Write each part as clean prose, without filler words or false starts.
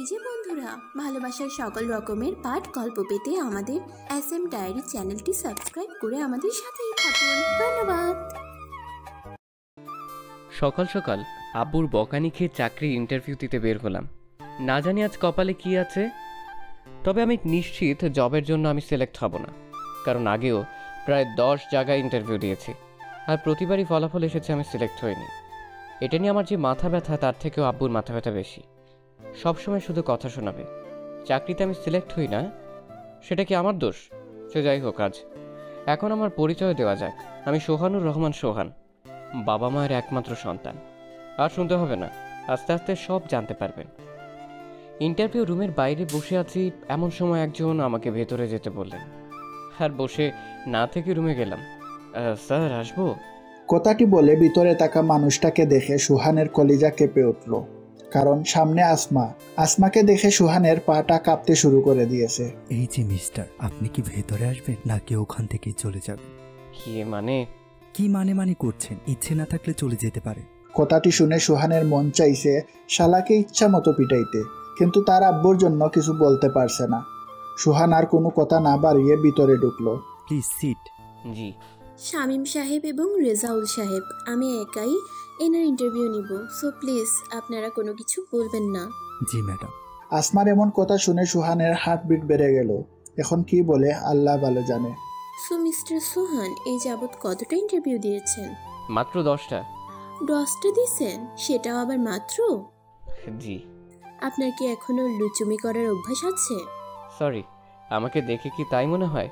এই যে বন্ধুরা, ভালোবাসার সকল রকমের পাঠ গল্প পেতে আমাদের SM ডায়েরি চ্যানেলটি সাবস্ক্রাইব করে আমাদের সাথেই থাকুন। ধন্যবাদ। সকাল সকাল আব্বুর বকানি খেয়ে চাকরির ইন্টারভিউ দিতে বের হলাম। না জানি আজ কপালে কি আছে, তবে আমি নিশ্চিত জবের জন্য আমি সিলেক্ট হব না, কারণ আগেও প্রায় 10 জায়গায় ইন্টারভিউ দিয়েছি আর প্রতিবারই ফলাফল এসেছে আমি সিলেক্ট হইনি। এটা নিয়ে আমার যে মাথা ব্যথা তার থেকেও আব্বুর মাথা ব্যথা বেশি। সবসময় শুধু কথা শোনাবে, চাকরিতে আমি সিলেক্ট হই না সেটা কি আমার দোষ? সে যাই হোক, আজ এখন আমার পরিচয় দেওয়া যাক। আমি সোহানুর রহমান সোহান, বাবা মায়ের একমাত্র সন্তান। আর শুনতে হবে না, আস্তে আস্তে সব জানতে পারবেন। ইন্টারভিউ রুমের বাইরে বসে আছি, এমন সময় একজন আমাকে ভেতরে যেতে বললেন আর বসে না থেকে রুমে গেলাম। স্যার আসবো? কথাটি বলে ভিতরে থাকা মানুষটাকে দেখে সুহানের কলিজা কেঁপে উঠল, কারণ সামনে আসমাকে দেখে সুহানের পাটা কাঁপতে শুরু করে দিয়েছে। এই যে মিস্টার, আপনি কি ভেতরে আসবেন নাকি ওখান থেকেই চলে যাবেন? কি মানে করছেন? ইচ্ছে না থাকলে চলে যেতে পারে। কথাটি শুনে সুহানের মন চাইছে শালাকে ইচ্ছা মতো পিটাইতে, কিন্তু তার আব্বুর জন্য কিছু বলতে পারছে না। সুহান আর কোনো কথা না বাড়িয়ে ভিতরে ঢুকলো। Please sit. জি। শামীম সাহেব এবং রেজাউল সাহেব, আমি একাই এনার ইন্টারভিউ নিব, সো প্লিজ আপনারা কোনো কিছু বলবেন না। জি ম্যাডাম। আসমার এমন কথা শুনে সুহানের হার্টবিট বেড়ে গেল। এখন কি বলে আল্লাহ ভালো জানে। সো মিস্টার সোহান, এই যাবৎ কতটা ইন্টারভিউ দিয়েছেন? মাত্র 10টা। 10টা দিয়েছেন? সেটাও আবার মাত্র? জি। আপনার কি এখনো লুচুমি করার অভ্যাস আছে? সরি, আমাকে দেখে কি তাই মনে হয়?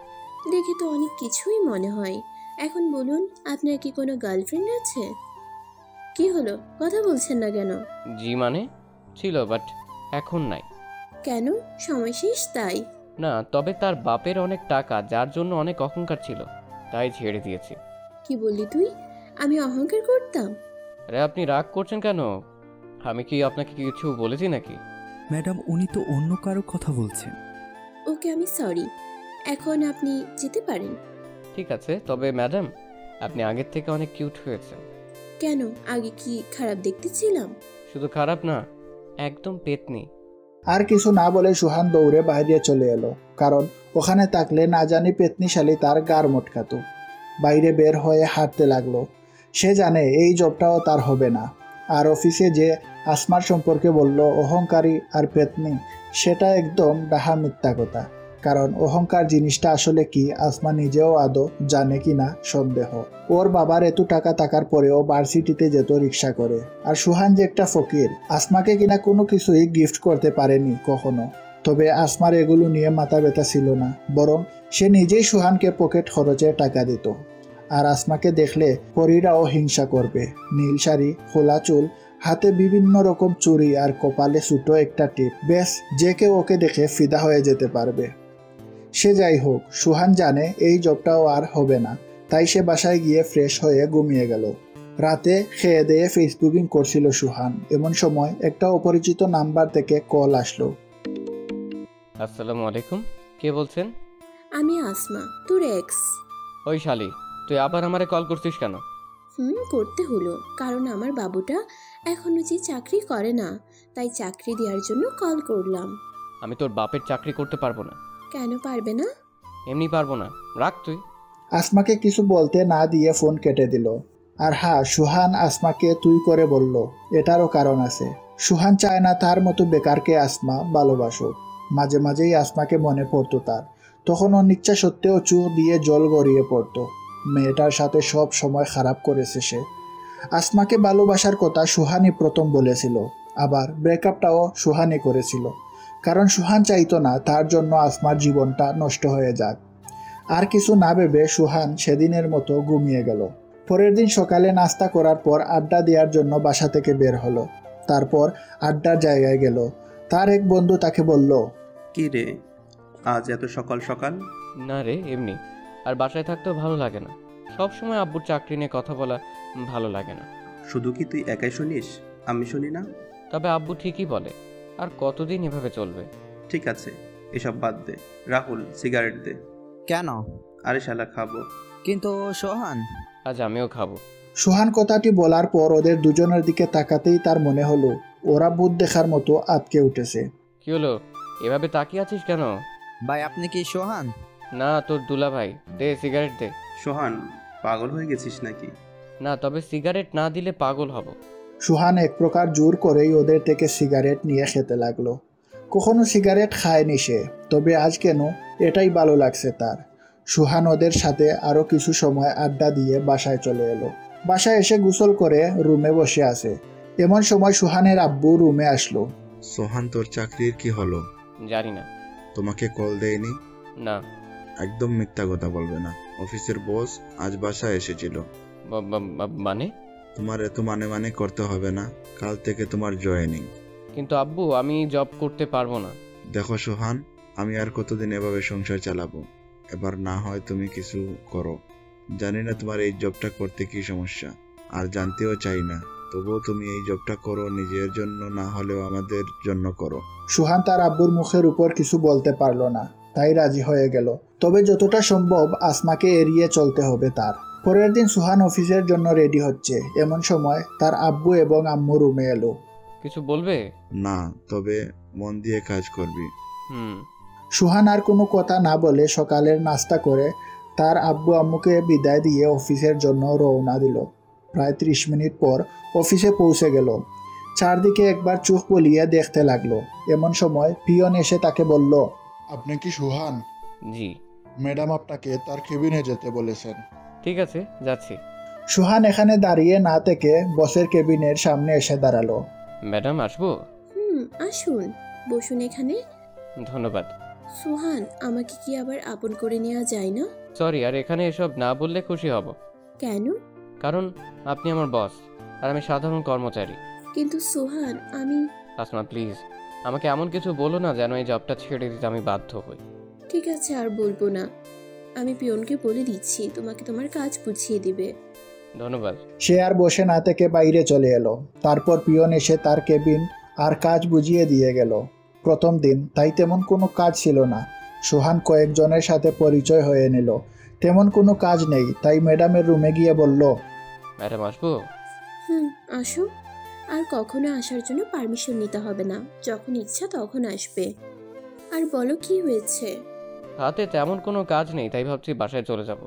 দেখে তো অনেক কিছুই মনে হয়। এখন বলুন, আপনার কি কোনো গার্লফ্রেন্ড আছে? কি হলো, কথা বলছেন না কেন? জি মানে ছিল, বাট এখন নাই। কেন, সময় শেষ তাই? না, তবে তার বাপের অনেক টাকা, যার জন্য অনেক অহংকার ছিল, তাই ছেড়ে দিয়েছি। কি বললি তুই? আমি অহংকার করতাম? আরে আপনি রাগ করছেন কেন? আমি কি আপনাকে কিছু বলেছি নাকি? ম্যাডাম, উনি তো অন্য কারো কথা বলছেন। ওকে, আমি সরি। এখন আপনি যেতে পারেন। ঠিক আছে, তবে ম্যাডাম আপনি আগের থেকে অনেক কিউট হয়েছেন। কেন, আগে কি খারাপ দেখতে ছিলাম? শুধু খারাপ না, একদম পেতনি। আর কিছু না বলে সুহান দৌড়ে বাইরে চলে এলো, কারণ ওখানে থাকলে না জানি পেতনিশালী তার গার মটকাতো। বাইরে বের হয়ে হাঁটতে লাগলো। সে জানে এই জবটাও তার হবে না। আর অফিসে যে আসমার সম্পর্কে বলল অহংকারী আর পেতনি, সেটা একদম ডাহা মিথ্যা কথা। কারণ অহংকার জিনিসটা আসলে কি আসমা নিজেও আদৌ জানে কিনা সন্দেহ। ওর বাবার এত টাকা থাকার পরেও ভার্সিটিতে যেত রিক্সা করে। আর সুহান যে একটা ফকির, আসমাকে কিনা কোনো কিছুই গিফট করতে পারেনি কখনো। তবে আসমার এগুলো নিয়ে মাথা ব্যথা ছিল না, বরং সে নিজেই সুহানকে পকেট খরচে টাকা দিত। আর আসমাকে দেখলে পরীরাও হিংসা করবে। নীল শাড়ি, খোলা চুল, হাতে বিভিন্ন রকম চুড়ি আর কপালে ছোট একটা টিপ, বেশ যে কেউ ওকে দেখে ফিদা হয়ে যেতে পারবে। সে যাই হোক, সুহান জানে এই জবটাও আর হবে না, তাই সে বাসায় গিয়ে ফ্রেশ হয়ে ঘুমিয়ে গেল। রাতে খেয়ে দিয়ে ফেসবুকিং করছিল সুহান। এমন সময় একটা অপরিচিত নাম্বার থেকে কল আসলো। আসসালামু আলাইকুম, কে বলছেন? আমি আসমা, তোর এক্স। ওই শালি, তুই আবার আমারে কল করছিস কেন? করতে হলো, কারণ আমার বাবুটা এখনো যে চাকরি করে না, তাই চাকরি দেওয়ার জন্য কল করলাম। আমি তোর বাপের চাকরি করতে পারবো না। কেন পারবে না? এমনি পারবো না, রাখ তুই। আসমাকে কিছু বলতে না দিয়ে ফোন কেটে দিল। আর হ্যাঁ, সুহান আসমাকে তুই করে বলল, এটারও কারণ আছে। সুহান চায় না তার মতো বেকারকে আসমা ভালোবাসুক। মাঝে মাঝেই আসমাকে মনে পড়তো তার, তখন অনিচ্ছা সত্ত্বেও চোখ দিয়ে জল গড়িয়ে পড়তো। মেয়েটার সাথে সব সময় খারাপ করেছে সে। আসমাকে ভালোবাসার কথা সুহানই প্রথম বলেছিল, আবার ব্রেকআপটাও সুহানই করেছিল, কারণ সুহান চাইতো না তার জন্য আসমার জীবনটা নষ্ট হয়ে যাক। আর কিছু না ভেবে সুহান সেদিনের মতো ঘুমিয়ে গেল। পরের দিন সকালে নাস্তা করার পর আড্ডা দেওয়ার জন্য বাসা থেকে বের হলো। তারপর আড্ডার জায়গায় গেল। তার এক বন্ধু তাকে বলল, কি রে, আজ এত সকাল সকাল? না রে, এমনি। আর বাসায় থাকতেও ভালো লাগে না, সব সময় আব্বুর চাকরি নিয়ে কথা বলা ভালো লাগে না। শুধু কি তুই একাই শুনিস, আমি শুনি না? তবে আব্বু ঠিকই বলে, আর কতদিন এভাবে চলবে? ঠিক আছে, এসব বাদ দে। রাহুল, সিগারেট দে। কেন? আরে শালা, খাবো। কিন্তু সোহান। আজ আমিও খাবো। সুহান কথাটি বলার পর ওদের দুজনের দিকে তাকাতেই তার মনে হলো ওরা ভূত দেখার মতো আটকে উঠেছে। কি হলো, এভাবে তাকিয়ে আছিস কেন? ভাই আপনি কি সোহান? না, তোর দুলা ভাই। দে সিগারেট দে। সোহান, পাগল হয়ে গেছিস নাকি? না, তবে সিগারেট না দিলে পাগল হব। সুহান এক প্রকার জোর করেই ওদের থেকে সিগারেট নিয়ে খেতে লাগলো। কখনো সিগারেট খায়নি সে, তবে আজ কেন এটাই ভালো লাগছে তার। সুহান ওদের সাথে আরও কিছু সময় আড্ডা দিয়ে বাসায় চলে এলো। বাসায় এসে গোসল করে রুমে বসে আছে। এমন সময় সুহানের আব্বু রুমে আসলো। সোহান, তোর চাকরির কি হলো? জানি না। তোমাকে কল দেয়নি? না। একদম মিথ্যা কথা বলবে না। অফিসের বস আজ বাসায় এসেছিল। মানে? তোমার এত মানে করতে হবে না। কাল থেকে তোমার জয়েনিং। কিন্তু আব্বু, আমি জব করতে পারবো না। দেখো সোহান, আমি আর কতদিন এভাবে সংসার চালাবো? এবার না হয় তুমি কিছু করো। জানি না তোমার এই জবটা করতে কি সমস্যা, আর জানতেও চাই না। তবুও তুমি এই জবটা করো, নিজের জন্য না হলেও আমাদের জন্য করো। সুহান তার আব্বুর মুখের উপর কিছু বলতে পারলো না, তাই রাজি হয়ে গেল। তবে যতটা সম্ভব আসমাকে এড়িয়ে চলতে হবে তার। পরের দিন সুহান অফিসের জন্য রেডি হচ্ছে। এমন সময় তার আব্বু এবং আম্মু রুমে এলো। কিছু বলবে? না, তবে মন দিয়ে কাজ করবি। সুহান আর কোনো কথা না বলে সকালের নাস্তা করে তার আব্বু আম্মুকে বিদায় দিয়ে অফিসের জন্য রওনা দিল। প্রায় 30 মিনিট পর অফিসে পৌঁছে গেল। চারদিকে একবার চোখ বলিয়ে দেখতে লাগলো। এমন সময় পিয়ন এসে তাকে বলল, আপনি কি সুহান? জি। ম্যাডাম আপনাকে তার কেবিনে যেতে বলেছেন। ঠিক আছে, যাচ্ছি। সুহান এখানে দাঁড়িয়ে না থেকে বসের কেবিনের সামনে এসে দাঁড়ালো। ম্যাডাম, আসবো? আসুন, বসুন এখানে। ধন্যবাদ। সুহান, আমাকে কি আবার আপন করে নেওয়া যায় না? সরি, আর এখানে এসব না বললে খুশি হব। কেন? কারণ আপনি আমার বস আর আমি সাধারণ কর্মচারী। কিন্তু সুহান, আমি... আসমা প্লিজ, আমাকে এমন কিছু বলো না যেন এই জবটা ছেড়ে দিতে আমি বাধ্য হই। ঠিক আছে, আর বলবো না। আমি পিয়নকে বলে দিচ্ছি তোমাকে তোমার কাজ বুঝিয়ে দিবে। ধন্যবাদ। সে আর বসে না থেকে বাইরে চলে এলো। তারপর পিয়ন এসে তার কেবিন আর কাজ বুঝিয়ে দিয়ে গেল। প্রথম দিন, তাই তেমন কোনো কাজ ছিল না। সুহান কয়েকজনের সাথে পরিচয় হয়ে নিল। তেমন কোনো কাজ নেই, তাই ম্যাডামের রুমে গিয়ে বলল, ম্যাডাম, আসবো? আসো। আর কখনো আসার জন্য পারমিশন নিতে হবে না, যখন ইচ্ছা তখন আসবে। আর বলো, কি হয়েছে? হাতে তেমন কোনো কাজ নেই, তাই ভাবছি বাসায় চলে যাব।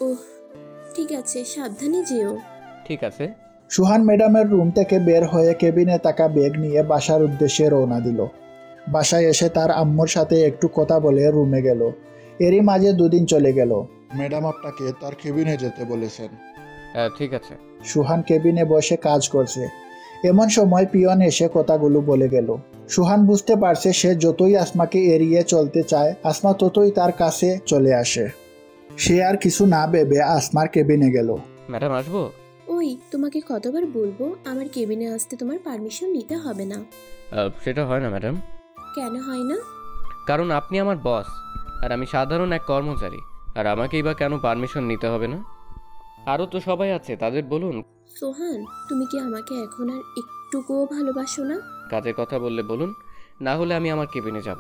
ওহ, ঠিক আছে, সাবধানে যেও। ঠিক আছে। সুহান ম্যাডামের রুম থেকে বের হয়ে কেবিনে থাকা ব্যাগ নিয়ে বাসার উদ্দেশ্যে রওনা দিল। বাসায় এসে তার আম্মুর সাথে একটু কথা বলে রুমে গেল। এরই মাঝে 2 দিন চলে গেল। ম্যাডাম আপনাকে তার কেবিনে যেতে বলেছেন। ঠিক আছে। সুহান কেবিনে বসে কাজ করছে। এমন সময় পিয়ন এসে কথাগুলো বলে গেল। সুহান বুঝতে পারছে সে যতই আসমাকে এড়িয়ে চলতে চায়, আসমা ততই তার কাছে চলে আসে। সে আর কিছু না ভেবে আসমার কেবিনে গেল। ম্যাডাম, আসবো? ওই, তোমাকে কতবার বলবো আমার কেবিনে আসতে তোমার পারমিশন নিতে হবে না। সেটা হয় না ম্যাডাম। কেন হয় না? কারণ আপনি আমার বস আর আমি সাধারণ এক কর্মচারী, আর আমাকেই বা কেন পারমিশন নিতে হবে না? আরও তো সবাই আছে, তাদের বলুন। সোহান, তুমি কি আমাকে এখন আর একটুকুও ভালোবাসো না? কাজের কথা বললে বলুন, না হলে আমি আমার কেবিনে যাব।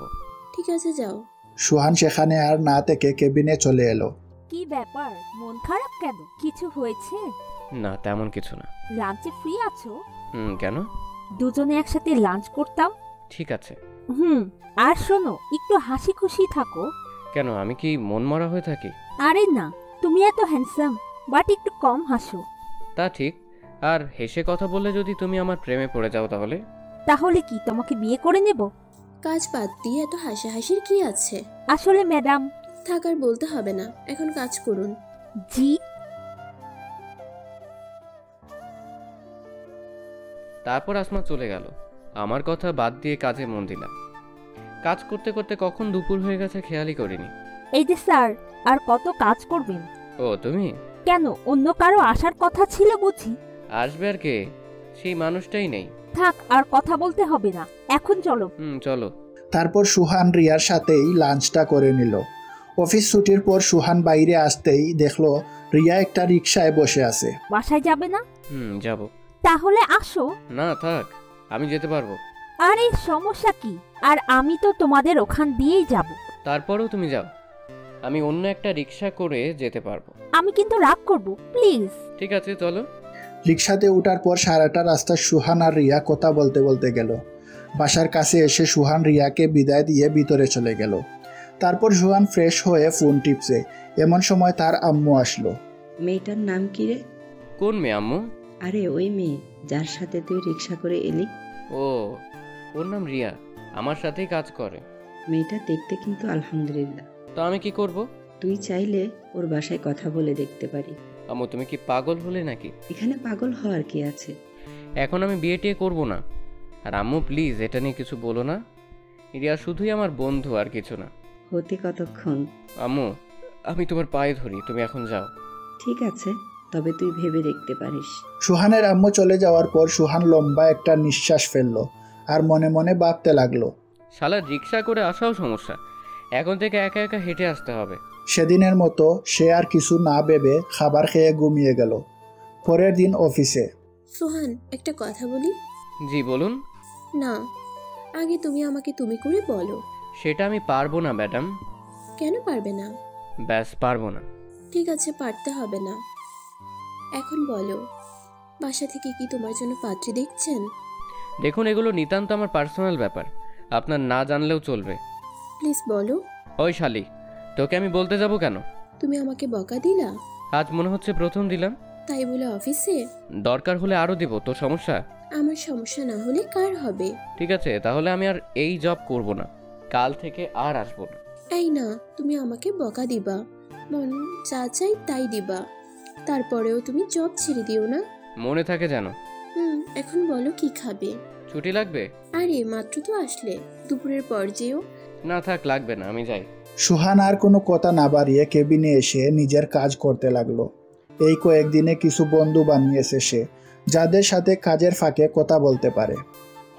ঠিক আছে, যাও। সুহান সেখানে আর না থেকে কেবিনে চলে এলো। কি ব্যাপার, মন খারাপ কেন? কিছু হয়েছে? না, তেমন কিছু না। লাঞ্চে ফ্রি আছো? কেন? দুজনে একসাথে লাঞ্চ করতাম। ঠিক আছে। আর শোনো, একটু হাসি খুশি থাকো। কেন, আমি কি মন মরা হয়ে থাকি? আরে না, তুমি এত হ্যান্ডসাম, বাট একটু কম হাসো। তা ঠিক, আর হেসে কথা বললে যদি তুমি আমার প্রেমে পড়ে যাও তাহলে? তাহলে কি তোমাকে বিয়ে করে নেব? কাজ বাদ দিয়ে এত হাসাহাসির কি আছে? আসলে ম্যাডাম... থাকার বলতে হবে না, এখন কাজ করুন। জি। তারপর আসমা চলে গেল। আমার কথা বাদ দিয়ে কাজে মন দিলাম। কাজ করতে করতে কখন দুপুর হয়ে গেছে খেয়ালই করিনি। এই যে স্যার, আর কত কাজ করবেন? ও, তুমি? কেন, অন্য কারো আসার কথা ছিল বুঝি? আসবে আর কে, সেই মানুষটাই নেই। থাক, আর কথা বলতে হবে না, এখন চলো। চলো। তারপর সুহান রিয়ার সাথেই লাঞ্চটা করে নিল। অফিস ছুটির পর সুহান বাইরে আসতেই দেখলো রিয়া একটা রিকশায় বসে আছে। বাসায় যাবে না? যাব। তাহলে আসো। না থাক, আমি যেতে পারবো। আরে সমস্যা কি, আর আমি তো তোমাদের ওখান দিয়েই যাব। তারপরেও তুমি যাও, আমি অন্য একটা রিকশা করে যেতে পারবো। আমি কিন্তু রাগ করব, প্লিজ। ঠিক আছে, চলো। রিকশাতে ওঠার পর সারাটা রাস্তা সুহান আর রিয়া কথা বলতে বলতে গেল। বাসার কাছে এসে সুহান রিয়াকে বিদায় দিয়ে ভিতরে চলে গেল। তারপর সুহান ফ্রেশ হয়ে ফোন টিপছে, এমন সময় তার আম্মু আসলো। মেয়েটার নাম কি রে? কোন মেয়ে আম্মু? আরে ওই মেয়ে যার সাথে তুই রিক্সা করে এলি। ও, ওর নাম রিয়া, আমার সাথেই কাজ করে। মেয়েটা দেখতে কিন্তু আলহামদুলিল্লাহ। তো আমি কি করব? তুই চাইলে ওর বাসায় কথা বলে দেখতে পারি। আম্মু তুমি কি পাগল হলে নাকি? এখানে পাগল হওয়ার কি আছে? এখন আমি বিয়ে টিয়ে করবো না। আর আম্মু প্লিজ এটা নিয়ে কিছু বলো না। রিয়া শুধুই আমার বন্ধু, আর কিছু না। হতে কতক্ষণ? আম্মু আমি তোমার পায়ে ধরি, তুমি এখন যাও। ঠিক আছে, তবে তুই ভেবে দেখতে পারিস। সুহানের আম্মু চলে যাওয়ার পর সুহান লম্বা একটা নিঃশ্বাস ফেললো আর মনে মনে ভাবতে লাগলো, শালা রিক্সা করে আসাও সমস্যা, এখন থেকে একা একা হেঁটে আসতে হবে। সেদিনের মতো সে আর কিছু না ভেবে খাবার খেয়ে ঘুমিয়ে গেল। পরের দিন অফিসে। সোহান, একটা কথা বলি? জি বলুন। না, আগে তুমি আমাকে তুমি করে বলো। সেটা আমি পারবো না ম্যাডাম। কেন পারবে না? ব্যাস পারবো না। ঠিক আছে, পারতে হবে না। এখন বলো, বাসা থেকে কি তোমার জন্য পাত্রী দেখছেন? দেখুন এগুলো নিতান্ত আমার পার্সোনাল ব্যাপার, আপনার না জানলেও চলবে। প্লিজ বলো। ওই শালি, তোকে আমি বলতে যাব কেন? তুমি আমাকে বকা দিলা? আজ মনে হচ্ছে প্রথম দিলাম। তাই বলে অফিসে? দরকার হলে আরো দিব, তোর সমস্যা? আমার সমস্যা না হলে কার হবে? ঠিক আছে, তাহলে আমি আর এই জব করব না, কাল থেকে আর আসবো না। এই না, তুমি আমাকে বকা দিবা, মন যা চাই তাই দিবা, তারপরেও তুমি জব ছেড়ে দিও না। মনে থাকে যেন। এখন বলো কি খাবে? ছুটি লাগবে? আরে মাত্র তো আসলে, দুপুরের পর যেও। না থাক, লাগবে না, আমি যাই। সুহান আর কোনো কথা না বাড়িয়ে কেবিনে এসে নিজের কাজ করতে লাগলো। এই কয়েকদিনে কিছু বন্ধু বানিয়েছে সে, যাদের সাথে কাজের ফাঁকে কথা বলতে পারে।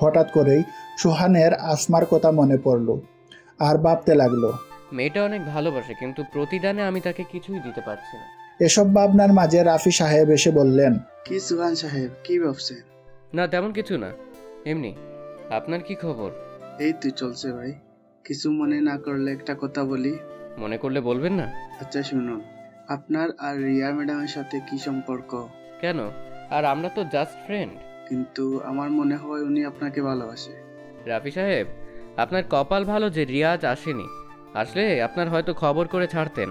হঠাৎ করেই সুহানের আসমার কথা মনে পড়ল আর ভাবতে লাগলো, মেয়েটা অনেক ভালোবাসে, কিন্তু প্রতিদানে আমি তাকে কিছুই দিতে পারছি না। এসব ভাবনার মাঝে রাফি সাহেব এসে বললেন, কি সুহান সাহেব, কি ভাবছেন? না তেমন কিছু না, এমনি। আপনার কি খবর? এই তুই চলছে ভাই। কিছু মনে না করলে একটা কথা বলি? মনে করলে বলবেন না। আচ্ছা শুনুন, আপনার আর রিয়া ম্যাডামের সাথে কি সম্পর্ক? কেন? আর আমরা তো জাস্ট ফ্রেন্ড। কিন্তু আমার মনে হয় উনি আপনাকে ভালোবাসে। রাফি সাহেব, আপনার কপাল ভালো যে রিয়াজ আসেনি, আসলে আপনার হয়তো খবর করে ছাড়তেন।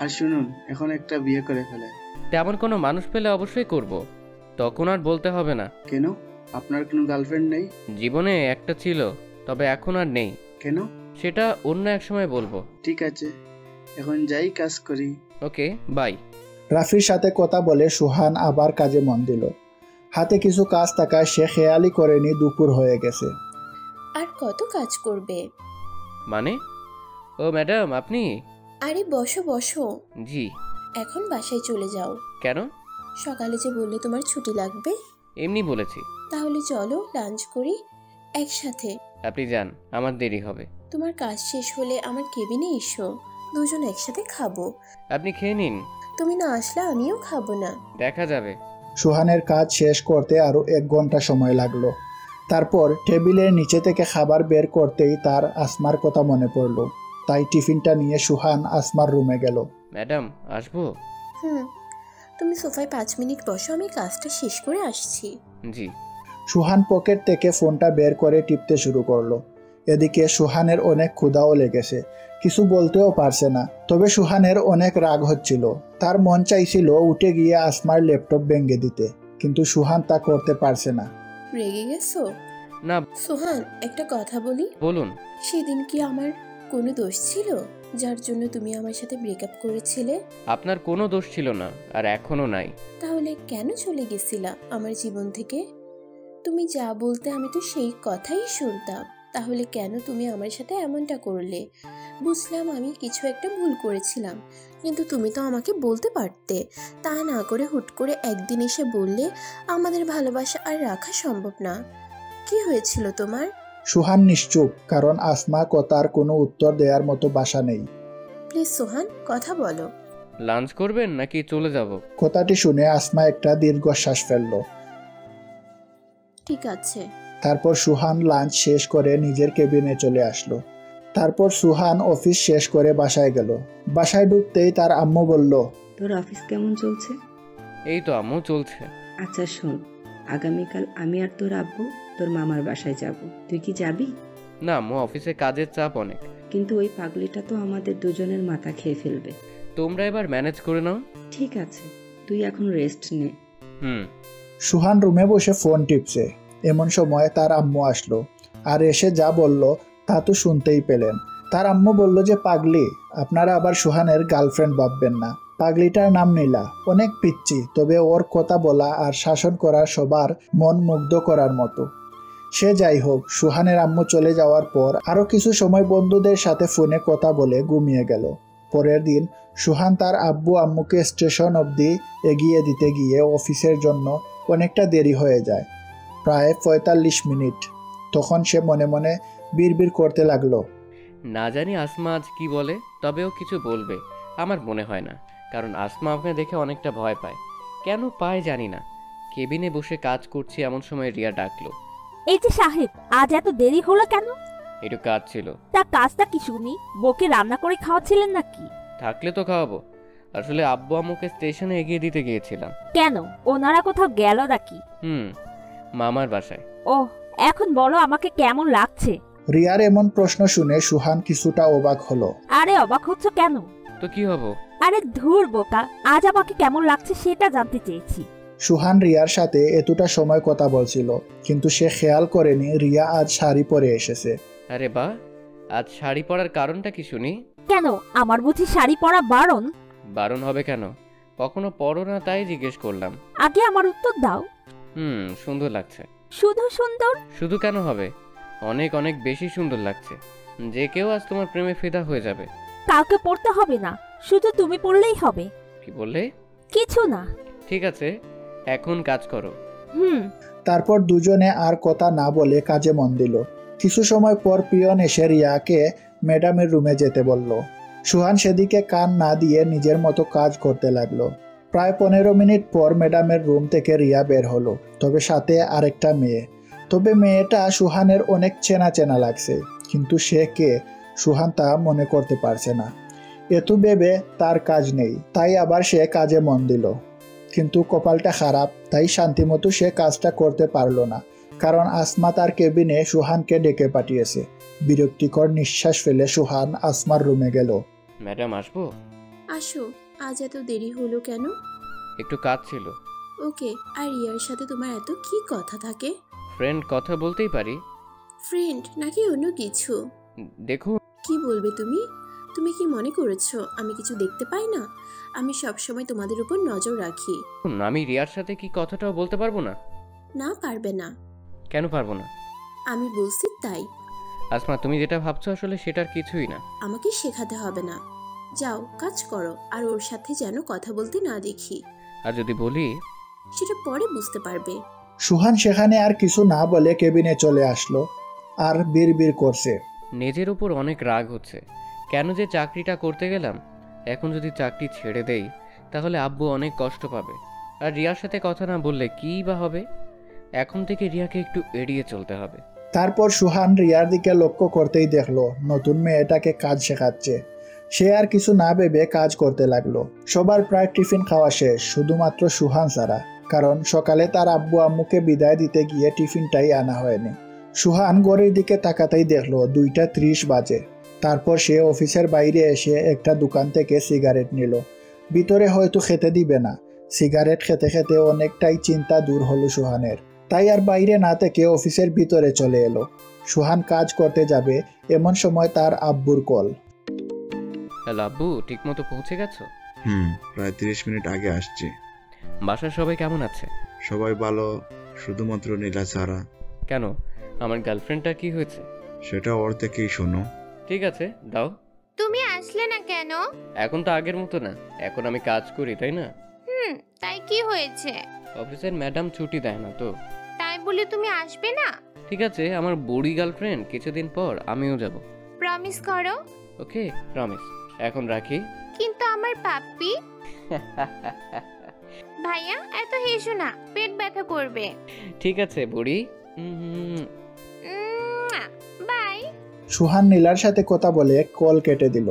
আর শুনুন, এখন একটা বিয়ে করে ফেলে। তেমন কোনো মানুষ পেলে অবশ্যই করব, তখন আর বলতে হবে না। কেন? আপনার কোনো গার্লফ্রেন্ড নেই? জীবনে একটা ছিল, তবে এখন আর নেই। কেন? সেটা অন্য এক সময় বলবো। ঠিক আছে, এখন যাই কাজ করি। ওকে, বাই। রাফির সাথে কথা বলে সুহান আবার কাজে মন দিল। হাতে কিছু কাজ থাকায় সে খেয়ালই করেনি দুপুর হয়ে গেছে। আর কত কাজ করবে? মানে? ও ম্যাডাম আপনি? আরে বসো বসো। জি। এখন বাসায় চলে যাও। কেন? সকালে যে বললে তোমার ছুটি লাগবে। এমনি বলেছি। তাহলে চলো লাঞ্চ করি একসাথে। আপনি যান, আমার দেরি হবে। তোমার কাজ শেষ হলে আমার কেবিনে এসো, দুজন একসাথে খাবো। আপনি খেয়ে নিন। তুমি না আসলে আমিও খাবো না। দেখা যাবে। সুহানের কাজ শেষ করতে আরো 1 ঘন্টা সময় লাগলো। তারপর টেবিলের নিচে থেকে খাবার বের করতেই তার আসমার কথা মনে পড়ল। তাই টিফিনটা নিয়ে সুহান আসমার রুমে গেল। ম্যাডাম আসবো? তুমি সোফায় 5 মিনিট বসো, আমি কাজটা শেষ করে আসছি। জি। সুহান পকেট থেকে ফোনটা বের করে টিপতে শুরু করলো। এদিকে সুহানের অনেক ক্ষুধাও লেগেছে, কিছু বলতেও পারছে না। তবে সুহানের অনেক রাগ হচ্ছিল। তার মন চাইছিল উঠে গিয়ে আসমার ল্যাপটপ ভেঙে দিতে, কিন্তু সুহান তা করতে পারছে না। রেগে গেছো? না। সোহান, একটা কথা বলি? বলুন। সেদিন কি আমার কোনো দোষ ছিল যার জন্য তুমি আমার সাথে ব্রেকআপ করেছিলে? আপনার কোনো দোষ ছিল না, আর এখনো নাই। তাহলে কেন চলে গেছিলা আমার জীবন থেকে? তুমি যা বলতে আমি তো সেই কথাই শুনতাম। তাহলে কেন তুমি আমার সাথে এমনটা করলে? বুঝলাম আমি কিছু একটা ভুল করেছিলাম, কিন্তু তুমি তো আমাকে বলতে পারতে। তা না করে হুট করে একদিন এসে বললে আমাদের ভালোবাসা আর রাখা সম্ভব না। কি হয়েছিল তোমার? সুহান নিশ্চুপ, কারণ আসমা কথার কোনো উত্তর দেওয়ার মতো ভাষা নেই। প্লিজ সোহান, কথা বলো। লাঞ্চ করবেন নাকি চলে যাব? কথাটি শুনে আসমা একটা দীর্ঘশ্বাস ফেলল। ঠিক আছে। তারপর সুহান লাঞ্চ শেষ করে নিজের কেবিনে চলে আসলো। তারপর সুহান অফিস শেষ করে বাসায় গেল। বাসায় ঢুকতেই তার আম্মু বলল, তোর অফিস কেমন চলছে? এই তো আম্মু চলছে। আচ্ছা শোন, আগামীকাল আমি আর তোর আব্বু তোর তোর মামার বাসায় যাব। তুই কি যাবি? না আম্মু, অফিসে কাজের চাপ অনেক। কিন্তু ওই পাগলিটা তো আমাদের দুজনের মাথা খেয়ে ফেলবে। তোমরা এবার ম্যানেজ করে নাও। ঠিক আছে, তুই এখন রেস্ট নে। সুহান রুমে বসে ফোন টিপছে। এমন সময় তার আম্মু আসলো, আর এসে যা বলল তা তো শুনতেই পেলেন। তার আম্মু বলল যে, পাগলি, আপনারা আবার সুহানের গার্লফ্রেন্ড ভাববেন না। পাগলিটার নাম নীলা, অনেক পিচ্ছি, তবে ওর কথা বলা আর শাসন করা সবার মন মুগ্ধ করার মতো। সে যাই হোক, সুহানের আম্মু চলে যাওয়ার পর আরও কিছু সময় বন্ধুদের সাথে ফোনে কথা বলে ঘুমিয়ে গেল। পরের দিন সুহান তার আব্বু আম্মুকে স্টেশন অবধি এগিয়ে দিতে গিয়ে অফিসের জন্য অনেকটা দেরি হয়ে যায়, প্রায় ৪৫ মিনিট। তখন সে মনে মনে বিড়বিড় করতে লাগলো, না জানি আসমা আজ কি বলে, তবেও কিছু বলবে আমার মনে হয় না, কারণ আসমা আমাকে দেখে অনেকটা ভয় পায়। কেন পায় জানি না। কেবিনে বসে কাজ করছি এমন সময় রিয়া ডাকলো, এই যে সাহেব, আজ এত দেরি হলো কেন? একটু কাজ ছিল। তা কাজটা কি শুনি? বউকে রান্না করে খাওয়াচ্ছিলেন নাকি? থাকলে তো খাওয়াবো। আসলে আব্বু আম্মুকে স্টেশনে এগিয়ে দিতে গিয়েছিলাম। কেন, ওনারা কোথাও গেল নাকি? মামার বাসায়। ও, এখন বলো আমাকে কেমন লাগছে? রিয়ার এমন প্রশ্ন শুনে সুহান কিছুটা অবাক হলো। আরে অবাক হচ্ছ কেন? তো কি হবো? আরে ধুর বোকা, আজ আমাকে কেমন লাগছে সেটা জানতে চেয়েছি। সুহান রিয়ার সাথে এতটা সময় কথা বলছিল, কিন্তু সে খেয়াল করেনি রিয়া আজ শাড়ি পরে এসেছে। আরে বাহ, আজ শাড়ি পরার কারণটা কি শুনি? কেন, আমার বুঝি শাড়ি পরা বারণ? বারণ হবে কেন? কখনো পরো না, তাই জিজ্ঞেস করলাম। আগে আমার উত্তর দাও। সুন্দর লাগছে। শুধু সুন্দর? শুধু কেন হবে, অনেক অনেক বেশি সুন্দর লাগছে। যে কেউ আজ তোমার প্রেমে ফিদা হয়ে যাবে। কাউকে পড়তে হবে না, শুধু তুমি পড়লেই হবে। কি বললে? কিছু না। ঠিক আছে, এখন কাজ করো। তারপর দুজনে আর কথা না বলে কাজে মন দিল। কিছু সময় পর পিয়ন এসে রিয়াকে ম্যাডামের রুমে যেতে বলল। সুহান সেদিকে কান না দিয়ে নিজের মতো কাজ করতে লাগলো। প্রায় 15 মিনিট পর ম্যাডামের রুম থেকে রিয়া বের হলো, তবে সাথে আরেকটা মেয়ে। তবে মেয়েটা সুহানের অনেক চেনা চেনা লাগছে, কিন্তু সে কে সুহান তা মনে করতে পারছে না। এত ভেবে তার কাজ নেই, তাই আবার সে কাজে মন দিল। কিন্তু কপালটা খারাপ, তাই শান্তিমতো সে কাজটা করতে পারলো না, কারণ আসমা তার কেবিনে সুহানকে ডেকে পাঠিয়েছে। বিরক্তিকর নিঃশ্বাস ফেলে সুহান আসমার রুমে গেল। ম্যাডাম আসবো? আসো। আজ এত দেরি হলো কেন? একটু কাজ ছিল। ওকে। আর রিয়ার সাথে তোমার এত কি কথা থাকে? ফ্রেন্ড কথা বলতেই পারি। ফ্রেন্ড নাকি অন্য কিছু? দেখুন। কি বলবে তুমি? তুমি কি মনে করেছো আমি কিছু দেখতে পাই না? আমি সব সময় তোমাদের উপর নজর রাখি। আমি রিয়ার সাথে কি কথাটাও বলতে পারবো না? না, পারবে না। কেন পারবো না? আমি বলছি তাই। আসমা, তুমি যেটা ভাবছো আসলে সেটার কিছুই না। আমাকে শেখাতে হবে না, যাও কাজ করো। আর ওর সাথে যেন কথা বলতে না দেখি। আর যদি বলি? সেটা পরে বুঝতে পারবে। সুহান সেখানে আর কিছু না বলে কেবিনে চলে আসলো আর বিড়বিড় করছে। নিজের উপর অনেক রাগ হচ্ছে, কেন যে চাকরিটা করতে গেলাম। এখন যদি চাকরি ছেড়ে দেই তাহলে আব্বু অনেক কষ্ট পাবে, আর রিয়ার সাথে কথা না বললে কী বা হবে। এখন থেকে রিয়াকে একটু এড়িয়ে চলতে হবে। তারপর সুহান রিয়ার দিকে লক্ষ্য করতেই দেখলো নতুন মেয়েটাকে কাজ শেখাচ্ছে। সে আর কিছু না ভেবে কাজ করতে লাগলো। সবার প্রায় টিফিন খাওয়া শেষ, শুধুমাত্র সুহান ছাড়া, কারণ সকালে তার আব্বু আম্মুকে বিদায় দিতে গিয়ে টিফিনটাই আনা হয়নি। সুহান ঘড়ির দিকে তাকাতেই দেখলো 2:30 বাজে। তারপর সে অফিসের বাইরে এসে একটা দোকান থেকে সিগারেট নিল। ভিতরে হয়তো খেতে দিবে না। সিগারেট খেতে খেতে অনেকটাই চিন্তা দূর হলো সুহানের, তাই আর বাইরে না থেকে অফিসের ভিতরে চলে এলো। সুহান কাজ করতে যাবে এমন সময় তার আব্বুর কল। হ্যালো আব্বু, ঠিক মতো পৌঁছে গেছো? প্রায় 30 মিনিট আগে আসছি। বাসার সবাই কেমন আছে? সবাই ভালো, শুধুমাত্র নীলা ছাড়া। কেন, আমার গার্লফ্রেন্ডটা কি হয়েছে? সেটা ওর থেকেই শোনো। ঠিক আছে, দাও। তুমি আসলে না কেন? এখন তো আগের মতো না, এখন আমি কাজ করি, তাই না? তাই কি হয়েছে? অফিসের ম্যাডাম ছুটি দেয় না তো। তাই বলে তুমি আসবে না? ঠিক আছে, আমার বুড়ি গার্লফ্রেন্ড কিছুদিন পর আমিও যাব। প্রমিস করো। ওকে, প্রমিস। এখন রাখি। কিন্তু আমার পাপ্পি। ভাইয়া এত হেসো না, পেট ব্যথা করবে। ঠিক আছে বুড়ি, বাই। সুহান নীলার সাথে কথা বলে কল কেটে দিল।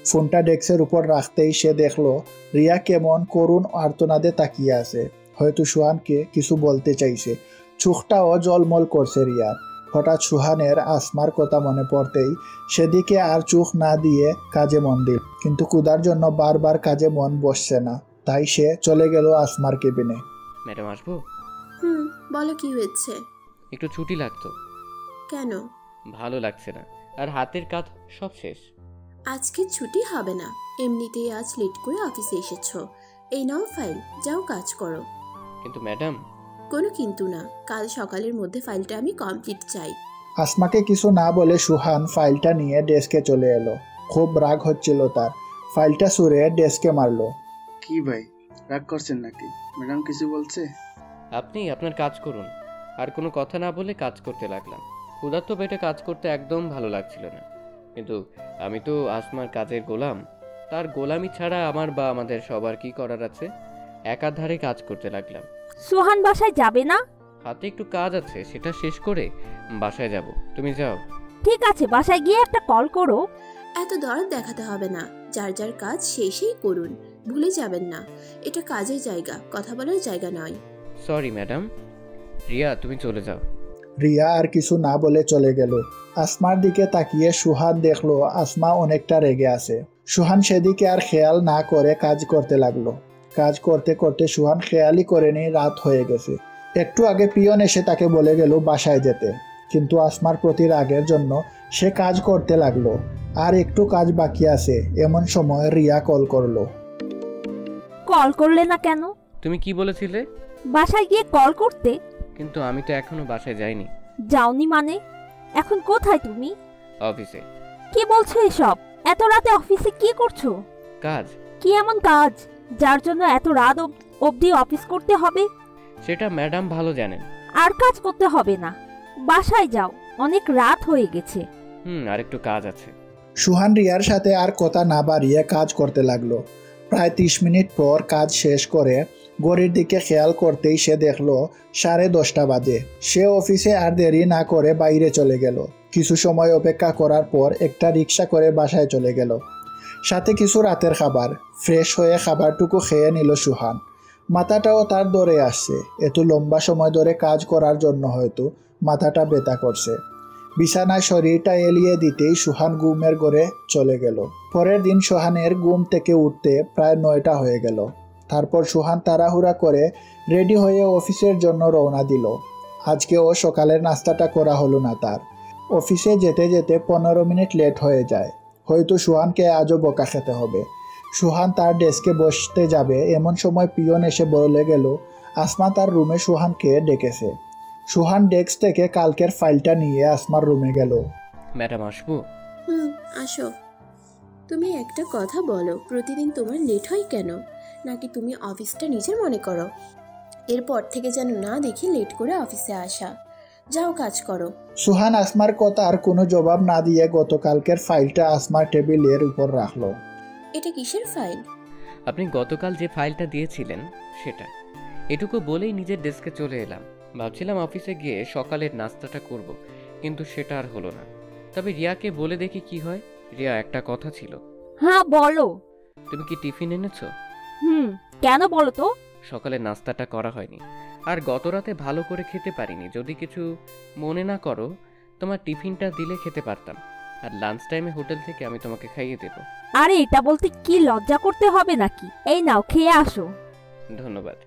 ফোনটা ডেস্কের উপর রাখতেই সে দেখলো রিয়া কেমন করুণ আর্তনাদে তাকিয়ে আছে। হয়তো সুহানকে কিছু বলতে চাইছে। চোখটাও জলমল করছে রিয়ার। হঠাৎ সুহানের আসমার কথা মনে পড়তেই সেদিকে আর চোখ না দিয়ে কাজে মন দিল, কিন্তু ক্ষুধার জন্য বারবার কাজে মন বসছে না, তাই সে চলে গেল আসমার কেবিনে। ম্যাডাম আসবো? বলো কি হয়েছে? একটু ছুটি লাগতো। কেন? ভালো লাগছে না, আর হাতের কাজ সব শেষ। আজকে ছুটি হবে না, এমনিতেই আজ লেট করে অফিসে এসেছো। এই নাও ফাইল, যাও কাজ করো। কিন্তু ম্যাডাম। কোনো কিন্তু না, কাল সকালের মধ্যে ফাইলটা আমি কমপ্লিট চাই। আসমাকে কিছু না বলে সুহান ফাইলটা নিয়ে ডেস্কে চলে এলো। খুব রাগ হচ্ছিল তার, ফাইলটা ছুঁড়ে ডেস্কে মারলো। কি ভাই, রাগ করছেন নাকি? ম্যাডাম কিছু বলছে? আপনি আপনার কাজ করুন। আর কোনো কথা না বলে কাজ করতে লাগলাম। ক্ষুধার্ত পেটে কাজ করতে একদম ভালো লাগছিল না, কিন্তু আমি তো আসমার কাজের গোলাম। তার গোলামি ছাড়া আমার বা আমাদের সবার কি করার আছে? একাধারে কাজ করতে লাগলাম। সোহান বাসায় যাবে না? হাতে একটু কাজ আছে, সেটা শেষ করে বাসায় যাব। তুমি যাও। ঠিক আছে, বাসায় গিয়ে একটা কল করো। এত দরদ দেখাতে হবে না, যার যার কাজ সেই করুন, ভুলে যাবেন না। এটা কাজের জায়গা, কথা বলার জায়গা নয়। Sorry madam. রিয়া, তুমি চলে যাও। রিয়া আর কিছু না বলে চলে গেল। আসমার দিকে তাকিয়ে সুহান দেখলো আসমা অনেকটা রেগে আছে। সুহান সেদিকে আর খেয়াল না করে কাজ করতে লাগলো। কাজ করতে করতে সুহান খেয়ালই করেনি রাত হয়ে গেছে। একটু আগে পিয়ন এসে তাকে বলে গেল বাসায় যেতে, কিন্তু আসমার প্রতি রাগের জন্য সে কাজ করতে লাগলো। আর একটু কাজ বাকি আছে, এমন সময় রিয়া কল করলো। কল করলে না কেন? তুমি কি বলেছিলে? বাসায় গিয়ে কল করতে। কিন্তু আমি তো এখনো বাসায় যাইনি। যাওনি মানে? এখন কোথায় তুমি? অফিসে। কি বলছো এসব? এত রাতে অফিসে কি করছো? কাজ। কি এমন কাজ যার জন্য এত রাত অবধি অফিস করতে হবে? সেটা ম্যাডাম ভালো জানেন। আর কাজ করতে হবে না, বাসায় যাও, অনেক রাত হয়ে গেছে। আর একটু কাজ আছে। সুহান রিয়ার সাথে আর কথা না বাড়িয়ে কাজ করতে লাগলো। প্রায় 30 মিনিট পর কাজ শেষ করে ঘড়ির দিকে খেয়াল করতেই সে দেখলো 10:30 বাজে। সে অফিসে আর দেরি না করে বাইরে চলে গেল। কিছু সময় অপেক্ষা করার পর একটা রিক্সা করে বাসায় চলে গেল, সাথে কিছু রাতের খাবার। ফ্রেশ হয়ে খাবারটুকু খেয়ে নিল সুহান। মাথাটাও তার ধরে আসছে, এত লম্বা সময় ধরে কাজ করার জন্য হয়তো মাথাটা ব্যথা করছে। বিছানায় শরীরটা এলিয়ে দিতেই সুহান ঘুমের ঘরে চলে গেল। পরের দিন সুহানের ঘুম থেকে উঠতে প্রায় 9টা হয়ে গেল। তারপর সুহান তাড়াহুড়া করে রেডি হয়ে অফিসের জন্য রওনা দিল। আজকেও সকালের নাস্তাটা করা হলো না তার। অফিসে যেতে যেতে 15 মিনিট লেট হয়ে যায়। হয়তো সুহানকে আজও বকা খেতে হবে। সুহান তার ডেস্কে বসতে যাবে, এমন সময় পিয়ন এসে বলে গেল আসমা তার রুমে সুহানকে ডেকেছে। সুহান ডেস্ক থেকে কালকের ফাইলটা নিয়ে আসমার রুমে গেল। ম্যাডাম আসবো? আসো। তুমি একটা কথা বলো, প্রতিদিন তোমার লেট হয় কেন? নাকি তুমি অফিসটা নিজের মনে করো? এরপর থেকে যেন না দেখি লেট করে অফিসে আসা। যাও কাজ করো। সুহান আসমার কথা আর কোনো জবাব না দিয়ে গতকালকের ফাইলটা আসমার টেবিলের উপর রাখলো। এটা কিসের ফাইল? আপনি গতকাল যে ফাইলটা দিয়েছিলেন সেটা। এটুকু বলেই নিজের ডেস্কে চলে এলাম। ভাবছিলাম অফিসে গিয়ে সকালের নাস্তাটা করব, কিন্তু সেটা আর হলো না। তবে রিয়াকে বলে দেখি কি হয়। রিয়া, একটা কথা ছিল। হ্যাঁ বলো। তুমি কি টিফিন এনেছো? কেন বলো তো? সকালের নাস্তাটা করা হয়নি, আর গত রাতে ভালো করে খেতে পারিনি। যদি কিছু মনে না করো, তোমার টিফিনটা দিলে খেতে পারতাম, আর লাঞ্চ টাইমে হোটেল থেকে আমি তোমাকে খাইয়ে দেব। আরে এটা বলতে কি লজ্জা করতে হবে নাকি? এই নাও, খেয়ে আসো। ধন্যবাদ।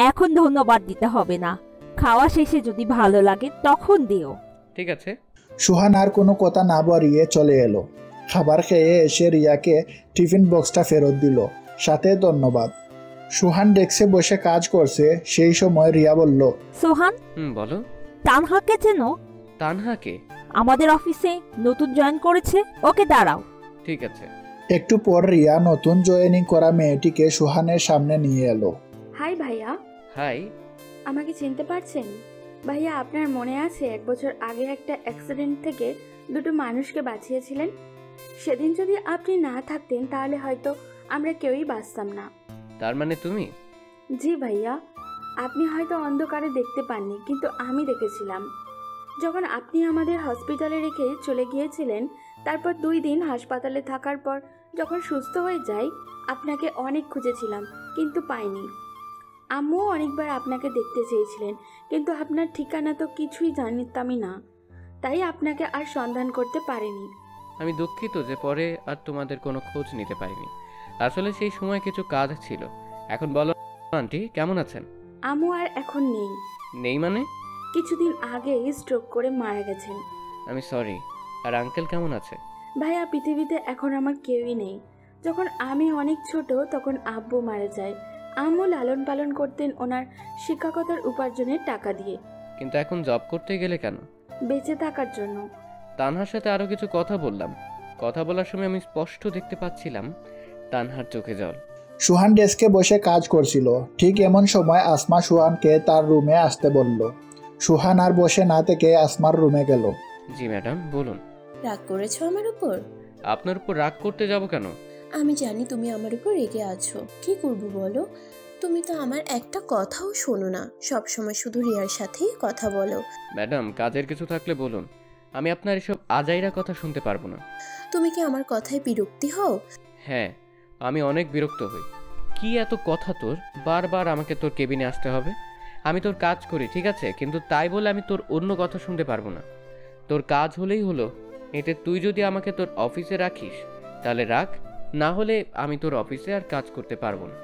এখন ধন্যবাদ দিতে হবে না, খাওয়া শেষে যদি ভালো লাগে তখন দিও। ঠিক আছে। সুহান আর কোনো কথা না বাড়িয়ে চলে এলো। খাবার খেয়ে এসে রিয়াকে টিফিন বক্সটা ফেরত দিল, সাথে ধন্যবাদ। সুহান ডেস্কে বসে কাজ করছে, সেই সময় রিয়া বলল, সোহান। বলো। তানহাকে চেনো? তানহাকে? আমাদের অফিসে নতুন জয়েন করেছে, ওকে দাঁড়াও। ঠিক আছে। একটু পর রিয়া নতুন জয়েনিং করা মেয়েটিকে সুহানের সামনে নিয়ে এলো। হাই ভাইয়া। হাই। আমাকে চিনতে পারছেন? ভাইয়া, আপনার মনে আছে 1 বছর আগে একটা অ্যাক্সিডেন্ট থেকে 2টো মানুষকে বাঁচিয়েছিলেন? সেদিন যদি আপনি না থাকতেন তাহলে হয়তো আমরা কেউই বাঁচতাম না। তার মানে তুমি? জি ভাইয়া, আপনি হয়তো অন্ধকারে দেখতে পাননি, কিন্তু আমি দেখেছিলাম। যখন আপনি আমাদের হসপিটালে রেখে চলে গিয়েছিলেন, তারপর 2 দিন হাসপাতালে থাকার পর যখন সুস্থ হয়ে যাই, আপনাকে অনেক খুঁজেছিলাম কিন্তু পাইনি। আম্মুও অনেকবার আপনাকে দেখতে চেয়েছিলেন, কিন্তু আপনার ঠিকানা তো কিছুই জানতামই না, তাই আপনাকে আর সন্ধান করতে পারিনি। আমি দুঃখিত যে পরে আর তোমাদের কোনো খোঁজ নিতে পারিনি। আসলে সেই সময় কিছু কাজ ছিল। এখন বলো আন্টি, কেমন আছেন? আম্মু আর এখন নেই। নেই মানে? কিছুদিন আগে স্ট্রোক করে মারা গেছেন। আমি সরি। আর আঙ্কেল কেমন আছে? ভাইয়া, পৃথিবীতে এখন আমার কেউই নেই। যখন আমি অনেক ছোট তখন আব্বু মারা যায়। আম্মু লালন পালন করতেন ওনার শিক্ষকতার উপার্জনের টাকা দিয়ে। কিন্তু এখন জব করতে গেলে কেন? বেঁচে থাকার জন্য। তানহার সাথে আরো কিছু কথা বললাম। কথা বলার সময় আমি স্পষ্ট দেখতে পাচ্ছিলাম তানহার চোখে জল। সুহান ডেস্কে বসে কাজ করছিল। ঠিক এমন সময় আসমা সুহানকে তার রুমে আসতে বলল। সুহান আর বসে না থেকে আসমার রুমে গেল। জি ম্যাডাম, বলুন। রাগ করেছো আমার উপর? আপনার উপর রাগ করতে যাব কেন? আমি জানি তুমি আমার উপর রেগে আছো। কি করব বলো? তুমি তো আমার একটা কথাও শোনো না, সব সময় শুধু রিয়ার সাথেই কথা বলো। ম্যাডাম, কাজের কিছু থাকলে বলুন। আমি আপনার এসব আজাইরা কথা শুনতে পারবো না। তুমি কি আমার কথায় বিরক্তি হও? হ্যাঁ, আমি অনেক বিরক্ত হই। কি এত কথা তোর? বারবার আমাকে তোর কেবিনে আসতে হবে? আমি তোর কাজ করি, ঠিক আছে, কিন্তু তাই বলে আমি তোর অন্য কথা শুনতে পারবো না। তোর কাজ হলেই হলো। এতে তুই যদি আমাকে তোর অফিসে রাখিস তাহলে রাখ, না হলে আমি তোর অফিসে আর কাজ করতে পারবো না।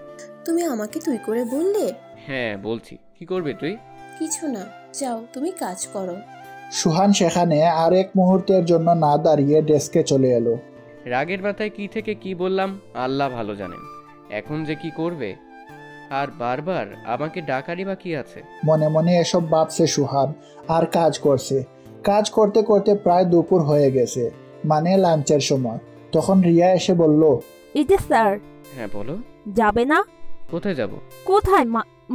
তুমি আমাকে তুই করে বললে? হ্যাঁ বলছি। কি করবে তুই? কিছু না, যাও তুমি কাজ করো। সুহান সেখানে আর এক মুহূর্তের জন্য না দাঁড়িয়ে ডেস্কে চলে এলো। রাগের মাথায় কি থেকে কি বললাম আল্লাহ ভালো জানেন। এখন যে কি করবে, আর বারবার আমাকে ডাকারই বা কি আছে? মনে মনে এসব ভাবছে সুহান আর কাজ করছে। কাজ করতে করতে প্রায় দুপুর হয়ে গেছে, মানে লাঞ্চের সময়। তখন রিয়া এসে বলল, এই যে স্যার। হ্যাঁ বলো। যাবে না? কোথায় যাব? কোথায়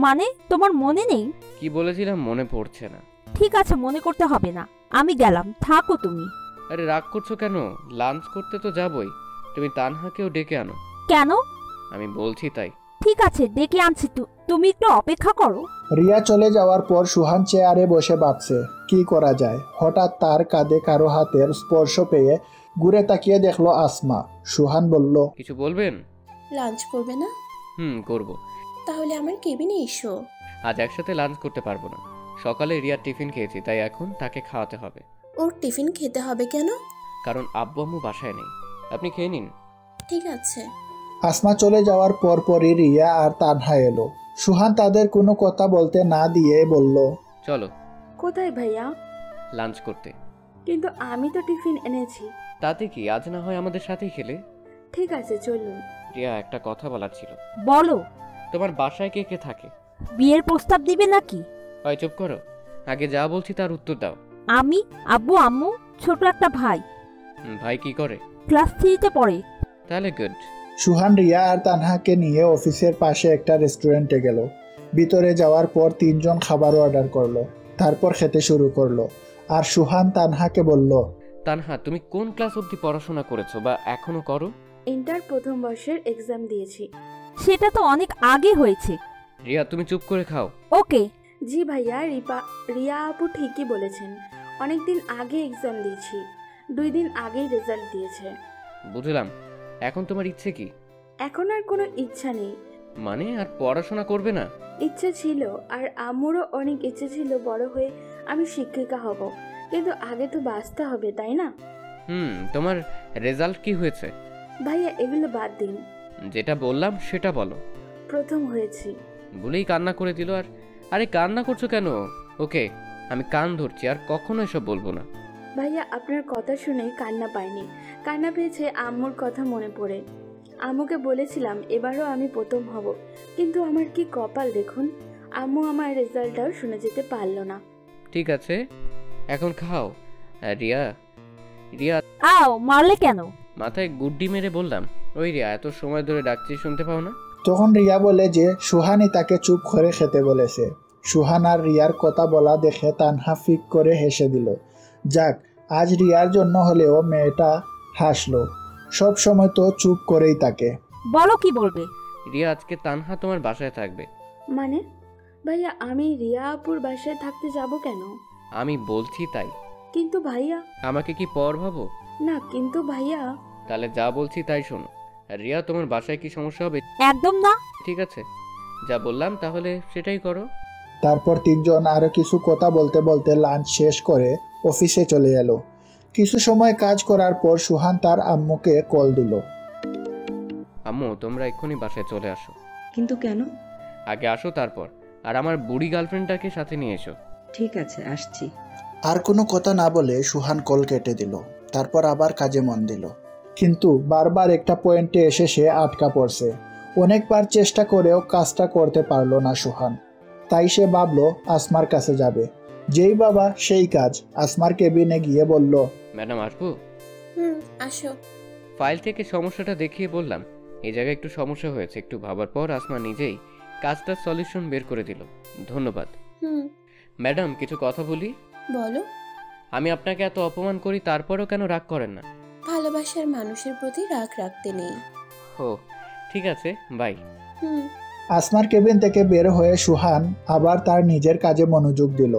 মানে তোমার মনে নেই? কি বলেছিলাম মনে পড়ছে না। ঠিক আছে, মনে করতে হবে না, আমি গেলাম, থাকো তুমি। আরে রাগ করছো কেন? লাঞ্চ করতে তো যাবই। তুমি তানহাকেও ডেকে আনো। কেন? আমি বলছি তাই। ঠিক আছে, ডেকে আনছি, তুমি একটু অপেক্ষা করো। রিয়া চলে যাওয়ার পর সুহান চেয়ারে বসে ভাবছে কি করা যায়। হঠাৎ তার কাঁধে কারো হাতের স্পর্শ পেয়ে ঘুরে তাকিয়ে দেখলো আসমা। সুহান বলল, কিছু বলবেন? লাঞ্চ করবে না? করব। তাহলে আমার কেবিনে এসো। আজ একসাথে লাঞ্চ করতে পারবো না। সকালে রিয়ার টিফিন খেয়েছি, তাই এখন তাকে খাওয়াতে হবে। ওর টিফিন খেতে হবে কেন? কারণ আব্বু আম্মু বাসায় নেই। আপনি খেয়ে নিন। ঠিক আছে। আসমা চলে যাওয়ার পরপরই রিয়া আর তানহা এলো। সুহান তাদের কোনো কথা বলতে না দিয়ে বলল, চলো। কোথায় ভাইয়া? লাঞ্চ করতে। কিন্তু আমি তো টিফিন এনেছি। তাতে কি, আজ না হয় আমাদের সাথেই খেলে। ঠিক আছে, চলুন। রিয়া, একটা কথা বলার ছিল। বলো। তোমার বাসায় কে কে থাকে? বিয়ের প্রস্তাব দিবে নাকি? হয় চুপ করো, আগে যা বলছি তার উত্তর দাও। আমি, আব্বু আম্মু, ছোট একটা ভাই। ভাই কি করে? ক্লাস 3-তে পড়ে। তাহলে গুড। সুহান রিয়া আর তানহাকে নিয়ে অফিসের পাশে একটা রেস্টুরেন্টে গেল। ভিতরে যাওয়ার পর 3 জন খাবার অর্ডার করলো, তারপর খেতে শুরু করলো। আর সুহান তানহাকে বলল, তানহা, তুমি কোন ক্লাস অবধি পড়াশোনা করেছো বা এখনো করো? ইন্টার প্রথম বর্ষের এক্সাম দিয়েছি। সেটা তো অনেক আগে হয়েছে। রিয়া, তুমি চুপ করে খাও। ওকে। জি ভাইয়া, রিয়া আপু ঠিকই বলেছেন। অনেকদিন আগে এক্সাম দিয়েছি, 2 দিন আগেই রেজাল্ট দিয়েছে। বুঝলাম। এখন তোমার ইচ্ছে কি? এখন আর কোনো ইচ্ছা নেই। মানে আর পড়াশোনা করবে না? ইচ্ছে ছিল, আর আম্মুরও অনেক ইচ্ছে ছিল বড় হয়ে আমি শিক্ষিকা হব, কিন্তু আগে তো বাঁচতে হবে, তাই না? তোমার রেজাল্ট কি হয়েছে? ভাইয়া এগুলো বাদ দিন, যেটা বললাম সেটা বলো। প্রথম হয়েছি। বলেই কান্না করে দিল। আর আরে কান্না করছো কেন? ওকে, আমি কান ধরছি, আর কখনো এসব বলবো না। ভাইয়া আপনার কথা শুনে কান্না পাইনি, কান্না পেয়েছে আম্মুর কথা মনে পড়ে। আম্মুকে বলেছিলাম এবারও আমি প্রথম হব, কিন্তু আমার কি কপাল দেখুন, আম্মু আমার রেজাল্টটাও শুনে যেতে পারলো না। ঠিক আছে, এখন খাও। রিয়া, রিয়া। আও, মারলে কেন? মাথায় গুড্ডি মেরে বললাম। ওই রিয়া, এত সময় ধরে ডাকছি, শুনতে পাও না? তখন রিয়া বলে যে সুহানই তাকে চুপ করে খেতে বলেছে। সুহান আর রিয়ার কথা বলা দেখে তানহা ফিক করে হেসে দিল। যাক, আজ রিয়ার জন্য হলেও মেয়েটা হাসলো। সব সময় তো চুপ করেই থাকে। বলো কি বলবে? রিয়া, আজকে তানহা তোমার বাসায় থাকবে। মানে? ভাইয়া আমি রিয়া আপুর বাসায় থাকতে যাব কেন? আমি বলছি তাই। কিন্তু ভাইয়া। আমাকে কি পর ভাবো? না, কিন্তু ভাইয়া। তাহলে যা বলছি তাই শোনো। রিয়া, তোমার বাসায় কি সমস্যা হবে? একদম না। ঠিক আছে, যা বললাম তাহলে সেটাই করো। তারপর তিনজন আরো কিছু কথা বলতে বলতে লাঞ্চ শেষ করে অফিসে চলে এলো। কিছু সময় কাজ করার পর সুহান তার আম্মুকে কল দিল। আম্মু তোমরা এক্ষুনি বাসায় চলে আসো। কিন্তু কেন? আগে আসো, তারপর আর আমার বুড়ি গার্লফ্রেন্ডটাকে সাথে নিয়ে এসো। ঠিক আছে, আসছি। আর কোনো কথা না বলে সুহান কল কেটে দিল। তারপর আবার কাজে মন দিল, কিন্তু বারবার একটা পয়েন্টে এসে সে আটকা পড়ছে। অনেকবার চেষ্টা করেও কাজটা করতে পারলো না সুহান। তাই সে ভাবলো আসমার কাছে যাবে। যেই বাবা সেই কাজ। আসমার কেবিনে গিয়ে বলল, ম্যাডাম আসবো? আসো। ফাইল থেকে সমস্যাটা দেখিয়ে বললাম, এই জায়গায় একটু সমস্যা হয়েছে। একটু ভাবার পর আসমা নিজেই কাজটার সলিউশন বের করে দিল। ধন্যবাদ। ম্যাডাম কিছু কথা বলি? বলো। আমি আপনাকে এত অপমান করি, তারপরেও কেন রাগ করেন না? ভালোবাসার মানুষের প্রতি রাগ রাখতে নেই। ও ঠিক আছে, বাই। আসমার কেবিন থেকে বের হয়ে সুহান আবার তার নিজের কাজে মনোযোগ দিল।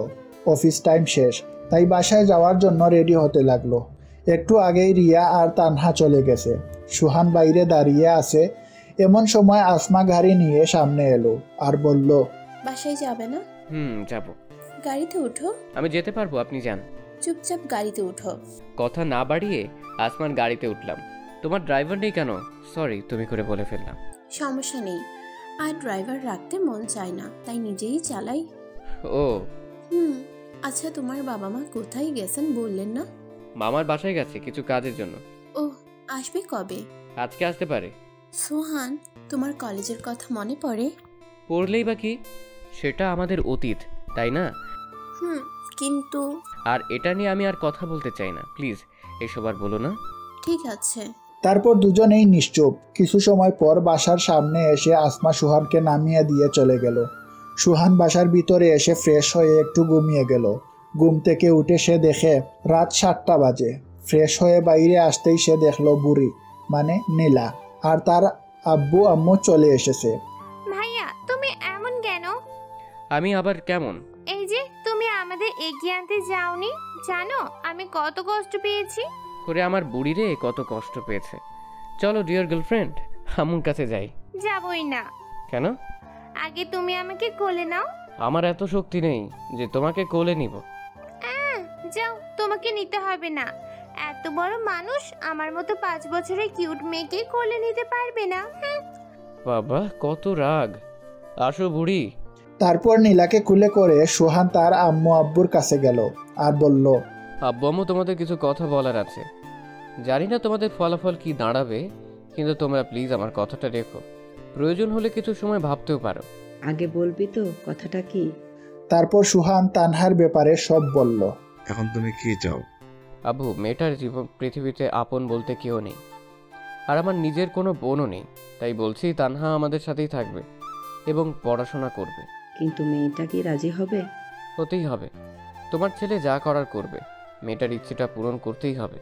অফিস টাইম শেষ, তাই বাসায় যাওয়ার জন্য রেডি হতে লাগলো। একটু আগেই রিয়া আর তানহা চলে গেছে। সুহান বাইরে দাঁড়িয়ে আছে। এমন সময় আসমা গাড়ি নিয়ে সামনে এলো আর বলল, বাসায় যাবে না? যাব। গাড়িতে উঠো। আমি যেতে পারবো, আপনি যান। চুপচাপ গাড়িতে উঠো। কথা না বাড়িয়ে আসমান গাড়িতে উঠলাম। তোমার ড্রাইভার নেই কেন? সরি, তুমি করে বলে ফেললাম। সমস্যা নেই, আর ড্রাইভার রাখতে মন চায় না, তাই নিজেই চালাই। ও আচ্ছা, তোমার বাবা মা কোথায় গেছেন বললেন না? মামার বাসায় গেছে কিছু কাজের জন্য। ও, আসবে কবে? আজকে আসতে পারে। সোহান, তোমার কলেজের কথা মনে পড়ে? পড়লেই বা কি, সেটা আমাদের অতীত, তাই না? কিন্তু আর এটা নিয়ে আমি আর কথা বলতে চাই না, প্লিজ এসব আর বলো না। ঠিক আছে। তারপর দুজনেই নিশ্চুপ। কিছু সময় পর বাসার সামনে এসে আসমা সুহানকে নামিয়ে দিয়ে চলে গেল। সুহান বাসার ভিতরে এসে ফ্রেশ হয়ে একটু ঘুমিয়ে গেল। ঘুম থেকে উঠে সে দেখে রাত 7টা বাজে। ফ্রেশ হয়ে বাইরে আসতেই সে দেখলো বুড়ি মানে নীলা আর তার আব্বু আম্মু চলে এসেছে। ভাইয়া তুমি এমন কেন? আমি আবার কেমন? এই যে তুমি আমাদের এগিয়ে আনতে যাওনি, জানো আমি কত কষ্ট পেয়েছি। করে আমার বুড়ি রে কত কষ্ট পেয়েছে। চলো ডিয়ার গার্লফ্রেন্ড, আম্মুর কাছে যাই। যাবই না। কেন? আগে তুমি আমাকে কোলে নাও। আমার এত শক্তি নেই যে তোমাকে কোলে নিব। যাও, তোমাকে নিতে হবে না। এত বড় মানুষ আমার মতো 5 বছরের কিউট মেয়েকে কোলে নিতে পারবে না। বাবা কত রাগ। আসো বুড়ি। তারপর নীলাকে কুলে করে সুহান তার আম্মু আব্বুর কাছে গেল আর বলল, আব্বু আম্মু তোমাদের কিছু কথা বলার আছে। জানি না তোমাদের ফলাফল কি দাঁড়াবে, কিন্তু তোমরা প্লিজ আমার কথাটা রেখো। প্রয়োজন হলে কিছু সময় ভাবতেও পারো। আগে বলবি তো কথাটা কি? তারপর সুহান তানহার ব্যাপারে সব বলল। এখন তুমি কি চাও? আব্বু, মেয়েটার জীবন পৃথিবীতে আপন বলতে কেউ নেই, আর আমার নিজের কোনো বোনও নেই। তাই বলছি তানহা আমাদের সাথেই থাকবে এবং পড়াশোনা করবে। কিন্তু মেয়েটা কি রাজি হবে? হতেই হবে। তোমার ছেলে যা করার করবে, মেয়েটার ইচ্ছেটা পূরণ করতেই হবে।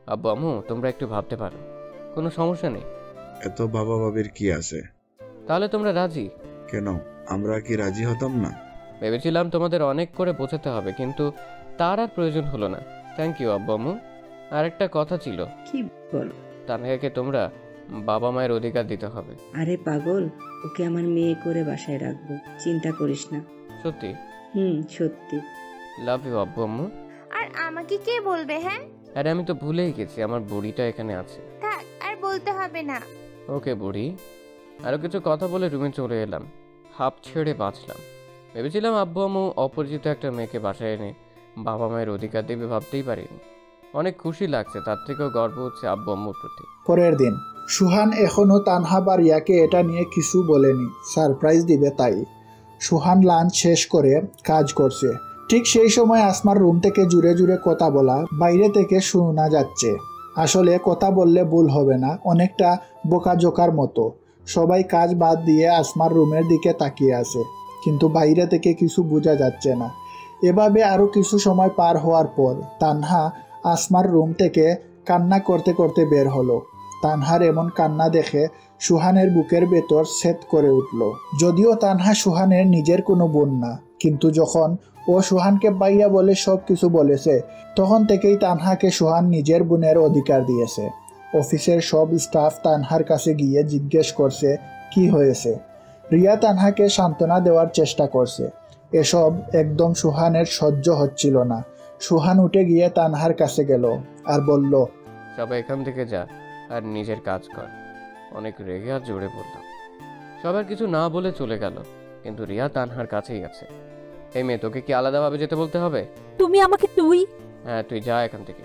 আব্বু আম্মু তোমরা একটু ভাবতে পারো, কোনো সমস্যা নেই। এত বাবা বাবির কি আছে? তাহলে তোমরা রাজি? কেন, আমরা কি রাজি হতাম না? ভেবেছিলাম তোমাদের অনেক করে বোঝাতে হবে, কিন্তু তার আর প্রয়োজন হলো না। থ্যাংক ইউ আব্বু আম্মু। আর একটা কথা ছিল। কি বল? তানহাকে তোমরা বাবা মায়ের অধিকার দিতে হবে। আরে পাগল, ওকে আমার মেয়ে করে বাসায় রাখবো, চিন্তা করিস না। সত্যি? সত্যি। লাভ ইউ আব্বু আম্মু। আর আমাকে কে বলবে? হ্যাঁ, আরে আমি তো ভুলেই গেছি আমার বুড়িটা এখানে আছে। থাক, আর বলতে হবে না। ওকে বুড়ি। আরো কিছু কথা বলে রুমে চলে এলাম। হাঁপ ছেড়ে বাঁচলাম। ভেবেছিলাম আব্বু আম্মু অপরিচিত একটা মেয়েকে বাসায় এনে বাবা মায়ের অধিকার দেবে, ভাবতেই পারিনি। অনেক খুশি লাগছে, তার থেকেও গর্ব হচ্ছে আব্বু আম্মুর প্রতি। পরের দিন সুহান এখনো তানহা বা রিয়াকে এটা নিয়ে কিছু বলেনি, সারপ্রাইজ দিবে তাই। সুহান লাঞ্চ শেষ করে কাজ করছে। ঠিক সেই সময় আসমার রুম থেকে জুড়ে জুড়ে কথা বলা বাইরে থেকে শোনা যাচ্ছে। আসলে কথা বললে ভুল হবে না, অনেকটা বোকাজোকার মতো। সবাই কাজ বাদ দিয়ে আসমার রুমের দিকে তাকিয়ে আছে, কিন্তু বাইরে থেকে কিছু বোঝা যাচ্ছে না। এভাবে আরও কিছু সময় পার হওয়ার পর তানহা আসমার রুম থেকে কান্না করতে করতে বের হলো। তানহার এমন কান্না দেখে সুহানের বুকের ভেতর সেট করে উঠল। যদিও তানহা সুহানের নিজের কোনো বোন না, কিন্তু যখন ও সুহানকে ভাইয়া বলে সব কিছু বলেছে, তখন থেকেই তানহাকে সুহান নিজের বোনের অধিকার দিয়েছে। অফিসের সব স্টাফ তানহার কাছে গিয়ে জিজ্ঞেস করছে কি হয়েছে। রিয়া তানহাকে সান্ত্বনা দেওয়ার চেষ্টা করছে। এসব একদম সুহানের সহ্য হচ্ছিল না। সুহান উঠে গিয়ে তানহার কাছে গেল আর বলল, সবাই এখান থেকে যা আর নিজের কাজ কর। অনেক রেগে আর জোরে বললাম। সবার কিছু না বলে চলে গেল, কিন্তু রিয়া তানহার কাছেই আছে। এই মেয়ে, তোকে কি আলাদাভাবে যেতে বলতে হবে? তুমি আমাকে তুই? হ্যাঁ, তুই যা এখান থেকে।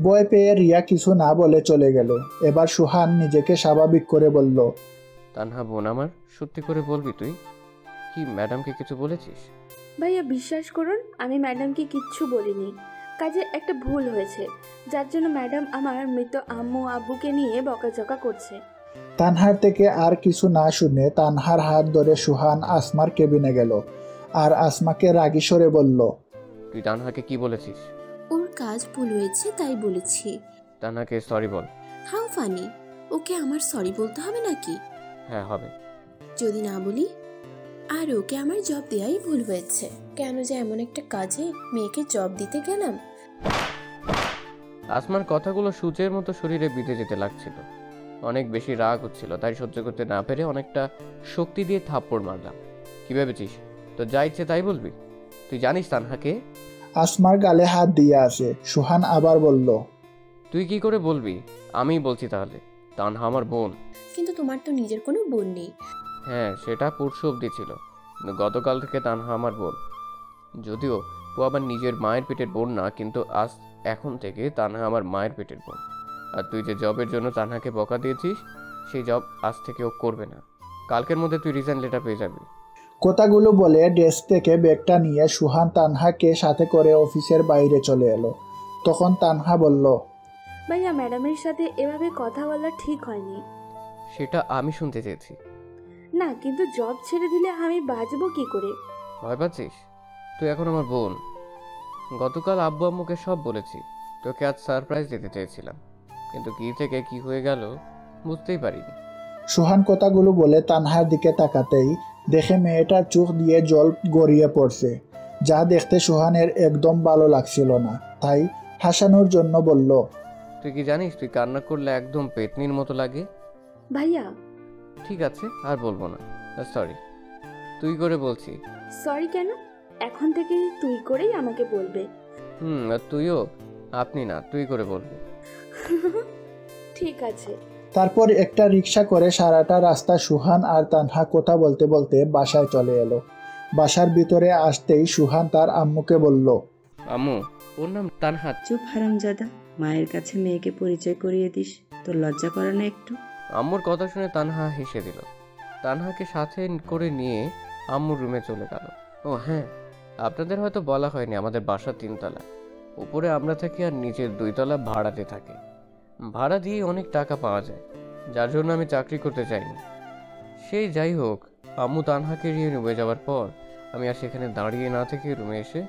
ভয় পেয়ে রিয়া কিছু না বলে চলে গেল। এবার সুহান নিজেকে স্বাভাবিক করে বলল, তানহা বোন আমার, সত্যি করে বলবি তুই কি ম্যাডামকে কিছু বলেছিস? ভাইয়া বিশ্বাস করুন, আমি ম্যাডামকে কিচ্ছু বলিনি। কাজে একটা ভুল হয়েছে, যার জন্য ম্যাডাম আমার মৃত আম্মু আব্বুকে নিয়ে বকাঝকা করছে। তানহার থেকে আর কিছু না শুনে তানহার হাত ধরে সুহান আসমার কেবিনে গেল আর আসমাকে রাগী স্বরে বলল, তুই তানহাকে কি বলেছিস? ওর কাজ ভুল হয়েছে তাই বলেছি। তানহাকে সরি বল। হাউ ফানি, ওকে আমার সরি বলতে হবে নাকি? হ্যাঁ হবে। যদি না বলি? আর ওকে আমার জব দেওয়াই ভুল হয়েছে। কেন যে এমন একটা কাজে মেয়েকে জব দিতে গেলাম। আসমার কথাগুলো সূচের মতো শরীরে বিঁধে যেতে লাগছিল। অনেক বেশি রাগ হচ্ছিল, তাই সহ্য করতে না পেরে অনেকটা শক্তি দিয়ে থাপ্পড় মারলাম। কি ভেবেছিস তো যা ইচ্ছে তাই বলবি? তুই জানিস তানহাকে? আসমার গালে হাত দিয়ে আসে। সুহান আবার বলল, তুই কি করে বলবি? আমি বলছি তাহলে, তানহা আমার বোন। কিন্তু তোমার তো নিজের কোনো বোন নেই। হ্যাঁ, সেটা পরশু অবধি ছিল, কিন্তু গতকাল থেকে তানহা আমার বোন। যদিও ও আমার নিজের মায়ের পেটের বোন না, কিন্তু এখন থেকে তানহা আমার মায়ের পেটের বোন। আর তুই যে জবের জন্য তানহাকে বকা দিয়েছিস, সেই জব আজ থেকে ও করবে না। কালকের মধ্যে তুই রিজাইন লেটার পেয়ে যাবি। কথাগুলো বলে ডেস্ক থেকে ব্যাগটা নিয়ে সুহান তানহাকে সাথে করে অফিসের বাইরে চলে এলো। তখন তানহা বলল, ভাইয়া ম্যাডামের সাথে এভাবে কথা বলা ঠিক হয়নি। সেটা আমি শুনতে চেয়েছি। না, কিন্তু জব ছেড়ে দিলে আমি বাঁচবো কি করে? ভয় পাচ্ছিস? তুই এখন আমার বোন। গতকাল আব্বু আম্মুকে সব বলেছি। তোকে আজ সারপ্রাইজ দিতে চেয়েছিলাম, কিন্তু কি থেকে কি হয়ে গেল বুঝতেই পারিনি। সুহান কথাগুলো বলে তানহার দিকে তাকাতেই দেখে মেয়েটার চোখ দিয়ে জল গড়িয়ে পড়ছে, যা দেখতে সুহানের একদম ভালো লাগছিল না। তাই হাসানোর জন্য বলল, তুই কি জানিস তুই কান্না করলে একদম পেতনির মতো লাগে? ভাইয়া ঠিক আছে, আর বলবো না। সরি, তুই করে বলছি। সরি কেন? এখন থেকে তুই করেই আমাকে বলবে। আর তুইও আপনি না, তুই করে বলবি। ঠিক আছে। তারপর একটা রিক্সা করে সারাটা রাস্তা সুহান আর তানহা কথা বলতে বলতে বাসায় চলে এলো। বাসার ভিতরে আসতেই সুহান তার আম্মুকে বলল, আম্মু, ওর নাম তানহা। চুপ হারামজাদা, মায়ের কাছে মেয়েকে পরিচয় করিয়ে দিস, তোর লজ্জা করে না একটু? আম্মুর কথা শুনে তানহা হেসে দিল। তানহাকে সাথে করে নিয়ে আম্মুর রুমে চলে গেল। ও হ্যাঁ, আপনাদের হয়তো বলা হয়নি, আমাদের বাসা 3 তলা। উপরে আমরা থাকি আর নিচের 2 তলা ভাড়াতে থাকে। ভাড়া দিয়ে অনেক টাকা পাওয়া যায়, যার জন্য আমি চাকরি করতে চাইনি। সেই যাই হোক, আম্মু তানহাকে নিয়ে রুমে যাওয়ার পর আমি আর সেখানে দাঁড়িয়ে না থেকে রুমে এসে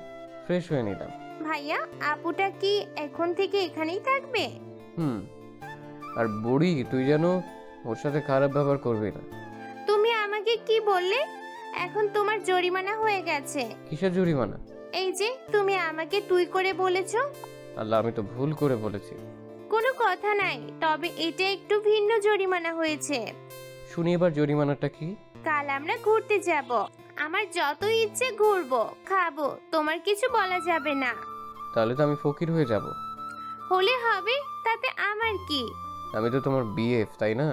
ফ্রেশ হয়ে নিলাম। ভাইয়া, আপুটা কি এখন থেকে এখানেই থাকবে? আর বুড়ি, তুই যেন ওর সাথে খারাপ ব্যবহার করবি না। তুমি আমাকে কি বললে? এখন তোমার জরিমানা হয়ে গেছে। কিসের জরিমানা? এই যে তুমি আমাকে তুই করে বলেছো। আল্লাহ, আমি তো ভুল করে বলেছি। কোনো কথা নাই, তবে এটা একটু ভিন্ন জরিমানা হয়েছে। শুনি এবার জরিমানাটা কি? কাল আমরা ঘুরতে যাব। আমার যত ইচ্ছে ঘুরবো, খাবো, তোমার কিছু বলা যাবে না। তাহলে তো আমি ফকির হয়ে যাব। হলে হবে, তাতে আমার কি? আমি তো তোমার বিএফ, তাই না?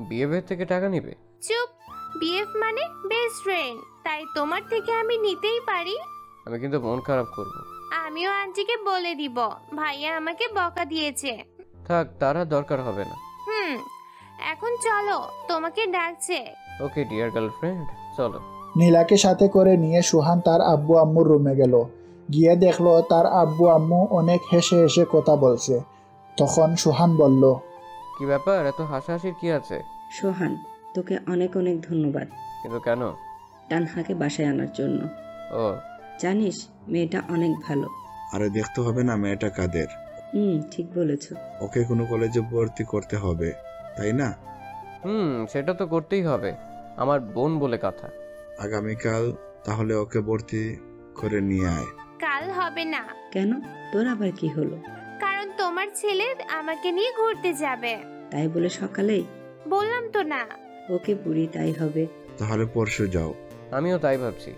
বিএফ এর থেকে টাকা নিবে? চুপ, বিএফ মানে বেস্ট ফ্রেন্ড, তাই তোমার থেকে আমি নিতেই পারি। আমি কিন্তু মন খারাপ করব। আমিও আন্টিকে বলে দিব, ভাইয়া আমাকে বকা দিয়েছে। থাক, তার আর দরকার হবে না। এখন চলো, তোমাকে ডাকছে। ওকে ডিয়ার গার্লফ্রেন্ড, চলো। নীলাকে সাথে করে নিয়ে সুহান তার আব্বু আম্মুর রুমে গেল। গিয়ে দেখলো তার আব্বু আম্মু অনেক হেসে হেসে কথা বলছে। তখন সুহান বলল, কি ব্যাপার, এত হাসাহাসির কি আছে? সোহান, তোকে অনেক অনেক ধন্যবাদ। কিন্তু কেন? তানহাকে বাসায় আনার জন্য। ও জানিস, মেয়েটা অনেক ভালো। আরে দেখতে হবে না মেয়েটা কাদের? ঠিক বলেছ। ওকে কোনো কলেজে ভর্তি করতে হবে, তাই না? সেটা তো করতেই হবে, আমার বোন বলে কথা। আগামীকাল তাহলে ওকে ভর্তি করে নিয়ে আয়। কাল হবে না। কেন, তোর আবার কি হলো? কারণ তোমার ছেলে আমাকে নিয়ে ঘুরতে যাবে। তাই বলে সকালেই? বললাম তো না। ওকে বুড়ি, তাই হবে। তাহলে পরশু যাও। আমিও তাই ভাবছি।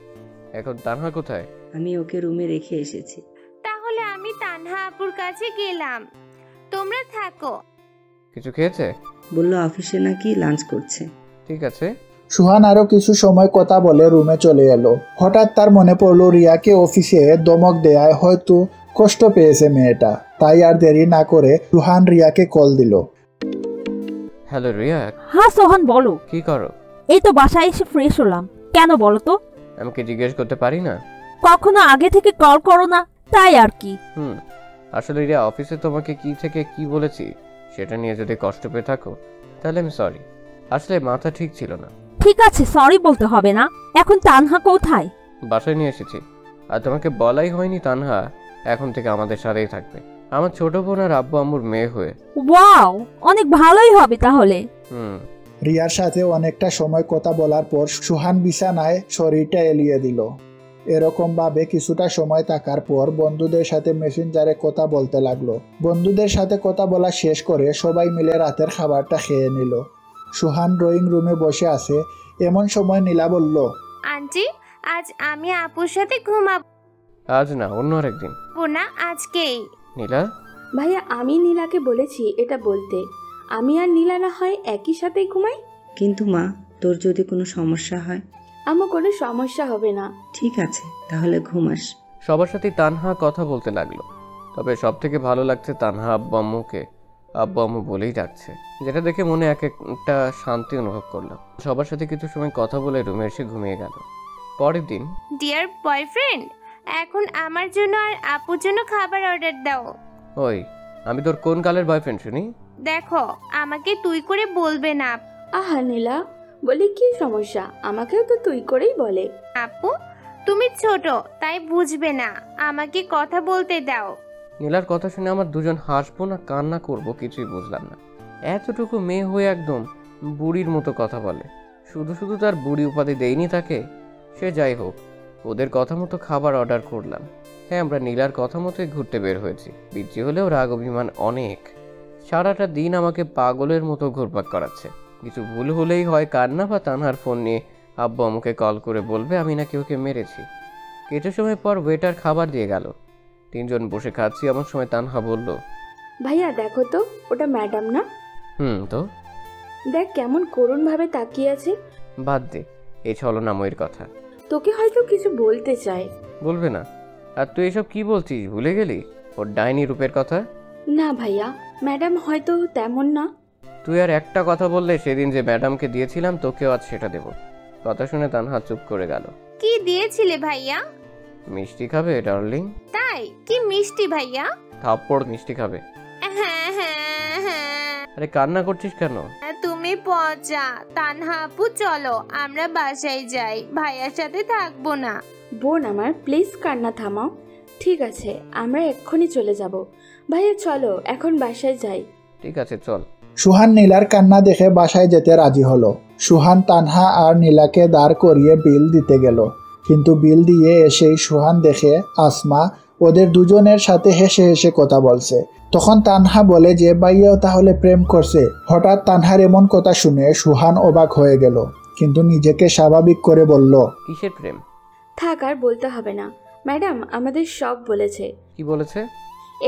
এখন তানহা কোথায়? আমি ওকে রুমে রেখে এসেছি। তাহলে আমি তানহা আপুর কাছে গেলাম, তোমরা থাকো। কিছু খেয়েছে? বললো অফিসে নাকি লাঞ্চ করছে। ঠিক আছে। সুহান আরো কিছু সময় কথা বলে রুমে চলে এলো। হঠাৎ তার মনে পড়লো রিয়াকে অফিসে ধমক দেয়ায় হয়তো কষ্ট পেয়েছে মেয়েটা। তাই আর দেরি না করে সুহান রিয়াকে কল দিল। হ্যালো রিয়া। হ্যাঁ সোহান বলো। কি করো? এই তো বাসায় এসে ফ্রেশ হলাম। কেন বলো তো? আমাকে জিজ্ঞেস করতে পারি না? কখনো আগে থেকে কল করো না, তাই আর কি। আসলে রিয়া, অফিসে তোমাকে কি থেকে কি বলেছি সেটা নিয়ে যদি কষ্ট পেয়ে থাকো তাহলে আমি সরি। আসলে মাথা ঠিক ছিল না। ঠিক আছে, সরি বলতে হবে না। এখন তানহা কোথায়? বাসায় নিয়ে এসেছি। আর তোমাকে বলাই হয়নি তানহা এখন থেকে আমাদের সাথেই থাকবে, আমার ছোট বোন আর আব্বু আম্মুর মেয়ে হয়ে। ওয়াও, অনেক ভালোই হবে তাহলে। রিয়ার সাথে অনেকটা সময় কথা বলার পর সুহান বিছানায় শরীরটা এলিয়ে দিল। এরকম ভাবে কিছুটা সময় থাকার পর বন্ধুদের সাথে মেসেঞ্জারে কথা বলতে লাগলো। বন্ধুদের সাথে কথা বলা শেষ করে সবাই মিলে রাতের খাবারটা খেয়ে নিল। সুহান ড্রয়িং রুমে বসে আছে। এমন সময় নীলা বলল, আন্টি আজ আমি আপুর সাথে ঘুমাবো। আজ না, অন্য আরেকদিন। না, আজকেই। নীলা? ভাইয়া আমি নীলাকে বলেছি এটা বলতে। আমি আর নীলা না হয় একই সাথে ঘুমাই। কিন্তু মা, তোর যদি কোনো সমস্যা হয়? আমার কোনো সমস্যা হবে না। ঠিক আছে, তাহলে ঘুমাস। সবার সাথে তানহা কথা বলতে লাগলো। তবে সব থেকে ভালো লাগছে তানহা আব্বু আম্মুকে আব্বু আম্মু বলেই ডাকছে, যেটা দেখে মনে এক একটা শান্তি অনুভব করলাম। সবার সাথে কিছু সময় কথা বলে রুমে এসে ঘুমিয়ে গেল। পরের দিন। ডিয়ার বয়ফ্রেন্ড, এখন আমার জন্য আর আপুর জন্য খাবার অর্ডার দাও। ওই, আমি তোর কোন কালের বয়ফ্রেন্ড শুনি? দেখো, আমাকে তুই করে বলবে না। আহা নীলা, বলি কি সমস্যা? আমাকেও তো তুই করেই বলে। আপু তুমি ছোট, তাই বুঝবে না, আমাকে কথা বলতে দাও। নীলার কথা শুনে আমার দুজন হাসবো না কান্না করবো কিছুই বুঝলাম না। এতটুকু মেয়ে হয়ে একদম বুড়ির মতো কথা বলে। শুধু শুধু তার বুড়ি উপাধি দেয়নি তাকে। সে যাই হোক, ওদের কথা মতো খাবার অর্ডার করলাম। হ্যাঁ, আমরা নীলার কথা মতোই ঘুরতে বের হয়েছি। বিচ্ছি হলেও রাগ অভিমান অনেক। সারাটা দিন আমাকে পাগলের মতো ঘুরপাক করাচ্ছে। কিছু ভুল হলেই হয় কান্না বা তানহার ফোন নিয়ে আব্বু আমাকে কল করে বলবে আমি নাকি ওকে মেরেছি। কিছু সময় পর ওয়েটার খাবার দিয়ে গেল। তিনজন বসে খাচ্ছি, এমন সময় তানহা বলল, ভাইয়া দেখো তো, ওটা ম্যাডাম না? তো দেখ কেমন করুণ ভাবে তাকিয়ে আছে। বাদ দে এই ছলনাময়ীর কথা। তোকে হয়তো কিছু বলতে চায়। বলবে না? আর তুই এসব কি বলছিস? ভুলে গেলি ওর ডাইনি রূপের কথা? না ভাইয়া, ম্যাডাম হয়তো তেমন না। তুই আর একটা কথা বললে সেদিন যে ম্যাডামকে দিয়েছিলাম তোকেও আজ সেটা দেব। কথা শুনে তানহা চুপ করে গেল। কি দিয়েছিলে ভাইয়া? মিষ্টি খাবে ডার্লিং? তাই? কি মিষ্টি ভাইয়া? থাপ্পড় মিষ্টি খাবে। হ্যাঁ হ্যাঁ হ্যাঁ। আরে কান্না করছিস কেন? তুমি পচা। তানহা আপু চলো আমরা বাসায় যাই, ভাইয়ার সাথে থাকবো না। বোন আমার, প্লিজ কান্না থামাও। ঠিক আছে, আমরা এক্ষুনি চলে যাব। ভাইয়া চলো এখন বাসায় যাই। ঠিক আছে চল। সুহান নীলার কান্না দেখে বাসায় যেতে রাজি হলো। সুহান তানহা আর নীলাকে দাঁড় করিয়ে বিল দিতে গেল। কিন্তু বিল দিয়ে এসেই সুহান দেখে আসমা ওদের দুজনের সাথে হেসে হেসে কথা বলছে। তখন তানহা বলে যে ভাইয়াও তাহলে প্রেম করছে। হঠাৎ তানহার এমন কথা শুনে সুহান অবাক হয়ে গেল, কিন্তু নিজেকে স্বাভাবিক করে বলল, কিসের প্রেম? থাক আর বলতে হবে না, ম্যাডাম আমাদের সব বলেছে। কি বলেছে?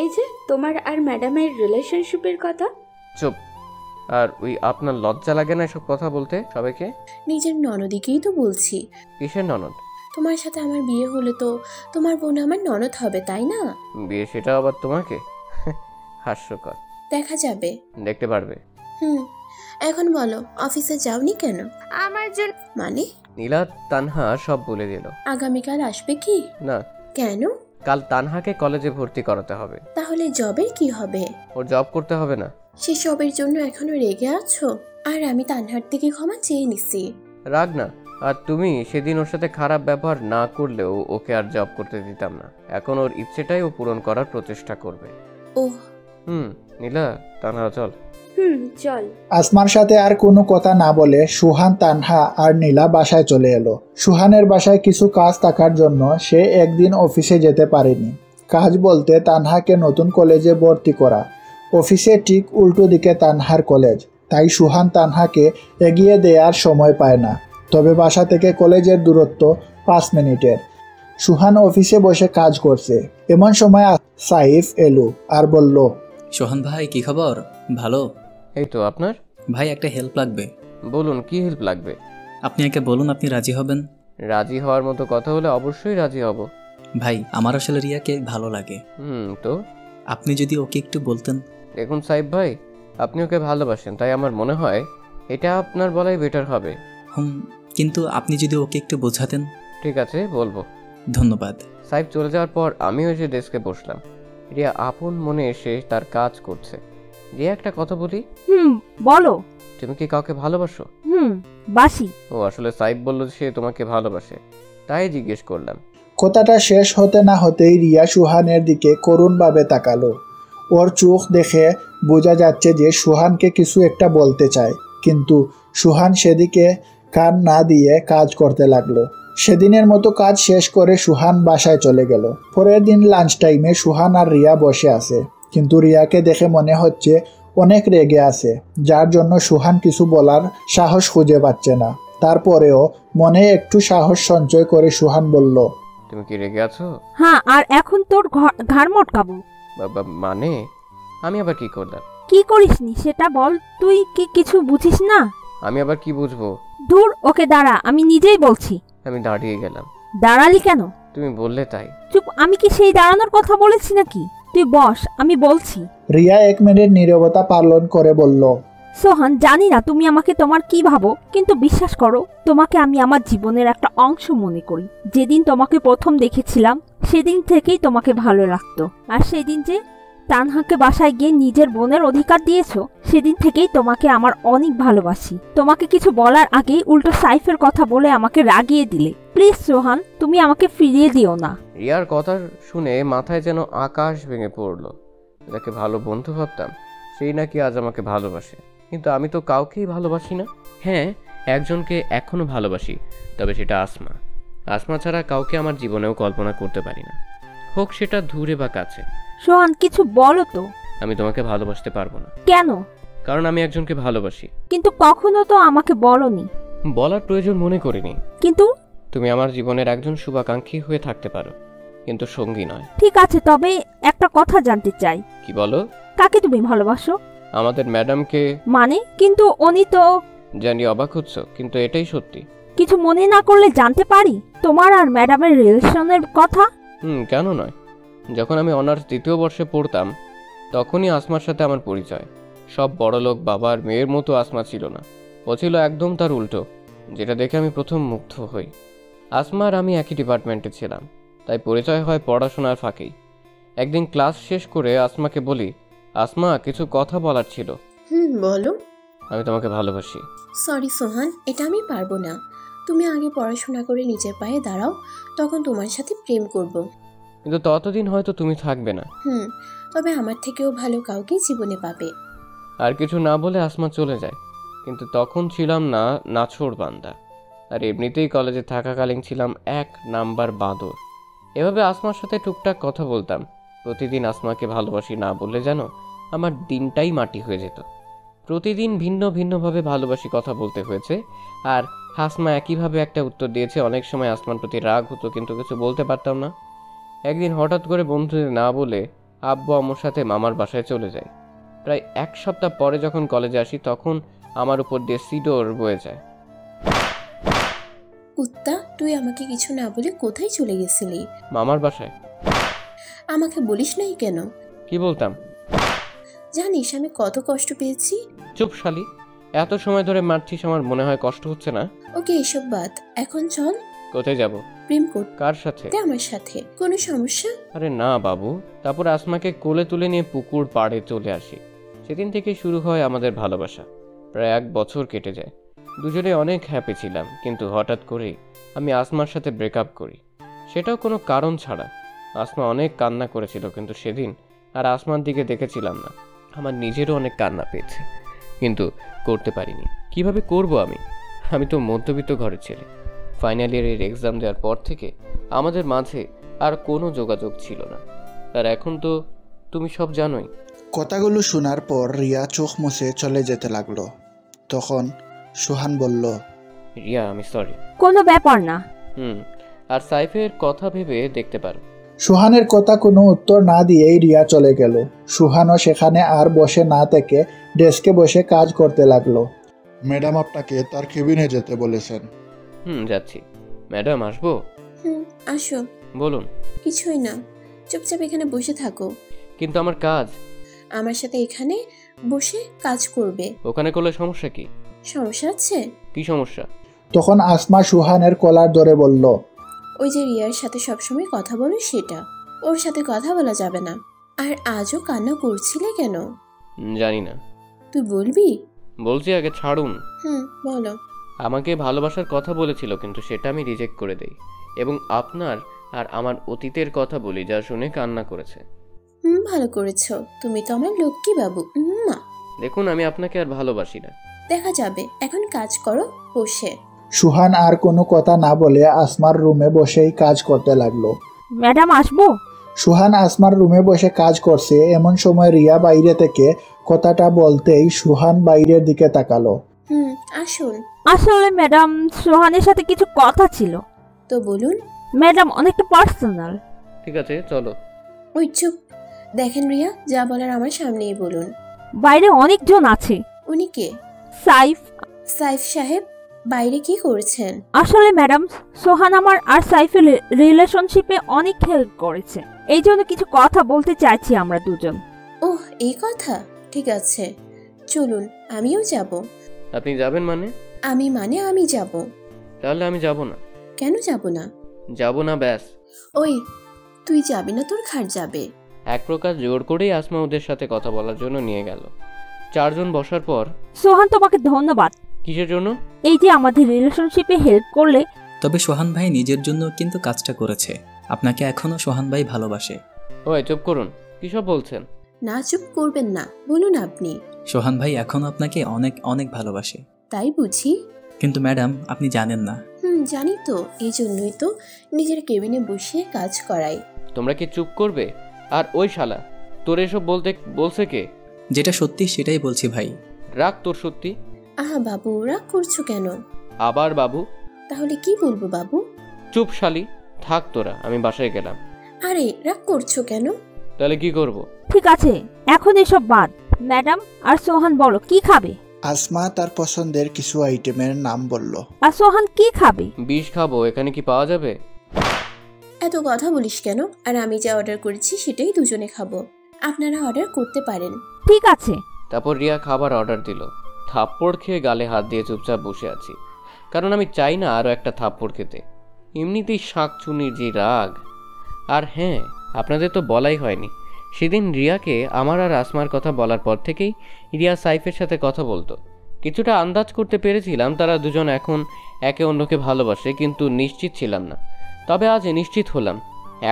এই যে তোমার আর ম্যাডামের রিলেশনশিপের কথা। চুপ। আর ওই আপনার লজ্জা লাগে না এসব কথা বলতে সবাইকে? নিজের ননদিকেই তো বলছি। কিসের ননদ? তোমার সাথে আমার বিয়ে হলে তো তোমার বোন আমার ননদ হবে, তাই না? বিয়ে সেটা আবার তোমাকে? হাস্যকর। দেখা যাবে। দেখতে পারবে। এখন বলো, অফিসে যাওনি কেন? আমার জন্য। মানে? নীলা তানহা সব বলে দিল। আগামীকাল আসবে কি? না। কেন? কাল তানহাকে কলেজে ভর্তি করাতে হবে। তাহলে জবের কি হবে? ওর জব করতে হবে না? সে সবের জন্য এখনো রেগে আছো? আর আমি তানহার থেকে ক্ষমা চেয়ে নিছি। রাগ না। আর তুমি সেদিন ওর সাথে খারাপ ব্যবহার না করলেও ওকে আর জব করতে দিতাম না। এখন ওর ইচ্ছেটাই ও পূরণ করার প্রচেষ্টা করবে। ওহ। নীলা তানহা চল। চল। আসমার সাথে আর কোনো কথা না বলে সুহান, তানহা আর নীলা বাসায় চলে এলো। সুহানের বাসায় কিছু কাজ থাকার জন্য সে একদিন অফিসে যেতে পারেনি। কাজ বলতে তানহাকে নতুন কলেজে ভর্তি করা। অফিসে ঠিক উল্টো দিকে তানহার কলেজ, তাই সুহান তানহাকে এগিয়ে দেওয়ার সময় পায় না। তবে বাসা থেকে কলেজের দূরত্ব 5 মিনিটের। সুহান অফিসে বসে কাজ করছে। এমন সময় সাইফ এলো আর বলল, সোহান ভাই কি খবর? ভালো। এই তো, আপনার? ভাই একটা হেল্প লাগবে। বলুন, কি হেল্প লাগবে? আপনি একে বলুন আপনি রাজি হবেন। রাজি হওয়ার মতো কথা হলে অবশ্যই রাজি হব। ভাই আমার আসলে রিয়াকে ভালো লাগে। তো আপনি যদি ওকে একটু বলতেন। দেখুন সাইফ ভাই, আপনি ওকে ভালোবাসেন, তাই আমার মনে হয় এটা আপনার বলাই বেটার হবে। কিন্তু আপনি যদি ওকে একটু বোঝাতেন। ঠিক আছে, বলবো। ধন্যবাদ। সাইফ চলে যাওয়ার পর আমিও এসে ডেস্কে বসলাম। রিয়া আপন মনে এসে তার কাজ করছে। রিয়া, একটা কথা বলি। বলো। তুমি কি কাউকে ভালোবাসো? বাসি। ও, আসলে সাইফ বলল সে তোমাকে ভালোবাসে, তাই জিজ্ঞেস করলাম। কথাটা শেষ হতে না হতেই রিয়া সুহানের দিকে করুণভাবে তাকালো। ওর চোখ দেখে বোঝা যাচ্ছে যে সুহানকে কিছু একটা বলতে চায়, কিন্তু সুহান সেদিকে কান না দিয়ে কাজ করতে লাগলো। সেদিনের মতো কাজ শেষ করে সুহান বাসায় চলে গেল। পরের দিন লাঞ্চ টাইমে সুহান আর রিয়া বসে আছে, কিন্তু রিয়াকে দেখে মনে হচ্ছে অনেক রেগে আছে, যার জন্য সুহান কিছু বলার সাহস খুঁজে পাচ্ছে না। তারপরেও মনে একটু সাহস সঞ্চয় করে সুহান বলল, তুমি কি রেগে আছো? হ্যাঁ, আর এখন তোর ঘাড় মটকাবো। মানে আমি আবার কি করলাম? কি করিসনি সেটা বল। তুই কি কিছু বুঝিস না? আমি আবার কি বুঝবো? দূর, ওকে দাঁড়া, আমি নিজেই বলছি। আমি দাঁড়িয়ে গেলাম। দাঁড়ালি কেন? তুমি বললে তাই। চুপ, আমি কি সেই দাঁড়ানোর কথা বলেছি নাকি? তুই বস, আমি বলছি। রিয়া 1 মিনিট নীরবতা পালন করে বলল, সোহান, জানি না তুমি আমাকে তোমার কি ভাবো, কিন্তু বিশ্বাস করো, তোমাকে আমি আমার জীবনের একটা অংশ মনে করি। যেদিন তোমাকে প্রথম দেখেছিলাম সেদিন থেকেই তোমাকে ভালো লাগতো। আর সেদিন যে তানহাকে বাসায় গিয়ে নিজের বোনের অধিকার দিয়েছো, সেদিন থেকেই তোমাকে আমার অনেক ভালোবাসি। তোমাকে কিছু বলার আগেই উল্টো সাইফের কথা বলে আমাকে রাগিয়ে দিলে। প্লিজ সোহান, তুমি আমাকে ফিরিয়ে দিও না। রিয়ার কথা শুনে মাথায় যেন আকাশ ভেঙে পড়লো। যাকে ভালো বন্ধু ভাবতাম সেই নাকি আজ আমাকে ভালোবাসে, কিন্তু আমি তো কাউকেই ভালোবাসি না। হ্যাঁ, একজনকে এখনো ভালোবাসি, তবে সেটা আসমা। আসমা ছাড়া কাউকে আমার জীবনেও কল্পনা করতে পারি না, হোক সেটা দূরে বা কাছে। সোহান, কিছু বলো তো। আমি তোমাকে ভালোবাসতে পারবো না। কেন? কারণ আমি একজনকে ভালোবাসি। কিন্তু কখনো তো আমাকে বলনি। বলার প্রয়োজন মনে করিনি। কিন্তু তুমি আমার জীবনের একজন শুভাকাঙ্ক্ষী হয়ে থাকতে পারো, কিন্তু সঙ্গী নয়। ঠিক আছে, তবে একটা কথা জানতে চাই। কি বলো? কাকে তুমি ভালোবাসো? আমাদের ম্যাডামকে। মানে? কিন্তু উনি তো। জানি অবাক হচ্ছ, কিন্তু এটাই সত্যি। কিছু মনে না করলে জানতে পারি তোমার আর ম্যাডামের রিলেশনের কথা? কেন নয়। যখন আমি অনার্স 2য় বর্ষে পড়তাম তখনই আসমার সাথে আমার পরিচয়। সব বড়লোক বাবার মেয়ের মতো আসমা ছিল না, ও ছিল একদম তার উল্টো, যেটা দেখে আমি প্রথম মুগ্ধ হই। আসমা আর আমি একই ডিপার্টমেন্টে ছিলাম, তাই পরিচয় হয় পড়াশোনার ফাঁকেই। একদিন ক্লাস শেষ করে আসমাকে বলি, আসমা, কিছু কথা বলার ছিল। বলো। আমি তোমাকে ভালোবাসি। সরি সোহান, এটা আমি পারবো না। তুমি আগে পড়াশোনা করে নিজের পায়ে দাঁড়াও, তখন তোমার সাথে প্রেম করব। কিন্তু ততদিন হয়তো তুমি থাকবে না। তবে আমার থেকেও ভালো কাউকে জীবনে পাবে। আর কিছু না বলে আসমা চলে যায়, কিন্তু তখন ছিলাম না নাছোড় বান্দা, আর এমনিতেই কলেজে থাকাকালীন ছিলাম 1 নাম্বার বাঁদর। এভাবে আসমার সাথে টুকটাক কথা বলতাম। প্রতিদিন আসমাকে ভালোবাসি না বললে যেন আমার দিনটাই মাটি হয়ে যেত। প্রতিদিন ভিন্ন ভিন্নভাবে ভালোবাসি কথা বলতে হয়েছে, আর আসমা একইভাবে একটা উত্তর দিয়েছে। অনেক সময় আসমার প্রতি রাগ হতো, কিন্তু কিছু বলতে পারতাম না। একদিন হঠাৎ করে বন্ধুদের না বলে আব্বু আম্মুর সাথে মামার বাসায় চলে যাই। প্রায় 1 সপ্তাহ পরে যখন কলেজে আসি তখন আমার উপর দিয়ে সিডোর বয়ে যায়। কুত্তা, তুই আমাকে কিছু না বলে কোথায় চলে গেছিলি? মামার বাসায়। আমাকে বলিস নাই কেন? কি বলতাম? জানিস আমি কত কষ্ট পেয়েছি? চুপ শালি, এত সময় ধরে মারছিস, আমার মনে হয় কষ্ট হচ্ছে না? ওকে, এসব বাদ, এখন চল। কোথায় যাব? প্রেম করতে। কার সাথে? আমার সাথে। কোনো সমস্যা? আরে না বাবু। তারপর আসমাকে কোলে তুলে নিয়ে পুকুর পাড়ে চলে আসি। সেদিন থেকে শুরু হয় আমাদের ভালোবাসা। প্রায় 1 বছর কেটে যায়। দুজনে অনেক হ্যাপি ছিলাম, কিন্তু হঠাৎ করে আমি আসমার সাথে ব্রেকআপ করি, সেটাও কোনো কারণ ছাড়া। আসমা অনেক কান্না করেছিল, কিন্তু সেদিন আর আসমার দিকে দেখেছিলাম না। আমার নিজেরও অনেক কান্না পেয়েছে, কিন্তু করতে পারিনি। কিভাবে করব আমি তো মধ্যবিত্ত ঘরের ছেলে। ফাইনাল ইয়ারের এক্সাম দেওয়ার পর থেকে আমাদের মাঝে আর কোনো যোগাযোগ ছিল না, আর এখন তো তুমি সব জানোই। কথাগুলো শোনার পর রিয়া চোখ মুছে চলে যেতে লাগলো। তখন সুহান বলল, রিয়া আমি সরি। কোনো ব্যাপার না। আর সাইফের কথা ভেবে দেখতে পারো। সুহানের কথা কোনো উত্তর না দিয়েই রিয়া চলে গেল। সুহানও সেখানে আর বসে না থেকে ডেস্কে বসে কাজ করতে লাগলো। ম্যাডাম আপনাকে তার কেবিনে যেতে বলেছেন। যাচ্ছি। ম্যাডাম আসবো? আসো। বলুন। কিছুই না, চুপচাপ এখানে বসে থাকো। কিন্তু আমার কাজ। আমার সাথে এখানে বসে কাজ করবে। ওখানে করলে সমস্যা কি? সমস্যা আছে? কি সমস্যা? তখন আসমা সুহানের কলার ধরে বলল, ওই যে রিয়ার সাথে সবসময় কথা বলো সেটা, ওর সাথে কথা বলা যাবে না। আর আজও কান্না করছিলে কেন? জানি না। তুই বলবি? বলছি, আগে ছাড়ুন। বলো। আমাকে ভালোবাসার কথা বলেছিল, কিন্তু সেটা আমি রিজেক্ট করে দেই এবং আপনার আর আমার অতীতের কথা বলি, যা শুনে কান্না করেছে। ভালো করেছো, তুমি তো আমার লক্ষ্মী বাবু। দেখুন, আমি আপনাকে আর ভালোবাসি না। দেখা যাবে, এখন কাজ করো বসে। সুহান আর কোনো কথা না বলে আসমার রুমে বসেই কাজ করতে লাগলো। ম্যাডাম আসবো? সুহান আসমার রুমে বসে কাজ করছে, এমন সময় রিয়া বাইরে থেকে কথাটা বলতেই সুহান বাইরের দিকে তাকালো। আসুন। আসলে ম্যাডাম, সোহানের সাথে কিছু কথা ছিল। তো বলুন। ম্যাডাম, অনেকটা পার্সোনাল। ঠিক আছে, চলো। ওই চুপ। দেখেন রিয়া, যা বলার আমার সামনেই বলুন। বাইরে অনেকজন আছে। উনি কে? সাইফ। সাইফ সাহেব বাইরে কি করছেন? আসলে ম্যাডাম, সোহান আমার আর সাইফের রিলেশনশিপে অনেক হেল্প করেছে, এই জন্য কিছু কথা বলতে চাইছি আমরা দুজন। ওহ, এই কথা। ঠিক আছে, চলুন, আমিও যাব। আপনি যাবেন মানে? আমি যাব। তাহলে আমি যাব না। কেন যাব না? যাব না, ব্যাস। ওই, তুই যাবি না, তোর খাট যাবে। এক প্রকার জোর করেই আসমা ওদের সাথে কথা বলার জন্য নিয়ে গেল। 4 জন বসার পর, সোহান তোমাকে ধন্যবাদ। কিসের জন্য? এই যে আমাদের রিলেশনশিপে হেল্প করলে। তবে সোহান ভাই নিজের জন্য কিন্তু কাজটা করেছে, আপনাকে এখনো সোহান ভাই ভালোবাসে। ওই চুপ করুন, কি সব বলছেন? না, চুপ করবেন না, বলুন আপনি। সোহান ভাই এখনো আপনাকে অনেক অনেক ভালোবাসে। তাই বুঝি? কিন্তু ম্যাডাম, আপনি জানেন না। জানি তো, এই জন্যই তো নিজের কেবিনে বসে কাজ করাই। তোমরা কি চুপ করবে? আর ওই শালা, তোর এসব বলছে কে? যেটা সত্যি সেটাই বলছি ভাই। রাগ তোর সত্যি। আহা বাবু, রাগ করছো কেন? আবার বাবু? তাহলে কি বলবো বাবু? চুপ শালি, থাক তোরা, আমি বাসায় গেলাম। আরে রাগ করছো কেন? তাহলে কি করব? ঠিক আছে, এখন এসব বাদ। ম্যাডাম আর সোহান বলো, কি খাবে? আসমা তার পছন্দের কিছু আইটেমের নাম বলল। আর সোহান কি খাবে? বিষ খাবো, এখানে কি পাওয়া যাবে? এত কথা বলিস কেন? আর আমি যা অর্ডার করেছি সেটাই দুজনে খাবো, আপনারা অর্ডার করতে পারেন। ঠিক আছে। তারপর রিয়া খাবার অর্ডার দিল। থাপ্পড় খেয়ে গালে হাত দিয়ে চুপচাপ বসে আছি, কারণ আমি চাই না আরও একটা থাপ্পড় খেতে। এমনিতেই শাকচুনির যে রাগ। আর হ্যাঁ, আপনাদের তো বলাই হয়নি, সেদিন রিয়াকে আমার আর আসমার কথা বলার পর থেকেই রিয়া সাইফের সাথে কথা বলতো। কিছুটা আন্দাজ করতে পেরেছিলাম তারা দুজন এখন একে অন্যকে ভালোবাসে, কিন্তু নিশ্চিত ছিলাম না। তবে আজ নিশ্চিত হলাম,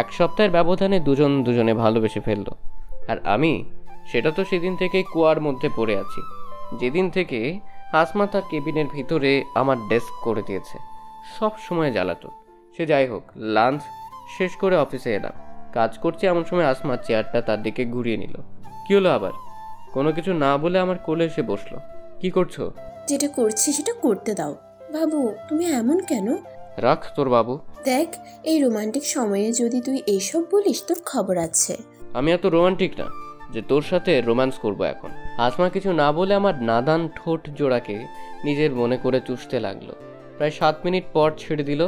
1 সপ্তাহের ব্যবধানে দুজন দুজনে ভালোবেসে ফেললো। আর আমি সেটা তো সেদিন থেকেই কুয়ার মধ্যে পড়ে আছি, যেদিন থেকে আসমা তার কেবিনের ভিতরে আমার ডেস্ক করে দিয়েছে। সব সময় জ্বালাতো। সে যাই হোক, লাঞ্চ শেষ করে অফিসে এলাম। কাজ করছে এমন সময় আসমা চেয়ারটা তার দিকে ঘুরিয়ে নিল। কি হলো আবার? কোনো কিছু না বলে আমার কোলে এসে বসলো। কি করছো? যেটা করছি সেটা করতে দাও। বাবু, তুমি এমন কেন? রাখ তোর বাবু। দেখ, এই রোমান্টিক সময়ে যদি তুই এইসব বলিস, তোর খবর আছে। আমি এত রোমান্টিক না যে তোর সাথে রোম্যান্স করবো এখন। আসমা কিছু না বলে আমার নাদান ঠোঁট জোড়াকে নিজের মনে করে চুষতে লাগলো। প্রায় 7 মিনিট পর ছেড়ে দিল।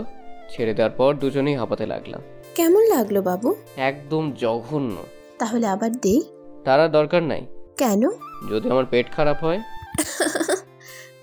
ছেড়ে দেওয়ার পর দুজনেই হাঁপাতে লাগলাম। কেমন লাগলো বাবু? একদম জঘন্য। তাহলে আবার দেই? তার দরকার নাই। কেন? যদি আমার পেট খারাপ হয়।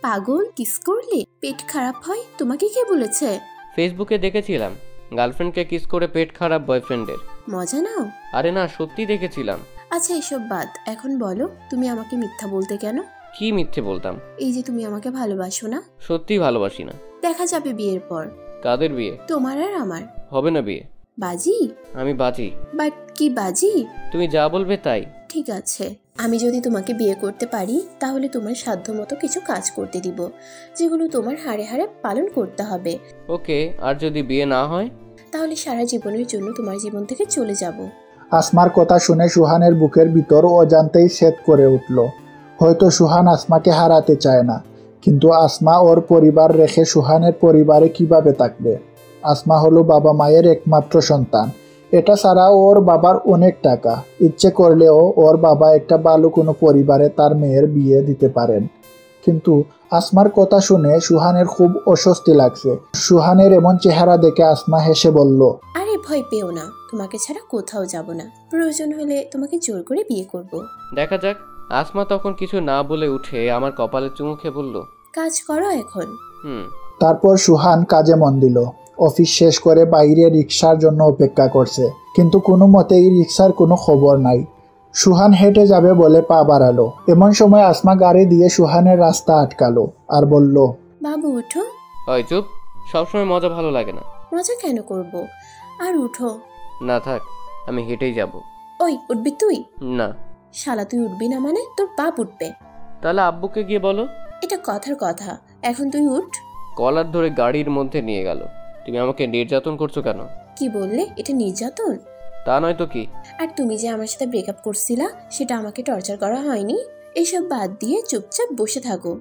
পাগল, কিস করলে পেট খারাপ হয়? তোমাকে কে বলেছে? ফেসবুকে দেখেছিলাম গার্লফ্রেন্ডকে কিস করে পেট খারাপ বয়ফ্রেন্ডের। মজা নাও। আরে না, সত্যি দেখেছিলাম। আচ্ছা, এসব বাদ, এখন বলো তুমি আমাকে মিথ্যা বলতে কেন? কি মিথ্যে বলতাম? এই যে তুমি আমাকে ভালোবাসো না। সত্যি ভালোবাসি না। দেখা যাবে বিয়ের পর। কাদের বিয়ে? তোমার আর আমার। হবে না বিয়ে। বাজি? আমি বাজি। বাট কি বাজি? তুমি যা বলবে তাই। ঠিক আছে, আমি যদি তোমাকে বিয়ে করতে পারি তাহলে তোমার সাধ্যমতো কিছু কাজ করতে দিব, যেগুলো তোমার হাড়ে হাড়ে পালন করতে হবে। ওকে, আর যদি বিয়ে না হয়? তাহলে সারা জীবনের জন্য তোমার জীবন থেকে চলে যাব। আসমার কথা শুনে সুহানের বুকের ভিতর অজান্তেই সেদ করে উঠল। হয়তো সুহান আসমাকে হারাতে চায় না, কিন্তু আসমা ওর পরিবার রেখে সুহানের পরিবারে কিভাবে থাকবে? আসমা হলো বাবা মায়ের একমাত্র সন্তান। এটা ছাড়া ওর বাবার অনেক টাকা, ইচ্ছে করলেও ওর বাবা একটা ভালো কোনো পরিবারে তার মেয়ের বিয়ে দিতে পারেন। কিন্তু আসমার কথা শুনে সুহানের খুব অস্বস্তি লাগছে। সুহানের এমন চেহারা দেখে আসমা হেসে বলল, আরে ভয় পেও না, তোমাকে ছাড়া কোথাও যাব না। প্রয়োজন হলে তোমাকে জোর করে বিয়ে করব। দেখা যাক। আসমা তখন কিছু না বলে উঠে আমার কপালে চুমু খেয়ে বলল, কাজ করো এখন। তারপর সুহান কাজে মন দিল। অফিস শেষ করে বাইরে রিক্সার জন্য অপেক্ষা করছে, কিন্তু কোনো মতেই রিক্সার কোনো খবর নাই। সুহান হেঁটে যাবে বলে পা বাড়ালো। এমন সময় আসমা গাড়ি দিয়ে সুহানের রাস্তা আটকালো আর বলল, বাবু উঠো। ওই চুপ, সবসময় মজা ভালো লাগে না। মজা কেন করব? আর উঠো। না থাক, আমি হেঁটেই যাব। ওই উঠবি তুই? না। শালা তুই উঠবি না মানে তোর বাপ উঠবে। তাহলে আব্বুকে গিয়ে বলো। এটা কথার কথা, এখন তুই উঠ। কলার ধরে গাড়ির মধ্যে নিয়ে গেল। তুমি আমাকে নির্যাতন করছো কেন? কি বললে? এটা নির্যাতন? তা নয় তো কি। আর তুমি যে আমার সাথে ব্রেকআপ করছিলা, সেটা আমাকে টর্চার করা হয়নি? এইসব বাদ দিয়ে চুপচাপ বসে থাকো।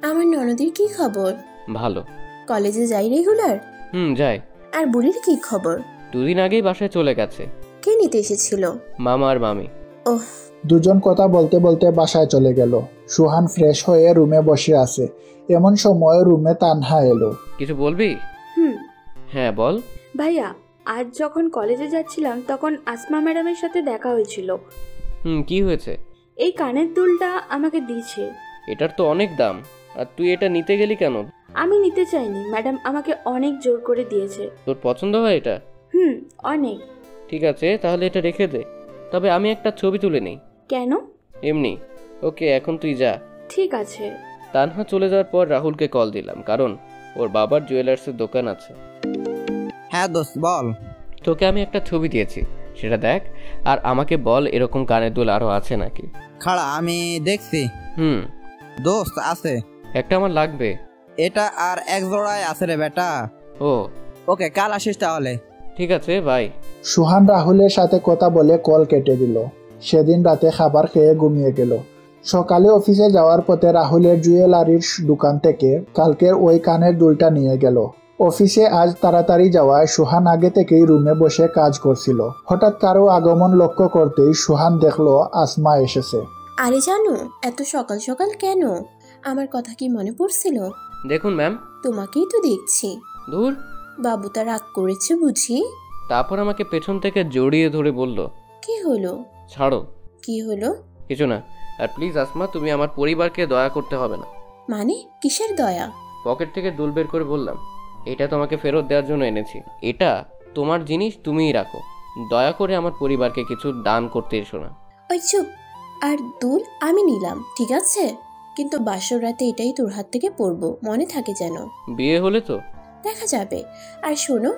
আমার ননদের কি খবর? ভালো। কলেজে যাই রেগুলার? যাই। আর বুড়ির কি খবর? 2 দিন আগেই বাসায় চলে গেছে। কে নিতে এসেছিল? মামা আর মামি। ওহ। দুজন কথা বলতে বলতে বাসায় চলে গেল। সুহান ফ্রেশ হয়ে রুমে বসে আছে। এমন সময় রুমে তানহা এলো। কিছু বলবি? হ্যাঁ বল। ভাইয়া, আজ যখন কলেজে যাচ্ছিলাম তখন আসমা ম্যাডামের সাথে দেখা হয়েছিল। কি হয়েছে? এই কানের দুলটা আমাকে দিয়েছে। এটার তো অনেক দাম, আর তুই এটা নিতে গেলি কেন? আমি নিতে চাইনি, ম্যাডাম আমাকে অনেক জোর করে দিয়েছে। তোর পছন্দ হয় এটা? অনেক। ঠিক আছে, তাহলে এটা রেখে দে। তবে আমি একটা ছবি তুলে নেই। কেন? এমনি। ওকে, এখন তুই যা। ঠিক আছে। তানহা চলে যাওয়ার পর রাহুলকে কল দিলাম, কারণ ওর বাবার জুয়েলার্সের দোকান আছে। হ্যাঁ দোস্ত বল। তোকে আমি একটা ছবি দিয়েছি, সেটা দেখ, আর আমাকে বল এরকম কানের দুল আরো আছে নাকি। খাড়া, আমি দেখছি। দোস্ত আছে একটা, আমার লাগবে। এটা আর এক জোড়ায় আছে রে বেটা। ওকে, কাল আসিস তাহলে। ঠিক আছে, বাই। সুহান রাহুলের সাথে কথা বলে কল কেটে দিল। সেদিন রাতে খাবার খেয়ে ঘুমিয়ে গেল। সকালে অফিসে যাওয়ার পথে রাহুলের জুয়েলারির দোকান থেকে কালকের ওই কানের দুলটা নিয়ে গেল। অফিসে আজ তাড়াতাড়ি যাওয়ায় সুহান আগে থেকেই রুমে বসে কাজ করছিল। হঠাৎ কারো আগমন লক্ষ্য করতেই সুহান দেখলো আসমা এসেছে। আরে জানো, এত সকাল সকাল কেন? আমার কথা কি মনে পড়ছিল? দেখুন ম্যাম। তোমাকেই তো দেখছি। দূর। বাবু তা রাগ করেছে বুঝি? তারপর আমাকে পেছন থেকে জড়িয়ে ধরে বলল, কি হলো? ছাড়ো। কি হলো? কিছু না। আর প্লিজ আসমা, তুমি আমার পরিবারকে দয়া করতে হবে না। মানে কিসের দয়া? পকেট থেকে দুল বের করে বললাম, এটা তোমাকে ফেরত দেওয়ার জন্য এনেছি। এটা তোমার জিনিস, তুমিই রাখো। দয়া করে আমার পরিবারকে কিছু দান করতে এসো না। ওই চুপ। আর দুল আমি নিলাম, ঠিক আছে, কিন্তু বাসর রাতে এটাই তোর হাত থেকে পড়বো, মনে থাকে যেন। বিয়ে হলে তো দেখা যাবে। আর শোনো,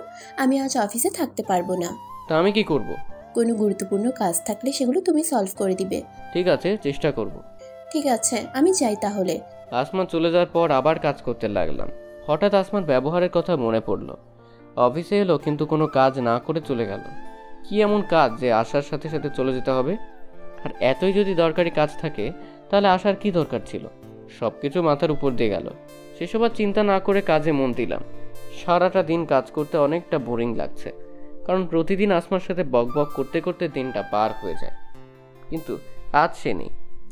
আমি আজ অফিসে থাকতে পারবো না। তা আমি কি করব? কোনো গুরুত্বপূর্ণ কাজ থাকলে সেগুলো তুমি সলভ করে দিবে। ঠিক আছে, চেষ্টা করব। ঠিক আছে, আমি যাই তাহলে। আসমান চলে যাওয়ার পর আবার কাজ করতে লাগলাম। হঠাৎ আসমান ব্যবহারের কথা মনে পড়লো। অফিসে এলো কিন্তু কোনো কাজ না করে চলে গেল। কি এমন কাজ যে আসার সাথে সাথে চলে যেতে হবে? আর এতই যদি দরকারি কাজ থাকে তাহলে আসার কি দরকার ছিল? সব কিছু মাথার উপর দিয়ে গেল। সেসব আর চিন্তা না করে কাজে মন দিলাম। সারাটা দিন কাজ করতে অনেকটা বোরিং লাগছে, কারণ প্রতিদিন আসমার সাথে বক বক করতে করতে দিনটা পার হয়ে যায়। কিন্তু আজ সে নেই।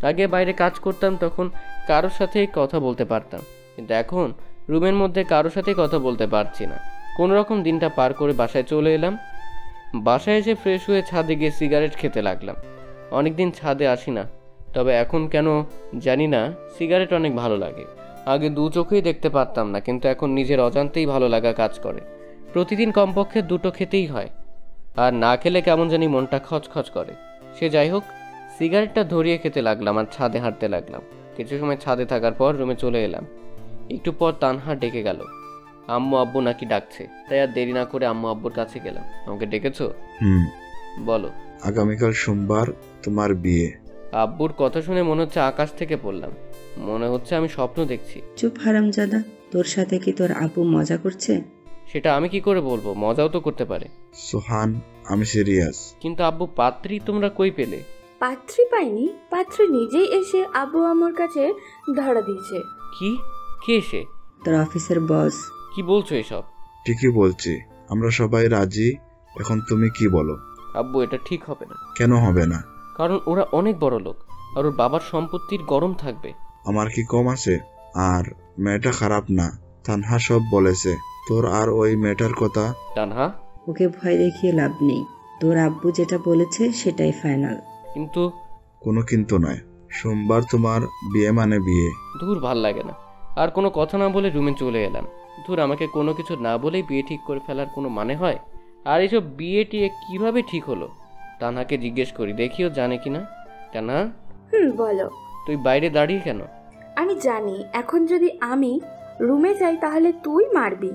আগে বাইরে কাজ করতাম, তখন কারোর সাথেই কথা বলতে পারতাম, কিন্তু এখন রুমের মধ্যে কারোর সাথেই কথা বলতে পারছি না। কোনো রকম দিনটা পার করে বাসায় চলে এলাম। বাসায় এসে ফ্রেশ হয়ে ছাদে গিয়ে সিগারেট খেতে লাগলাম। অনেকদিন ছাদে আসি না, তবে এখন কেন জানি না সিগারেট অনেক ভালো লাগে। আগে দু চোখেই দেখতে পারতাম না, কিন্তু এখন নিজের অজান্তেই ভালো লাগা কাজ করে। প্রতিদিন কমপক্ষে 2টো খেতেই হয়, আর না খেলে কেমন জানি মনটা খচখচ করে। সে যাই হোক, সিগারেটটা ধরিয়ে খেতে লাগলাম আর ছাদে হাঁটতে লাগলাম। কিছু সময় ছাদে থাকার পর রুমে চলে এলাম। একটু পর তানহা ডেকে গেল। আম্মু আব্বু নাকি ডাকছে, তাই আর দেরি না করে আম্মু আব্বুর কাছে গেলাম। আমাকে ডেকেছো? বলো। আগামীকাল সোমবার তোমার বিয়ে। আব্বুর কথা শুনে মনে হচ্ছে আকাশ থেকে পড়লাম। মনে হচ্ছে আমি স্বপ্ন দেখছি। চুপ হারামজাদা, তোর সাথে কি তোর আব্বু মজা করছে? সেটা আমি কি করে বলবো? মজাও তো করতে পারে। সোহান, আমি সিরিয়াস। কিন্তু আব্বু, পাত্রী তোমরা কই পেলে? পাত্রী পাইনি, পাত্রী নিজেই এসে আব্বু আমার কাছে ধরা দিয়েছে। কি? কে সে? তোর অফিসের বস। কি বলছো এসব? ঠিকই বলছি, আমরা সবাই রাজি। এখন তুমি কি বলো? আব্বু, এটা ঠিক হবে না। কেন হবে না? কারণ ওরা অনেক বড় লোক, আর ওর বাবার সম্পত্তির গরম থাকবে। আমার কি কম আছে? আর মেয়েটা খারাপ না, তানহা সব বলেছে। তোর আর ওই মেয়েটার কথা। তানহা, ওকে ভয় দেখিয়ে লাভ নেই। তোর আব্বু যেটা বলেছে সেটাই ফাইনাল। কিন্তু কোনো কিন্তু নয়। সোমবার তোমার বিয়ে মানে বিয়ে। দূর, ভাল লাগে না। আর কোনো কথা না বলে রুমে চলে এলাম। দূর, আমাকে কোনো কিছু না বলেই বিয়ে ঠিক করে ফেলার কোনো মানে হয়? আর এইসব বিয়ে টিয়ে কিভাবে ঠিক হলো? তানহাকে জিজ্ঞেস করি, দেখিও জানে কিনা। তানহা, বলো। তুই বাইরে দাঁড়িয়ে কেন? আমি জানি এখন যদি আমি রুমে যাই তাহলে তুই মারবি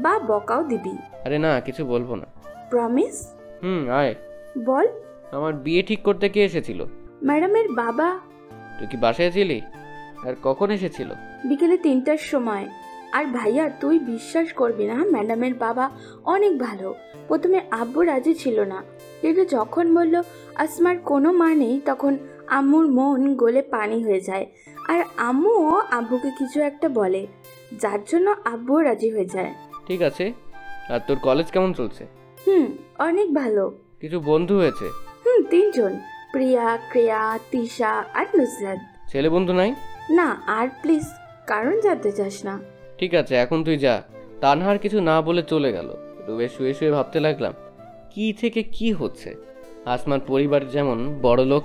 বা বকাও দিবি। আরে না, কিছু বলবো না। প্রমিস? আয়। বল। আমার বিয়ে ঠিক করতে কে এসেছিল? ম্যাডামের বাবা। তুই কি বাসায় ছিলি? আর কখন এসেছিল? বিকেলে 3টার সময়। আর ভাইয়া তুই বিশ্বাস করবি না, ম্যাডামের বাবা অনেক ভালো। প্রথমে আব্বু রাজি ছিল না, কিন্তু যখন বলল আসমার কোনো মা নেই, তখন আম্মুর মন গলে পানি হয়ে যায়। আর আম্মুও আব্বুকে কিছু একটা বলে, যার জন্য আব্বুও রাজি হয়ে যায়। ঠিক আছে। আর তোর কলেজ কেমন চলছে? অনেক ভালো। কিছু বন্ধু হয়েছে? 3জন, প্রিয়া, ক্রিয়া, তিশা আর নুসরাত। ছেলে বন্ধু নাই? না। আর প্লিজ কারণ জানতে চাস না? ঠিক আছে, এখন তুই যা। তানহার কিছু না বলে চলে গেল। রুমে শুয়ে শুয়ে ভাবতে লাগলাম, কি থেকে কি হচ্ছে। আসমার পরিবার যেমন বড় লোক,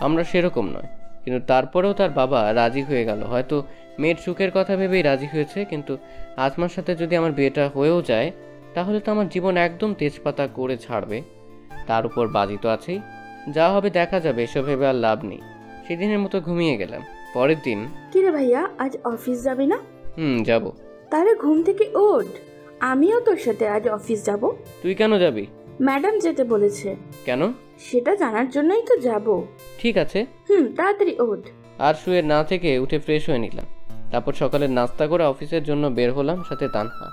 আমরা সেরকম নয়, কিন্তু তারপরেও তার বাবা রাজি হয়ে গেল। হয়তো মেয়ের সুখের কথা ভেবেই রাজি হয়েছে, কিন্তু আসমার সাথে যদি আমার বিয়েটা হয়েও যায়, তাহলে তো আমার জীবন একদম তেজপাতা করে ছাড়বে। তার উপর বাজি তো আছেই। যা হবে দেখা যাবে, এসব ভেবে আর লাভ নেই। সেদিনের মতো ঘুমিয়ে গেলাম। পরের দিন। কিরে ভাইয়া, আজ অফিস যাবি না? যাব। তাহলে ঘুম থেকে ওঠ, আমিও তোর সাথে আজ অফিস যাব। তুই কেন যাবি? ম্যাডাম যেতে বলেছে। কেন? সেটা জানার জন্যই তো যাব। ঠিক আছে। তাড়াতাড়ি ওঠ। আর শুয়ে না থেকে উঠে ফ্রেশ হয়ে নিলাম। তারপর সকালে নাস্তা করে অফিসের জন্য বের হলাম, সাথে তানহা।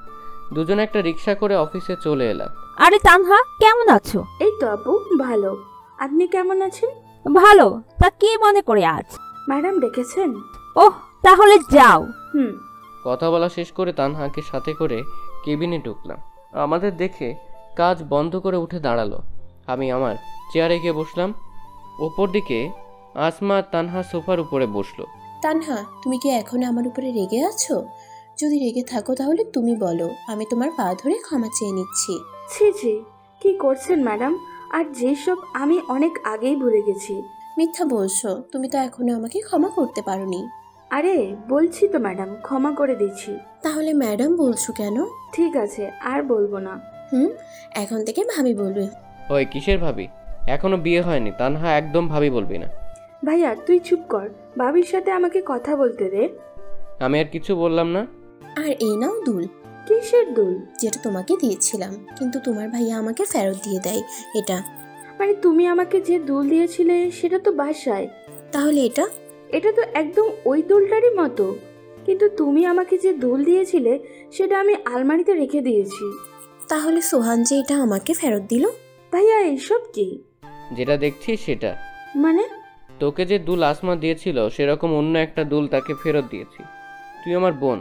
দুজনে একটা রিক্সা করে অফিসে চলে এলাম। আরে তানহা, কেমন আছো? এই তো আপু, ভালো। আপনি কেমন আছেন? ভালো। তা কি মনে করে আজ? ম্যাডাম ডেকেছেন? ওহ, তাহলে যাও। কথা বলা শেষ করে তানহাকে সাথে করে কেবিনে ঢুকলাম। আমাদের দেখে কাজ বন্ধ করে উঠে দাঁড়ালো। আমি আমার চেয়ারে গিয়ে বসলাম। ওপর দিকে আসমা তানহা সোফার উপরে বসলো। তানহা, তুমি কি এখন আমার উপরে রেগে আছো? যদি রেগে থাকো তাহলে তুমি বলো, আমি তোমার পা ধরে ক্ষমা চেয়ে নিচ্ছি। ছি ছি, কি করছেন ম্যাডাম? আর যেসব আমি অনেক আগেই ভুলে গেছি। মিথ্যা বলছো, তুমি তো এখনো আমাকে ক্ষমা করতে পারোনি। আরে বলছি তো ম্যাডাম, ক্ষমা করে দিচ্ছি। তাহলে ম্যাডাম বলছো কেন? ঠিক আছে, আর বলবো না। এখন থেকে ভাবি বলবে। ওই কিসের ভাবি? এখনো বিয়ে হয়নি। তানহা, একদম ভাবি বলবি না। ভাইয়া তুই চুপ কর, ভাবির সাথে আমাকে কথা বলতে দে। আমি আর কিছু বললাম না। আর এই নাও দুল। কিসের দুল? যেটা তোমাকে দিয়েছিলাম, কিন্তু তোমার ভাইয়া আমাকে ফেরত দিয়ে দেয়। এটা মানে তুমি আমাকে যে দুল দিয়েছিলে সেটা তো বাসায়। তাহলে এটা? এটা তো একদম ওই দুলটারই মতো, কিন্তু তুমি আমাকে যে দুল দিয়েছিলে সেটা আমি আলমারিতে রেখে দিয়েছি। তাহলে সোহান যে এটা আমাকে ফেরত দিল? ভাইয়া এইসব কি? যেটা দেখছিস সেটা। মানে? তোকে যে দুল আসমা দিয়েছিল সেরকম অন্য একটা দুল তাকে ফেরত দিয়েছি। তুই আমার বোন,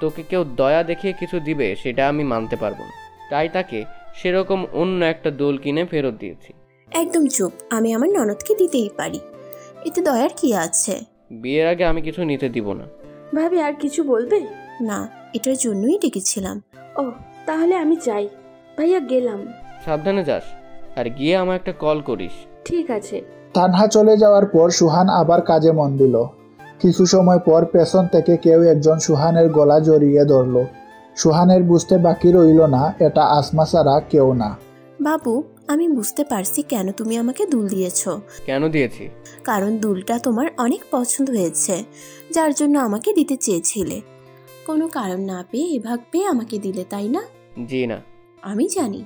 তোকে কেউ দয়া দেখিয়ে কিছু দিবে সেটা আমি মানতে পারবো না, তাই তাকে সেরকম অন্য একটা দুল কিনে ফেরত দিয়েছি। একদম চুপ, আমি আমার ননদকে দিতেই পারি, এতে দয়ার কি আছে? বিয়ের আগে আমি কিছু নিতে দিব না। ভাবি আর কিছু বলবে? না, এটার জন্যই ডেকেছিলাম। ও তাহলে আমি যাই। ভাইয়া গেলাম। সাবধানে যাস, আর গিয়ে আমার একটা কল করিস। ঠিক আছে। তানহা চলে যাওয়ার পর সুহান আবার কাজে মন দিল। কিছু সময় পর পেছন থেকে কেউ একজন সুহানের গলা জড়িয়ে ধরল। সুহানের বুঝতে বাকি রইল না এটা আসমা ছাড়া কেউ না। বাবু, আমি বুঝতে পারছি কেন তুমি আমাকে দুল দিয়েছো। কেন দিয়েছি? কারণ দুলটা তোমার অনেক পছন্দ হয়েছে, যার জন্য আমাকে দিতে চেয়েছিলে। কোনো কারণ না পেয়ে এভাগ পেয়ে আমাকে দিলে, তাই না? জি না। আমি জানি।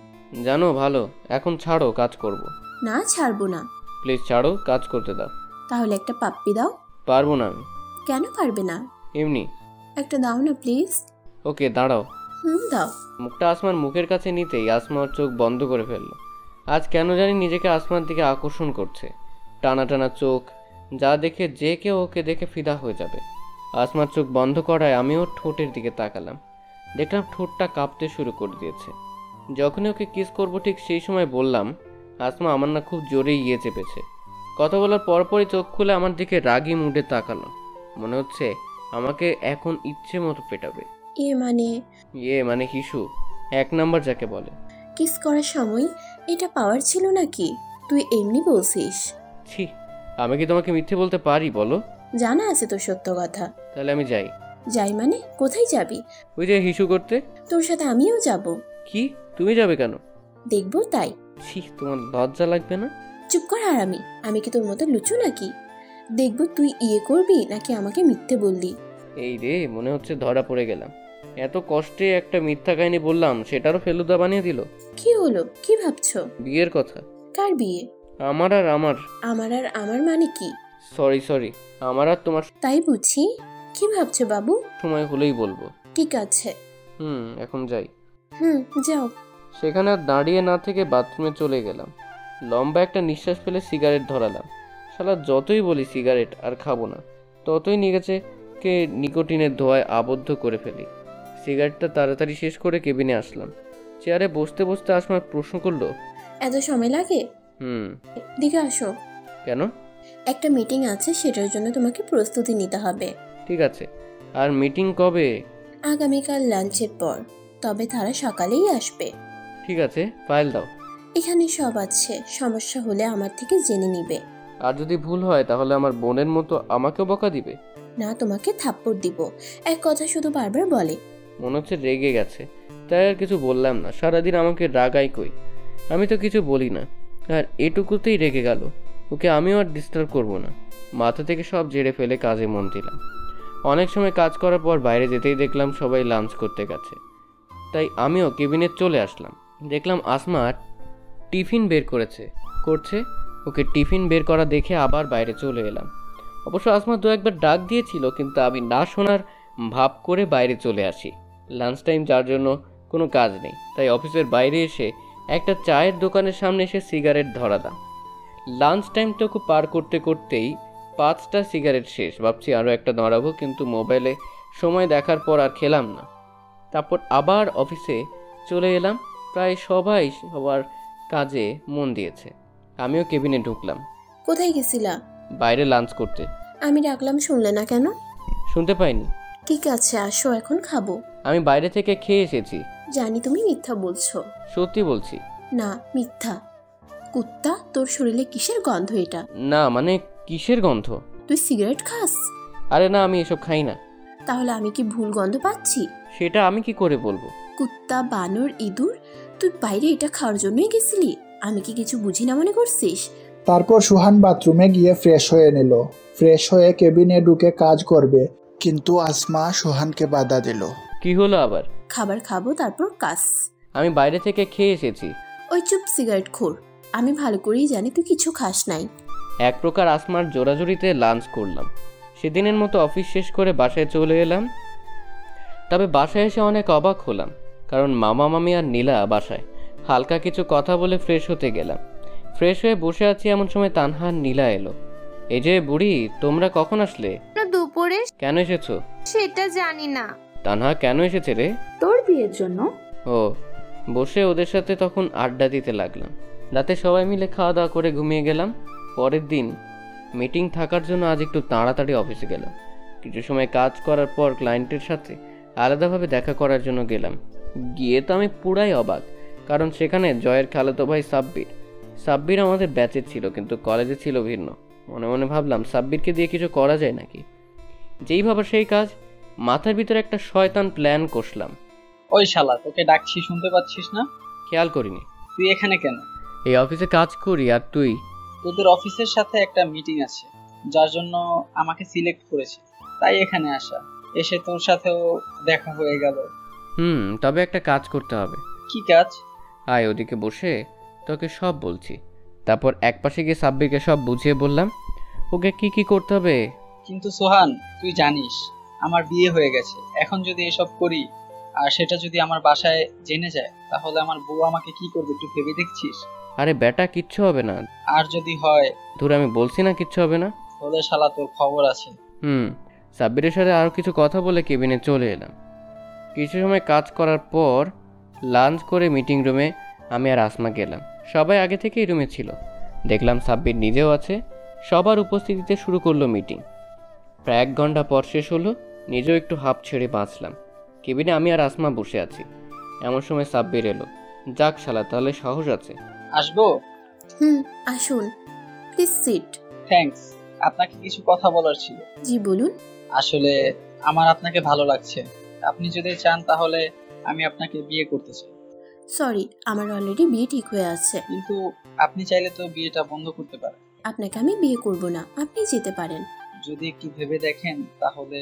জানো ভালো, এখন ছাড়ো, কাজ করব। না, ছাড়বো না। প্লিজ ছাড়ো, কাজ করতে দাও। তাহলে একটা পাপ্পি দাও। পারবো না আমি। কেন পারবে না? এমনি। একটা দাও না প্লিজ। ওকে দাঁড়াও। দাও। মুখটা আসমার মুখের কাছে নিতেই আসমা ওর চোখ বন্ধ করে ফেললো। আজ কেন জানি নিজেকে আসমার দিকে আকর্ষণ করছে। টানা টানা চোখ, যা দেখে যে কেউ ওকে দেখে ফিদা হয়ে যাবে। আসমার চোখ বন্ধ করায় আমিও ঠোঁটের দিকে তাকালাম। দেখলাম ঠোঁটটা কাঁপতে শুরু করে দিয়েছে। যখনই ওকে কিস করবো ঠিক সেই সময় বললাম, আসমা আমার না খুব জোরেই ইয়ে চেপেছে। কথা বলার পরপরই চোখ খুলে আমার দিকে রাগি মুডে তাকালো। মনে হচ্ছে আমাকে এখন ইচ্ছে মতো পেটাবে। মানে হিসু, 1 নাম্বার যাকে বলে। কিস করার সময় এটা পাওয়ার ছিল নাকি? তুই এমনি বলছিস? ছি, আমি কি তোমাকে মিথ্যে বলতে পারি বলো? জানা আছে তো সত্য কথা। তাহলে আমি যাই। যাই মানে? কোথায় যাবি? ওই যে হিসু করতে। তোর সাথে আমিও যাব। কি, তুমি যাবে কেন? দেখবো তাই। ছি, তোমার লজ্জা লাগবে না? চুপ কর হারামি, আমি কি তোর মতো লুচু নাকি? দেখবো তুই ইয়ে করবি নাকি আমাকে মিথ্যে বললি। এই রে, মনে হচ্ছে ধরা পড়ে গেলাম। এত কষ্টে একটা মিথ্যা কাহিনী বললাম, সেটারও ফেলুদা বানিয়ে দিল। কি হলো? কি ভাবছো? বিয়ের কথা। কার বিয়ে? আমার আর আমার। আমার আর আমার মানে কি? সরি, আমার আর তোমার। তাই বুঝি। কি ভাবছো বাবু? সময় হলেই বলবো। ঠিক আছে। এখন যাই। যাও। সেখানে আর দাঁড়িয়ে না থেকে বাথরুমে চলে গেলাম। লম্বা একটা নিঃশ্বাস ফেলে সিগারেট ধরালাম। শালা যতই বলি সিগারেট আর খাবো না, ততই নিজেকে নিকোটিনের ধোঁয়ায় আবদ্ধ করে ফেলি। সিগারেটটা তাড়াতাড়ি শেষ করে কেবিনে আসলাম। চেয়ারে বসতে বসতে আসমার প্রশ্ন করলো, এত সময় লাগে? দিকে আসো। কেন? একটা মিটিং আছে, সেটার জন্য তোমাকে প্রস্তুতি নিতে হবে। ঠিক আছে। আর মিটিং কবে? আগামীকাল লাঞ্চের পর, তবে তারা সকালেই আসবে। ঠিক আছে, ফাইল দাও। এখানে সব আছে, সমস্যা হলে আমার থেকে জেনে নিবে। আর যদি ভুল হয় তাহলে আমার বোনের মতো আমাকেও বকা দিবে? না, তোমাকে থাপ্পড় দিব। এক কথা শুধু বারবার বলে। মনে হচ্ছে রেগে গেছে, তাই আর কিছু বললাম না। সারাদিন আমাকে রাগাই কই, আমি তো কিছু বলি না, আর এটুকুতেই রেগে গেল। ওকে আমিও আর ডিস্টার্ব করবো না। মাথা থেকে সব ঝেড়ে ফেলে কাজে মন দিলাম। অনেক সময় কাজ করার পর বাইরে যেতেই দেখলাম সবাই লাঞ্চ করতে গেছে, তাই আমিও কেবিনে চলে আসলাম। দেখলাম আসমা টিফিন বের করছে। ওকে টিফিন বের করা দেখে আবার বাইরে চলে এলাম। অবশ্য আসমা 2-1বার ডাক দিয়েছিল, কিন্তু আমি না শোনার ভাব করে বাইরে চলে আসি। লাঞ্চ টাইম, যার জন্য কোনো কাজ নেই, তাই অফিসের বাইরে এসে একটা চায়ের দোকানের সামনে এসে সিগারেট ধরালাম। লাঞ্চ টাইমটুকু পার করতে করতেই 5টা সিগারেট শেষ। ভাবছি আরও একটা ধরাবো, কিন্তু মোবাইলে সময় দেখার পর আর খেলাম না। তারপর আবার অফিসে চলে এলাম। প্রায় সবাই সবার কাজে মন দিয়েছে। আমিও কেবিনে ঢুকলাম। কোথায় গেছিলা? বাইরে লাঞ্চ করতে। আমি ডাকলাম শুনলে না কেন? শুনতে পাইনি। ঠিক আছে, আসো, এখন খাবো। আমি বাইরে থেকে খেয়ে এসেছি। জানি তুমি মিথ্যা বলছো। সত্যি বলছি। না, মিথ্যা। কুত্তা, তোর শরীরে কিসের গন্ধ এটা? না মানে কিসের গন্ধ? তুই সিগারেট খাস? আরে না, আমি এসব খাই না। তাহলে আমি কি ভুল গন্ধ পাচ্ছি? সেটা আমি কি করে বলবো? কুত্তা, বানর, ইঁদুর, তুই বাইরে এটা খাওয়ার জন্যই গেছিলি? আমি কি কিছু বুঝি না মনে করছিস? তারপর সুহান বাথরুমে গিয়ে ফ্রেশ হয়ে নিল। ফ্রেশ হয়ে কেবিনে ঢুকে কাজ করবে, কিন্তু আসমা সুহানকে বাধা দিল। কি হলো আবার? খাবার খাবো, তারপর কাজ। আমি বাইরে থেকে খেয়ে এসেছি। ওই চুপ, সিগারেট খোর। আমি ভালো করেই জানি তুই কিছু খাস নাই। এক প্রকার আসমার জোরাজুরিতে লাঞ্চ করলাম। সেদিনের মতো অফিস শেষ করে বাসায় চলে এলাম। তবে বাসায় এসে অনেক অবাক হলাম, কারণ মামা মামি আর নীলা বাসায়। হালকা কিছু কথা বলে ফ্রেশ হতে গেলাম। ফ্রেশ হয়ে বসে আছি, এমন সময় তানহা নীলা এলো। এই যে বুড়ি, তোমরা কখন আসলে? দুপুরে। কেন এসেছো? সেটা জানি না। তানহা কেন এসেছে রে? তোর বিয়ের জন্য। ও। বসে ওদের সাথে তখন আড্ডা দিতে লাগলাম। রাতে সবাই মিলে খাওয়া দাওয়া করে ঘুমিয়ে গেলাম। পরের দিন মিটিং থাকার জন্য আজ একটু তাড়াতাড়ি অফিসে গেলাম। কিছু সময় কাজ করার পর ক্লায়েন্টের সাথে আলাদাভাবে দেখা করার জন্য গেলাম। গিয়ে তো আমি পুরাই অবাক, কারণ সেখানে জয়ের খালাতো ভাই সাব্বির আমাদের ব্যাচের ছিল, কিন্তু কলেজে ছিল ভিন্ন। মনে মনে ভাবলাম সাব্বিরকে দিয়ে কিছু করা যায় নাকি। যেই ভাবা সেই কাজ, মাথার ভিতরে একটা শয়তান প্ল্যান কষলাম। ওই শালা, তোকে ডাকছি শুনতে পাচ্ছিস না? খেয়াল করিনি। তুই এখানে কেন? এই অফিসে কাজ করি। আর তুই? তোদের অফিসের সাথে একটা মিটিং আছে, যার জন্য আমাকে সিলেক্ট করেছে, তাই এখানে আসা। এসে তোর সাথেও দেখা হয়ে গেল। তবে একটা কাজ করতে হবে। কি কাজ? আয় ওদিকে বসে তোকে সব বলছি। তারপর একপাশে গিয়ে সাব্বিরকে সব বুঝিয়ে বললাম ওকে কি কি করতে হবে। কিন্তু সোহান, তুই জানিস আমার বিয়ে হয়ে গেছে। এখন যদি এসব করি আর সেটা যদি আমার বাসায় জেনে যায়, তাহলে আমার বউ আমাকে কি করবে একটু ভেবে দেখছিস? আরে বেটা, কিচ্ছু হবে না। আর যদি হয়? ধুর, আমি বলছি না কিচ্ছু হবে না। তাহলে শালা তোর খবর আছে। সাব্বিরের সাথে আরও কিছু কথা বলে কেবিনে চলে এলাম। কিছু সময় কাজ করার পর লাঞ্চ করে মিটিং রুমে আমি আর আসমা গেলাম। সবাই আগে থেকেই রুমে ছিল। দেখলাম সাব্বির নিজেও আছে। সবার উপস্থিতিতে শুরু করলো মিটিং। প্রায় 1 ঘন্টা পর শেষ হলো। নিজেও একটু হাঁপ ছেড়ে বাঁচলাম। কেবিনে আমি আর আসমা বসে আছি। এমন সময় সাব্বির এলো। যাক শালা, তাহলে সাহস আছে। আসবো? আসুন, প্লিজ সিট। থ্যাঙ্কস। আপনাকে কিছু কথা বলার ছিল। জি বলুন। আসলে আমার আপনাকে ভালো লাগছে। আপনি যদি চান তাহলে আমি আপনাকে বিয়ে করতে চাই। সরি, আমার অলরেডি বিয়ে ঠিক হয়ে আছে। কিন্তু আপনি চাইলে তো বিয়েটা বন্ধ করতে পারেন। আপনাকে আমি বিয়ে করব না, আপনি যেতে পারেন। যদি একটু ভেবে দেখেন তাহলে।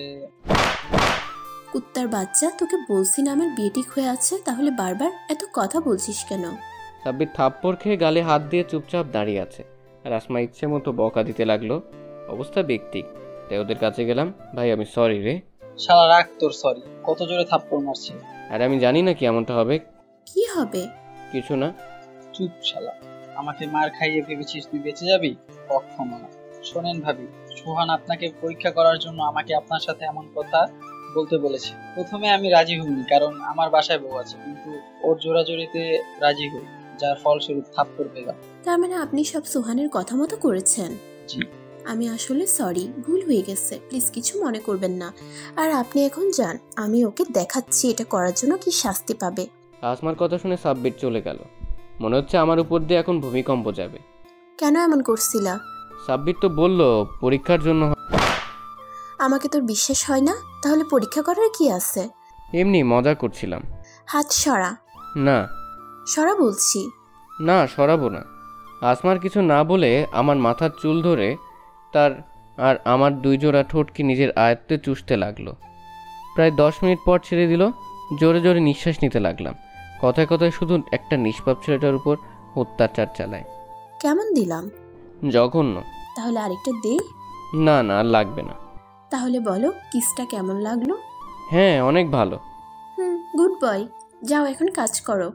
কুত্তার বাচ্চা, তোকে বলছি না আমার বিয়ে ঠিক হয়ে আছে, তাহলে বারবার এত কথা বলছিস কেন? সাব্বির থাপ্পড় খেয়ে গালে হাত দিয়ে চুপচাপ দাঁড়িয়ে আছে। আর আসমা ইচ্ছে মতো বকা দিতে লাগলো। অবস্থা ব্যক্তিক, তাই ওদের কাছে গেলাম। ভাই আমি সরি রে। শালা রাখ তোর সরি। কত জোরে থাপ্পড় মারছে। আর আমি জানি না কি এমনটা হবে। কি হবে? কিছু না। চুপ শালা। আমাকে মার খাইয়ে ভেবেছিস তুই বেঁচে যাবি? কখনো না। শোনেন ভাবি, সোহান আপনাকে পরীক্ষা করার জন্য আমাকে আপনার সাথে এমন কথা বলতে বলেছে। প্রথমে আমি রাজি হইনি, কারণ আমার বাসায় বউ আছে, কিন্তু ওর জোরাজোরিতে রাজি হই, যার ফলস্বরূপ থাপ্পড় পেলাম। তার মানে আপনি সব সোহানের কথা মতো করেছেন? জি। আমি আসলে সরি, ভুল হয়ে গেছে, প্লিজ কিছু মনে করবেন না। আর আপনি এখন যান, আমি ওকে দেখাচ্ছি এটা করার জন্য কি শাস্তি পাবে। আসমার কথা শুনে সাব্বির চলে গেল। মনে হচ্ছে আমার উপর দিয়ে এখন ভূমিকম্প যাবে। কেন এমন করছিলা? সাব্বির তো বলল পরীক্ষার জন্য। আমাকে তোর বিশ্বাস হয় না? তাহলে পরীক্ষা করার কি আছে? এমনি মজা করছিলাম। হাত সরা। না। সরা বলছি। না, সরাবো না। আসমার কিছু না বলে আমার মাথার চুল ধরে তার আর আমার 2 জোড়া ঠোঁটকে নিজের আয়ত্তে চুষতে লাগলো। প্রায় 10 মিনিট পর ছেড়ে দিল। জোরে জোরে নিঃশ্বাস নিতে লাগলাম। কথায় কথায় শুধু একটা নিষ্পাপ ছেলেটার উপর অত্যাচার চালায়। কেমন দিলাম? জঘন্য। তাহলে আরেকটা দে। না না, লাগবে না। তাহলে বলো কিসটা কেমন লাগলো? হ্যাঁ, অনেক ভালো। Good boy. যাও এখন কাজ করো।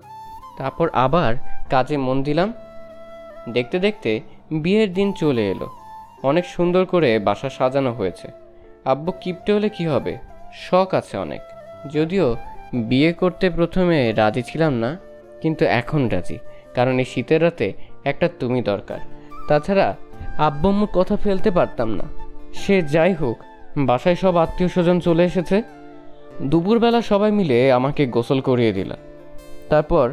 তারপর আবার কাজে মন দিলাম। দেখতে দেখতে বিয়ের দিন চলে এলো। অনেক সুন্দর করে বাসা সাজানো হয়েছে। আব্বু কিপটে হলে কি হবে, শখ আছে অনেক। যদিও বিয়ে করতে প্রথমে রাজি ছিলাম না, কিন্তু এখন রাজি, কারণ এই শীতের রাতে একটা তুমি দরকার। তাছাড়া আব্বু আম্মুর কথা ফেলতে পারতাম না। সে যাই হোক, বাসায় সব আত্মীয় স্বজন চলে এসেছে। দুপুরবেলা সবাই মিলে আমাকে গোসল করিয়ে দিল। তারপর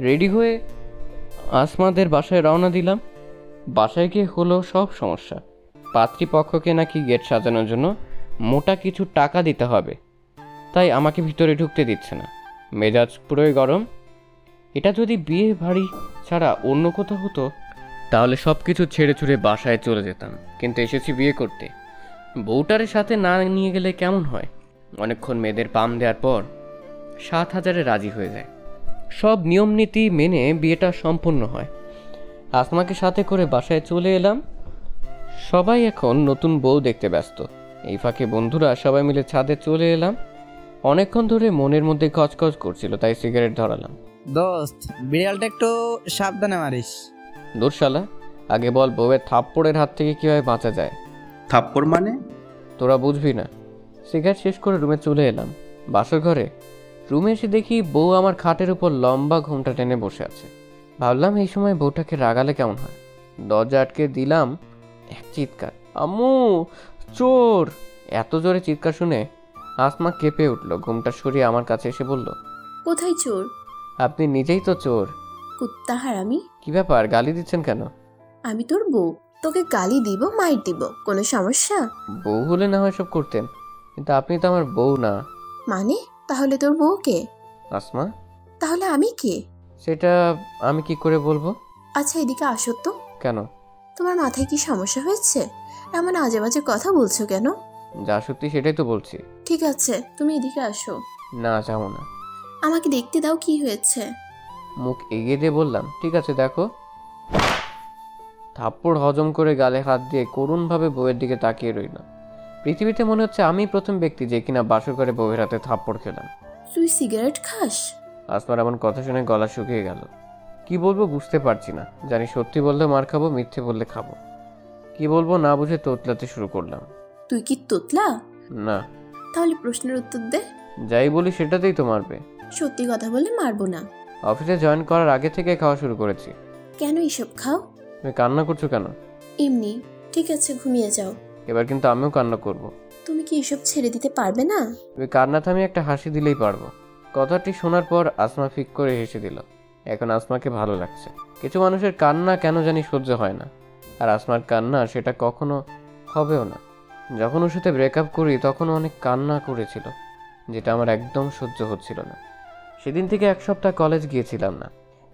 রেডি হয়ে আসমাদের বাসায় রওনা দিলাম। বাসায় গিয়ে হলো সব সমস্যা। পাত্রীপক্ষকে নাকি গেট সাজানোর জন্য মোটা কিছু টাকা দিতে হবে, তাই আমাকে ভিতরে ঢুকতে দিচ্ছে না। মেজাজ পুরোই গরম। এটা যদি বিয়ে বাড়ি ছাড়া অন্য কোথাও হতো তাহলে সব কিছু ছেড়ে ছুড়ে বাসায় চলে যেতাম, কিন্তু এসেছি বিয়ে করতে। বউটারের সাথে না নিয়ে গেলে কেমন হয়? অনেকক্ষণ মেয়েদের পাম দেওয়ার পর 7,000-এ রাজি হয়ে যায়। সব নিয়ম নীতি মেনে বিয়েটা সম্পূর্ণ হয়। আসমাকে সাথে করে বাসায় চলে এলাম। সবাই এখন নতুন বউ দেখতে ব্যস্ত। এই ফাঁকে বন্ধুরা সবাই মিলে ছাদে চলে এলাম। অনেকক্ষণ ধরে মনের মধ্যে কচকচ করছিল, তাই সিগারেট ধরালাম। দোস্ত, বিড়ালটা একটু সাবধানে মারিস। দূর শালা, আগে বল বউয়ের থাপ্পড়ের হাত থেকে কিভাবে বাঁচা যায়। থাপ্পড় মানে? তোরা বুঝবি না। সিগারেট শেষ করে রুমে চলে এলাম। বাসর ঘরে রুমে এসে দেখি বউ আমার খাটের উপর লম্বা ঘুমটা টেনে বসে আছে। ভাবলাম এই সময় বউটাকে রাগালে কেমন হয়। দরজা আটকে দিলাম। এক চিৎকার, আম্মু চোর! এত জোরে চিৎকার শুনে আসমা কেঁপে উঠল। ঘুমটা সরিয়ে আমার কাছে এসে বলল, কোথায় চোর? আপনি নিজেই তো চোর। কুত্তা হারামি! কি ব্যাপার, গালি দিচ্ছেন কেন? আমি তোর বউ, তোকে গালি দিব, মাইর দিব, কোনো সমস্যা? বউ হলে না হয় সব করতেন, কিন্তু আপনি তো আমার বউ না। মানে? তাহলে তোর বউ কে? আসমা। তাহলে আমি কে? সেটা আমি কি করে বলবো? আচ্ছা এদিকে আসো তো। কেন? তোমার মাথায় কি সমস্যা হয়েছে? এমন আজে বাজে কথা বলছো কেন? যা সত্যি সেটাই তো বলছি। ঠিক আছে, তুমি এদিকে আসো। না, যাবো না। আমাকে দেখতে দাও কি হয়েছে। মুখ এগিয়ে দিয়ে বললাম, ঠিক আছে দেখো। থাপ্পড় হজম করে গালে হাত দিয়ে করুণভাবে বউয়ের দিকে তাকিয়ে রইল। পৃথিবীতে মনে হচ্ছে আমি প্রথম ব্যক্তি যে কিনা বাসর করে বউয়ের হাতে থাপ্পড় খেলাম। তুই সিগারেট খাস? আসমার এমন কথা শুনে গলা শুকিয়ে গেল। কি বলবো বুঝতে পারছি না। জানি সত্যি বললে মার খাবো, মিথ্যে বললে খাবো। কি বলবো না বুঝে তোতলাতে শুরু করলাম। তুই কি তোতলা? না। তাহলে প্রশ্নের উত্তর দে। যাই বলি সেটাতেই তো মারবে। সত্যি কথা বলে মারবো না। অফিসে জয়েন করার আগে থেকে খাওয়া শুরু করেছি। কেন এসব খাও? তুমি কান্না করছো কেন? এমনি। ঠিক আছে, ঘুমিয়ে যাও। এবার কিন্তু আমিও কান্না করব। তুমি কি এসব ছেড়ে দিতে পারবে না? তুমি কান্না থামিয়ে একটা হাসি দিলেই পারবো। কথাটি শোনার পর আসমা ফিক করে হেসে দিল। এখন আসমাকে ভালো লাগছে। কিছু মানুষের কান্না কেন জানি সহ্য হয় না, আর আসমার কান্না সেটা কখনো হবেও না। যখন ওর সাথে ব্রেকআপ করি তখন অনেক কান্না করেছিল, যেটা আমার একদম সহ্য হচ্ছিল না। সেদিন থেকে 1 সপ্তাহ কলেজ গিয়েছিলাম না।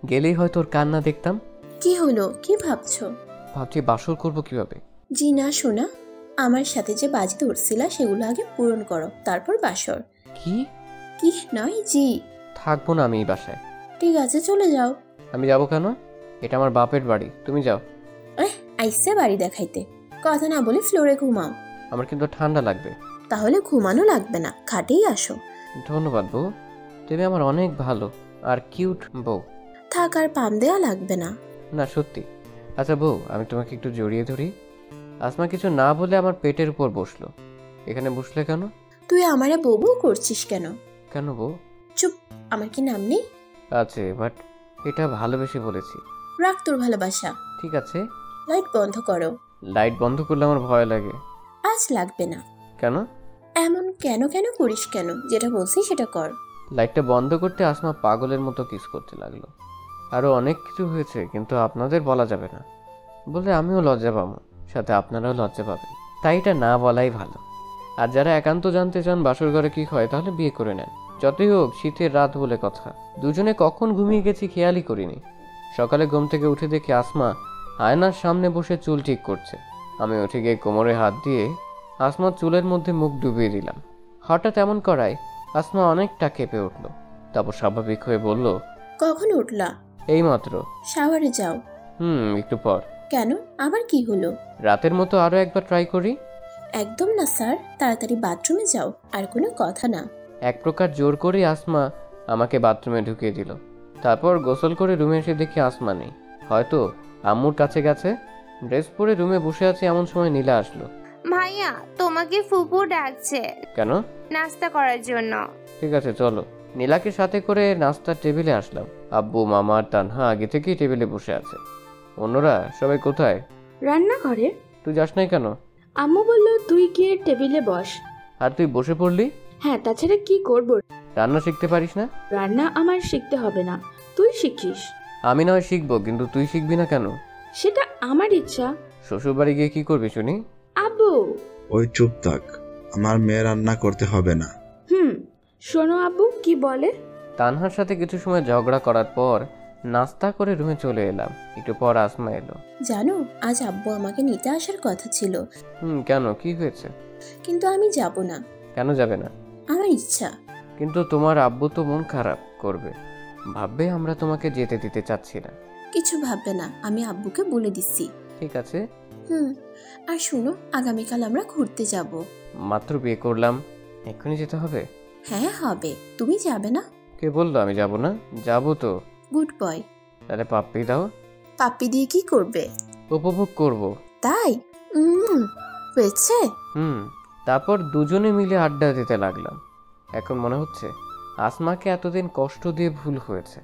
গেলেই হয়তো ওর কান্না দেখতাম। কি হলো? কি ভাবছো? ভাবছি বাসর করবো কিভাবে। জি না শোনা, আমার সাথে যে বাজি ধরছিলা সেগুলো আগে পূরণ করো, তারপর বাসর। কি? কি নয় জি। থাকবো না আমি এই বাসায়। ঠিক আছে, চলে যাও। আমি যাবো কেন? এটা আমার বাপের বাড়ি, তুমি যাও। আইসে বাড়ি দেখাইতে, কথা না বলে ফ্লোরে ঘুমাও। আমার কিন্তু ঠান্ডা লাগবে। তাহলে ঘুমানো লাগবে না, খাটেই আসো। ধন্যবাদ বউ, তুমি আমার অনেক ভালো আর কিউট বউ। থাক, আর পাম দেওয়া লাগবে না। না সত্যি। আচ্ছা বউ, আমি তোমাকে একটু জড়িয়ে ধরি। আসমা কিছু না বলে আমার পেটের উপর বসলো। এখানে বসলে কেন? তুই আমারে বউ করছিস কেন? কেন বউ? চুপ, আমার কি নাম নেই? আছে, বাট এটা ভালোবেসে বলেছি। রাখ তোর ভালোবাসা। ঠিক আছে। লাইট বন্ধ করো। লাইট বন্ধ করলে আমার ভয় লাগে। আজ লাগবে না। কেন? এমন কেন কেন করিস কেন? যেটা বলছি সেটা কর। লাইটটা বন্ধ করতে আসমা পাগলের মতো কিস করতে লাগলো। আরো অনেক কিছু হয়েছে, কিন্তু আপনাদের বলা যাবে না বলে আমিও লজ্জা পাবো, সাথে আপনারাও লজ্জা পাবেন। তাই এটা না বলাই ভালো। আর যারা একান্ত জানতে চান বাসর ঘরে কি হয়, তাহলে বিয়ে করে নেন। যতই হোক শীতের রাত বলে কথা। দুজনে কখন ঘুমিয়ে গেছি খেয়ালই করিনি। সকালে ঘুম থেকে উঠে দেখি আসমা আয়নার সামনে বসে চুল ঠিক করছে। আমি উঠে গিয়ে কোমরে হাত দিয়ে আসমার চুলের মধ্যে মুখ ডুবিয়ে দিলাম। হঠাৎ এমন করায় আসমা অনেকটা কেঁপে উঠল। তারপর স্বাভাবিক হয়ে বলল, কখন উঠলা? এইমাত্র। শাওয়ারে যাও। একটু পর। কেন, আবার কি হলো? রাতের মতো আরো একবার ট্রাই করি। একদম না স্যার, তাড়াতাড়ি বাথরুমে যাও, আর কোনো কথা না। এক প্রকার জোর করে আসমা আমাকে বাথরুমে ঢুকিয়ে দিল। তারপর গোসল করে রুমে এসে দেখি আসমা নেই, হয়তো আম্মুর কাছে গেছে। ড্রেস পরে রুমে বসে আছে এমন সময় নীলা আসলো। ভাইয়া, তোমাকে ফুপু ডাকছে। কেন? নাস্তা করার জন্য। ঠিক আছে চলো। নীলাকে সাথে করে নাস্তার টেবিলে আসলাম। আব্বু, মামা আর তানহা আগে থেকেই টেবিলে বসে আছে। অন্যরা সবাই কোথায়? রান্নাঘরে। তুই যাস নাই কেন? আম্মু বলল তুই গিয়ে টেবিলে বস। আর তুই বসে পড়লি? হ্যাঁ, তাছাড়া কি করব? রান্না শিখতে পারিস না? রান্না আমার শিখতে হবে না, তুই শিখিস। আমি নয় শিখবো, কিন্তু তুই শিখবি না কেন? সেটা আমার ইচ্ছা। শ্বশুরবাড়ি গিয়ে কি করবি শুনি? আব্বু। ওই চুপ থাক, আমার মেয়ে রান্না করতে হবে না। শোনো আব্বু কি বলে। তানহার সাথে কিছু সময় ঝগড়া করার পর নাস্তা করে রুমে চলে এলাম। একটু পর আসমা এলো। জানো, আজ আব্বু আমাকে নিতে আসার কথা ছিল। কেন, কি হয়েছে? কিন্তু আমি যাব না। কেন যাবে না? আমার ইচ্ছা। কিন্তু তোমার আব্বু তো মন খারাপ করবে, ভাববে আমরা তোমাকে যেতে দিতে চাচ্ছি না। কিছু ভাববে না, আমি আব্বুকে বলে দিচ্ছি। ঠিক আছে। আর শুনো, আগামীকাল আমরা ঘুরতে যাব। মাত্র বিয়ে করলাম, এক্ষুনি যেতে হবে? হ্যাঁ হবে। তুমি যাবে না? কে বললো আমি যাব না? যাবো তো। Good boy. তাহলে পাপ্পি দাও। পাপ্পি দিয়ে কি করবে? উপভোগ করব। তাই? হয়েছে। তারপর দুজনে মিলে আড্ডা দিতে লাগলাম। এখন মনে হচ্ছে আসমাকে এতদিন কষ্ট দিয়ে ভুল হয়েছে।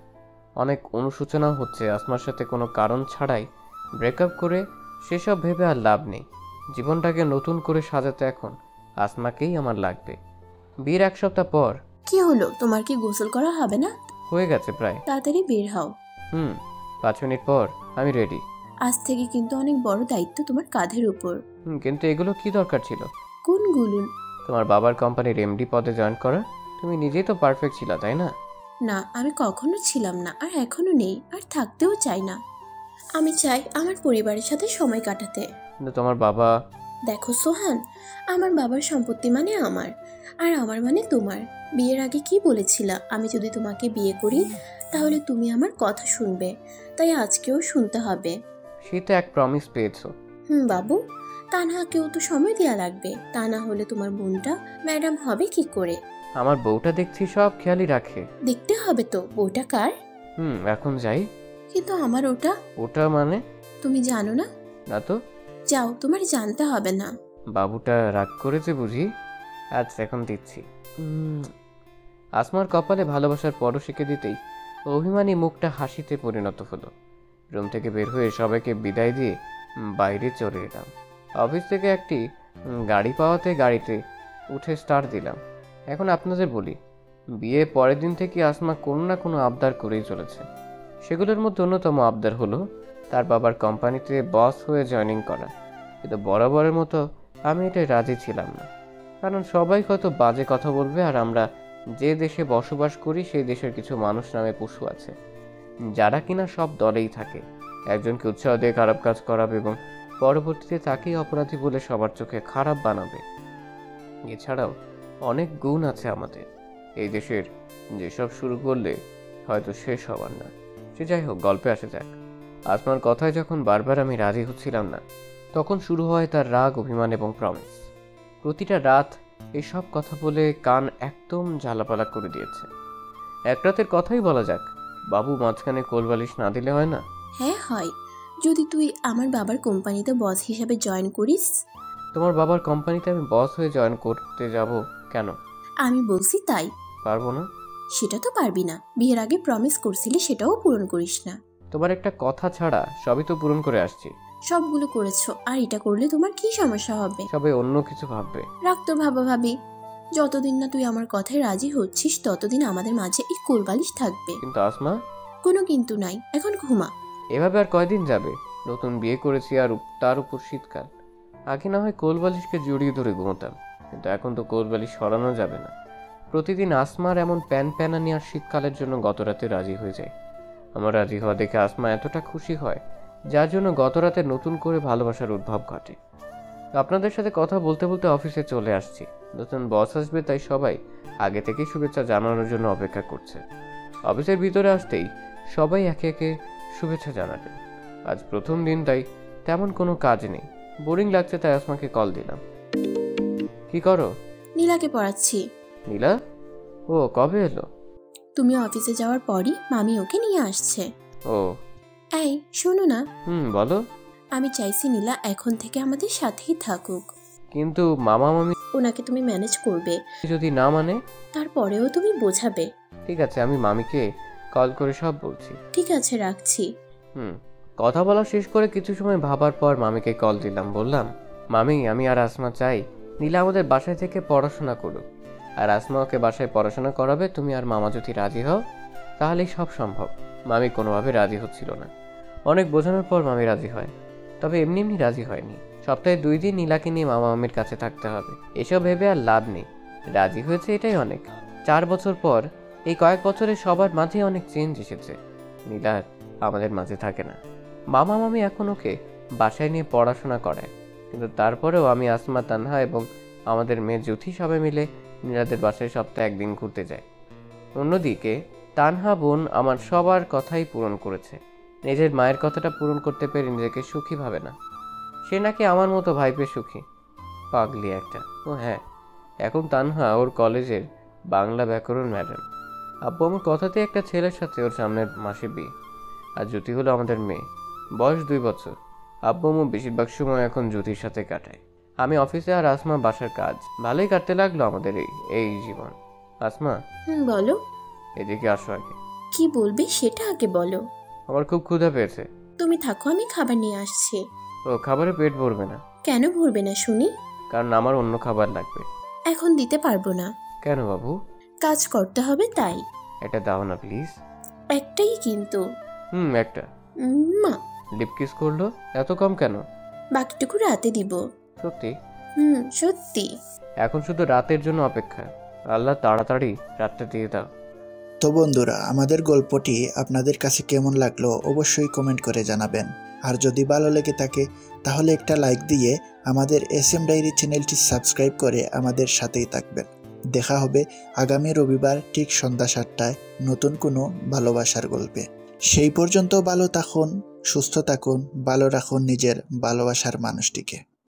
অনেক অনুশোচনা হচ্ছে আসমার সাথে কোনো কারণ ছাড়াই ব্রেকআপ করে। সেসব ভেবে আর লাভ নেই। জীবনটাকে নতুন করে সাজাতে এখন আসমাকেই আমার লাগবে। বিয়ের 1 সপ্তাহ পর। কি হলো, তোমার কি গোসল করা হবে না? হয়ে গেছে প্রায়। তাড়াতাড়ি বের হও। 5 মিনিট পর আমি রেডি। আজ থেকে কিন্তু অনেক বড় দায়িত্ব তোমার কাঁধের উপর। কিন্তু এগুলো কি দরকার ছিল? কোনগুলো? তোমার বাবার কোম্পানির এমডি পদে জয়েন করা। তুমি নিজেই তো পারফেক্ট ছিলা, তাই না? না, আমি কখনো ছিলাম না, আর এখনো নেই, আর থাকতেও চাই না। আমি চাই আমার পরিবারের সাথে সময় কাটাতে। কিন্তু তোমার বাবা। দেখো সোহান, আমার বাবার সম্পত্তি মানে আমার, আর আমার মানে তোমার। বিয়ের আগে কি বলেছিলা, আমি যদি তোমাকে বিয়ে করি তাহলে তুমি আমার কথা শুনবে, তাই আজকেও শুনতে হবে। সেটা এক প্রমিস পেয়েছো। বাবু, তানহাকেও তো সময় দেওয়া লাগবে, তা না হলে তোমার বোনটা ম্যাডাম হবে কি করে? আমার বউটা দেখছি সব খেয়ালই রাখে। দেখতে হবে তো, বউটা কার? এখন যাই। কিন্তু আমার ওটা। ওটা মানে? তুমি জানো না? না তো। যাও, তোমার জানতে হবে না। বাবুটা রাগ করেছে বুঝি? আচ্ছা এখন দিচ্ছি। আসমার কপালে ভালোবাসার পরশিকে দিতেই অভিমানী মুখটা হাসিতে পরিণত হলো। রুম থেকে বের হয়ে সবাইকে বিদায় দিয়ে বাইরে চলে এলাম। অফিস থেকে একটি গাড়ি পাওয়াতে গাড়িতে উঠে স্টার্ট দিলাম। এখন আপনাদের বলি, বিয়ে পরের দিন থেকে আসমা কোনো না কোনো আবদার করেই চলেছে। সেগুলোর মধ্যে অন্যতম আবদার হলো তার বাবার কোম্পানিতে বস হয়ে জয়েনিং করা। কিন্তু বরাবরের মতো আমি এটাই রাজি ছিলাম না, কারণ সবাই কত বাজে কথা বলবে, আর আমরা যে দেশে বসবাস করি সেই দেশের কিছু মানুষ নামে পশু আছে যারা কিনা সব দলেই থাকে, একজনকে উৎসাহ দিয়ে খারাপ কাজ করাবে এবং পরবর্তীতে তাকেই অপরাধী বলে সবার চোখে খারাপ বানাবে। এছাড়াও অনেক গুণ আছে আমাদের এই দেশের, যেসব শুরু করলে হয়তো শেষ হবার না। সে যাই হোক, গল্পে আসে যাক। আসমার কথায় যখন বারবার আমি রাজি হচ্ছিলাম না, তখন শুরু হয় তার রাগ, অভিমান এবং প্রমিস। প্রতিটা রাত এসব কথা বলে কান একদম ঝালাপালা করে দিয়েছে। এক রাতের কথাই বলা যাক, বাবু মাঝখানে কোলবালিশ না দিলে হয় না? হ্যাঁ হয়, যদি তুই আমার বাবার কোম্পানিতে বস হিসাবে জয়েন করিস। তোমার বাবার কোম্পানিতে আমি বস হয়ে জয়েন করতে যাব কেন? আমি বলছি তাই। পারবো না। সেটা তো পারবি না, বিয়ের আগে প্রমিস করছিলি সেটাও পূরণ করিস না। তোমার একটা কথা ছাড়া সবই তো পূরণ করে আসছি। সবগুলো করেছো, আর এটা করলে তোমার কি সমস্যা হবে? সবাই অন্য কিছু ভাববে। রাখ তোর ভাবি, যতদিন না তুই আমার কথায় রাজি হচ্ছিস ততদিন আমাদের মাঝে এই কোলবালিশ থাকবে। কিন্তু আসমা, কোনো কিন্তু নাই, এখন ঘুমা। এভাবে আর কয়দিন যাবে? নতুন বিয়ে করেছি, আর তার উপর শীতকাল। আগে না হয় কোলবালিশকে জড়িয়ে ধরে ঘুমোতাম, কিন্তু এখন তো কোলবালিশ সরানো যাবে না। প্রতিদিন আসমার এমন প্যান প্যানানি আর শীতকালের জন্য গত রাতে রাজি হয়ে যায়। আমার রাজি হওয়া দেখে আসমা এতটা খুশি হয়, যার জন্য গত রাতে নতুন করে ভালোবাসার উদ্ভব ঘটে। আপনাদের সাথে কথা বলতে বলতে অফিসে চলে আসছি। নতুন বস আসবে, তাই সবাই আগে থেকেই শুভেচ্ছা জানানোর জন্য অপেক্ষা করছে। অফিসের ভিতরে আসতেই সবাই একে একে শুভেচ্ছা জানাবেন। আজ প্রথম দিন, তাই তেমন কোনো কাজ নেই, বোরিং লাগছে, তাই আসমাকে কল দিলাম। কি করো? নীলাকে পড়াচ্ছি। নীলা? ও কবে এলো? তুমি অফিসে যাওয়ার পরই মামি ওকে নিয়ে আসছে। ও এই শোনো না। বলো। আমি চাইছি নীলা এখন থেকে আমাদের সাথেই থাকুক। কিন্তু মামা মামি? ওনাকে তুমি ম্যানেজ করবে, যদি না মানে? তারপরেও তুমি বোঝাবে। ঠিক আছে, আমি মামিকে কল করে সব বলছি। ঠিক আছে, রাখছি। কথা বলা শেষ করে কিছু সময় ভাবার পর মামিকে কল দিলাম। বললাম, মামি, আমি আর আসমা চাই নীলা আমাদের বাসায় থেকে পড়াশোনা করুক, আর আসমা ওকে বাসায় পড়াশোনা করাবে। তুমি আর মামা যদি রাজি হও তাহলেই সব সম্ভব। মামি কোনোভাবে রাজি হচ্ছিল না। অনেক বোঝানোর পর মামি রাজি হয়, তবে এমনি এমনি রাজি হয়নি। সপ্তাহে 2 দিন নীলাকে নিয়ে মামা মামির কাছে থাকতে হবে। এসব ভেবে আর লাভ নেই, রাজি হয়েছে এটাই অনেক। 4 বছর পর এই কয়েক বছরে সবার মাঝে অনেক চেঞ্জ এসেছে। নীলা আমাদের মাঝে থাকে না। মামা মামি এখন ওকে বাসায় নিয়ে পড়াশোনা করায়, কিন্তু তারপরেও আমি, আসমা, তানহা এবং আমাদের মেয়ে জুথি সবাই মিলে নীলাদের বাসায় সপ্তাহে 1 দিন ঘুরতে যায়। অন্যদিকে তানহা বোন আমার সবার কথাই পূরণ করেছে, নিজের মায়ের কথাটা পূরণ করতে পেরে নিজেকে সুখী ভাবে না। সে নাকি আমার মতো ভাইপে সুখী, পাগলি একটা। ও হ্যাঁ, এখন তানহা ওর কলেজের বাংলা ব্যাকরণ ম্যাডাম। আব্বু আমার কথাতে একটা ছেলের সাথে ওর সামনের মাসে বিয়ে। আর জ্যোতি হলো আমাদের মেয়ে, বয়স 2 বছর। আব্বু আম্মু বেশিরভাগ সময় এখন জ্যোতির সাথে কাটায়। আমি অফিসে আর আসমা বাসার কাজ। ভালোই কাটতে লাগলো আমাদের এই জীবন। আসমা, বলো। এদিকে আসো। আগে কি বলবে সেটা আগে বলো। আমার খুব ক্ষুধা পেয়েছে। তুমি থাকো, আমি খাবার নিয়ে আসছি। ও, খাবারে পেট ভরবে না? কেন ভরবে না শুনি? কারণ আমার অন্য খাবার লাগবে। এখন দিতে পারবো না। কেন বাবু? কাজ করতে হবে তাই। এটা দাও না প্লিজ। একটাই কিন্তু। একটা। মা লিপ কিস করলো, এত কম কেন? বাকিটুকু রাতে দিব। সত্যি? সত্যি। এখন শুধু রাতের জন্য অপেক্ষা। আল্লাহ তাড়াতাড়ি রাতটা দিয়ে দাও। তো বন্ধুরা, আমাদের গল্পটি আপনাদের কাছে কেমন লাগলো অবশ্যই কমেন্ট করে জানাবেন। আর যদি ভালো লেগে থাকে তাহলে একটা লাইক দিয়ে আমাদের SM ডায়েরি চ্যানেলটি সাবস্ক্রাইব করে আমাদের সাথেই থাকবেন। দেখা হবে আগামী রবিবার ঠিক সন্ধ্যা 7টায় নতুন কোনো ভালোবাসার গল্পে। সেই পর্যন্ত ভালো থাকুন, সুস্থ থাকুন, ভালো রাখুন নিজের ভালোবাসার মানুষটিকে।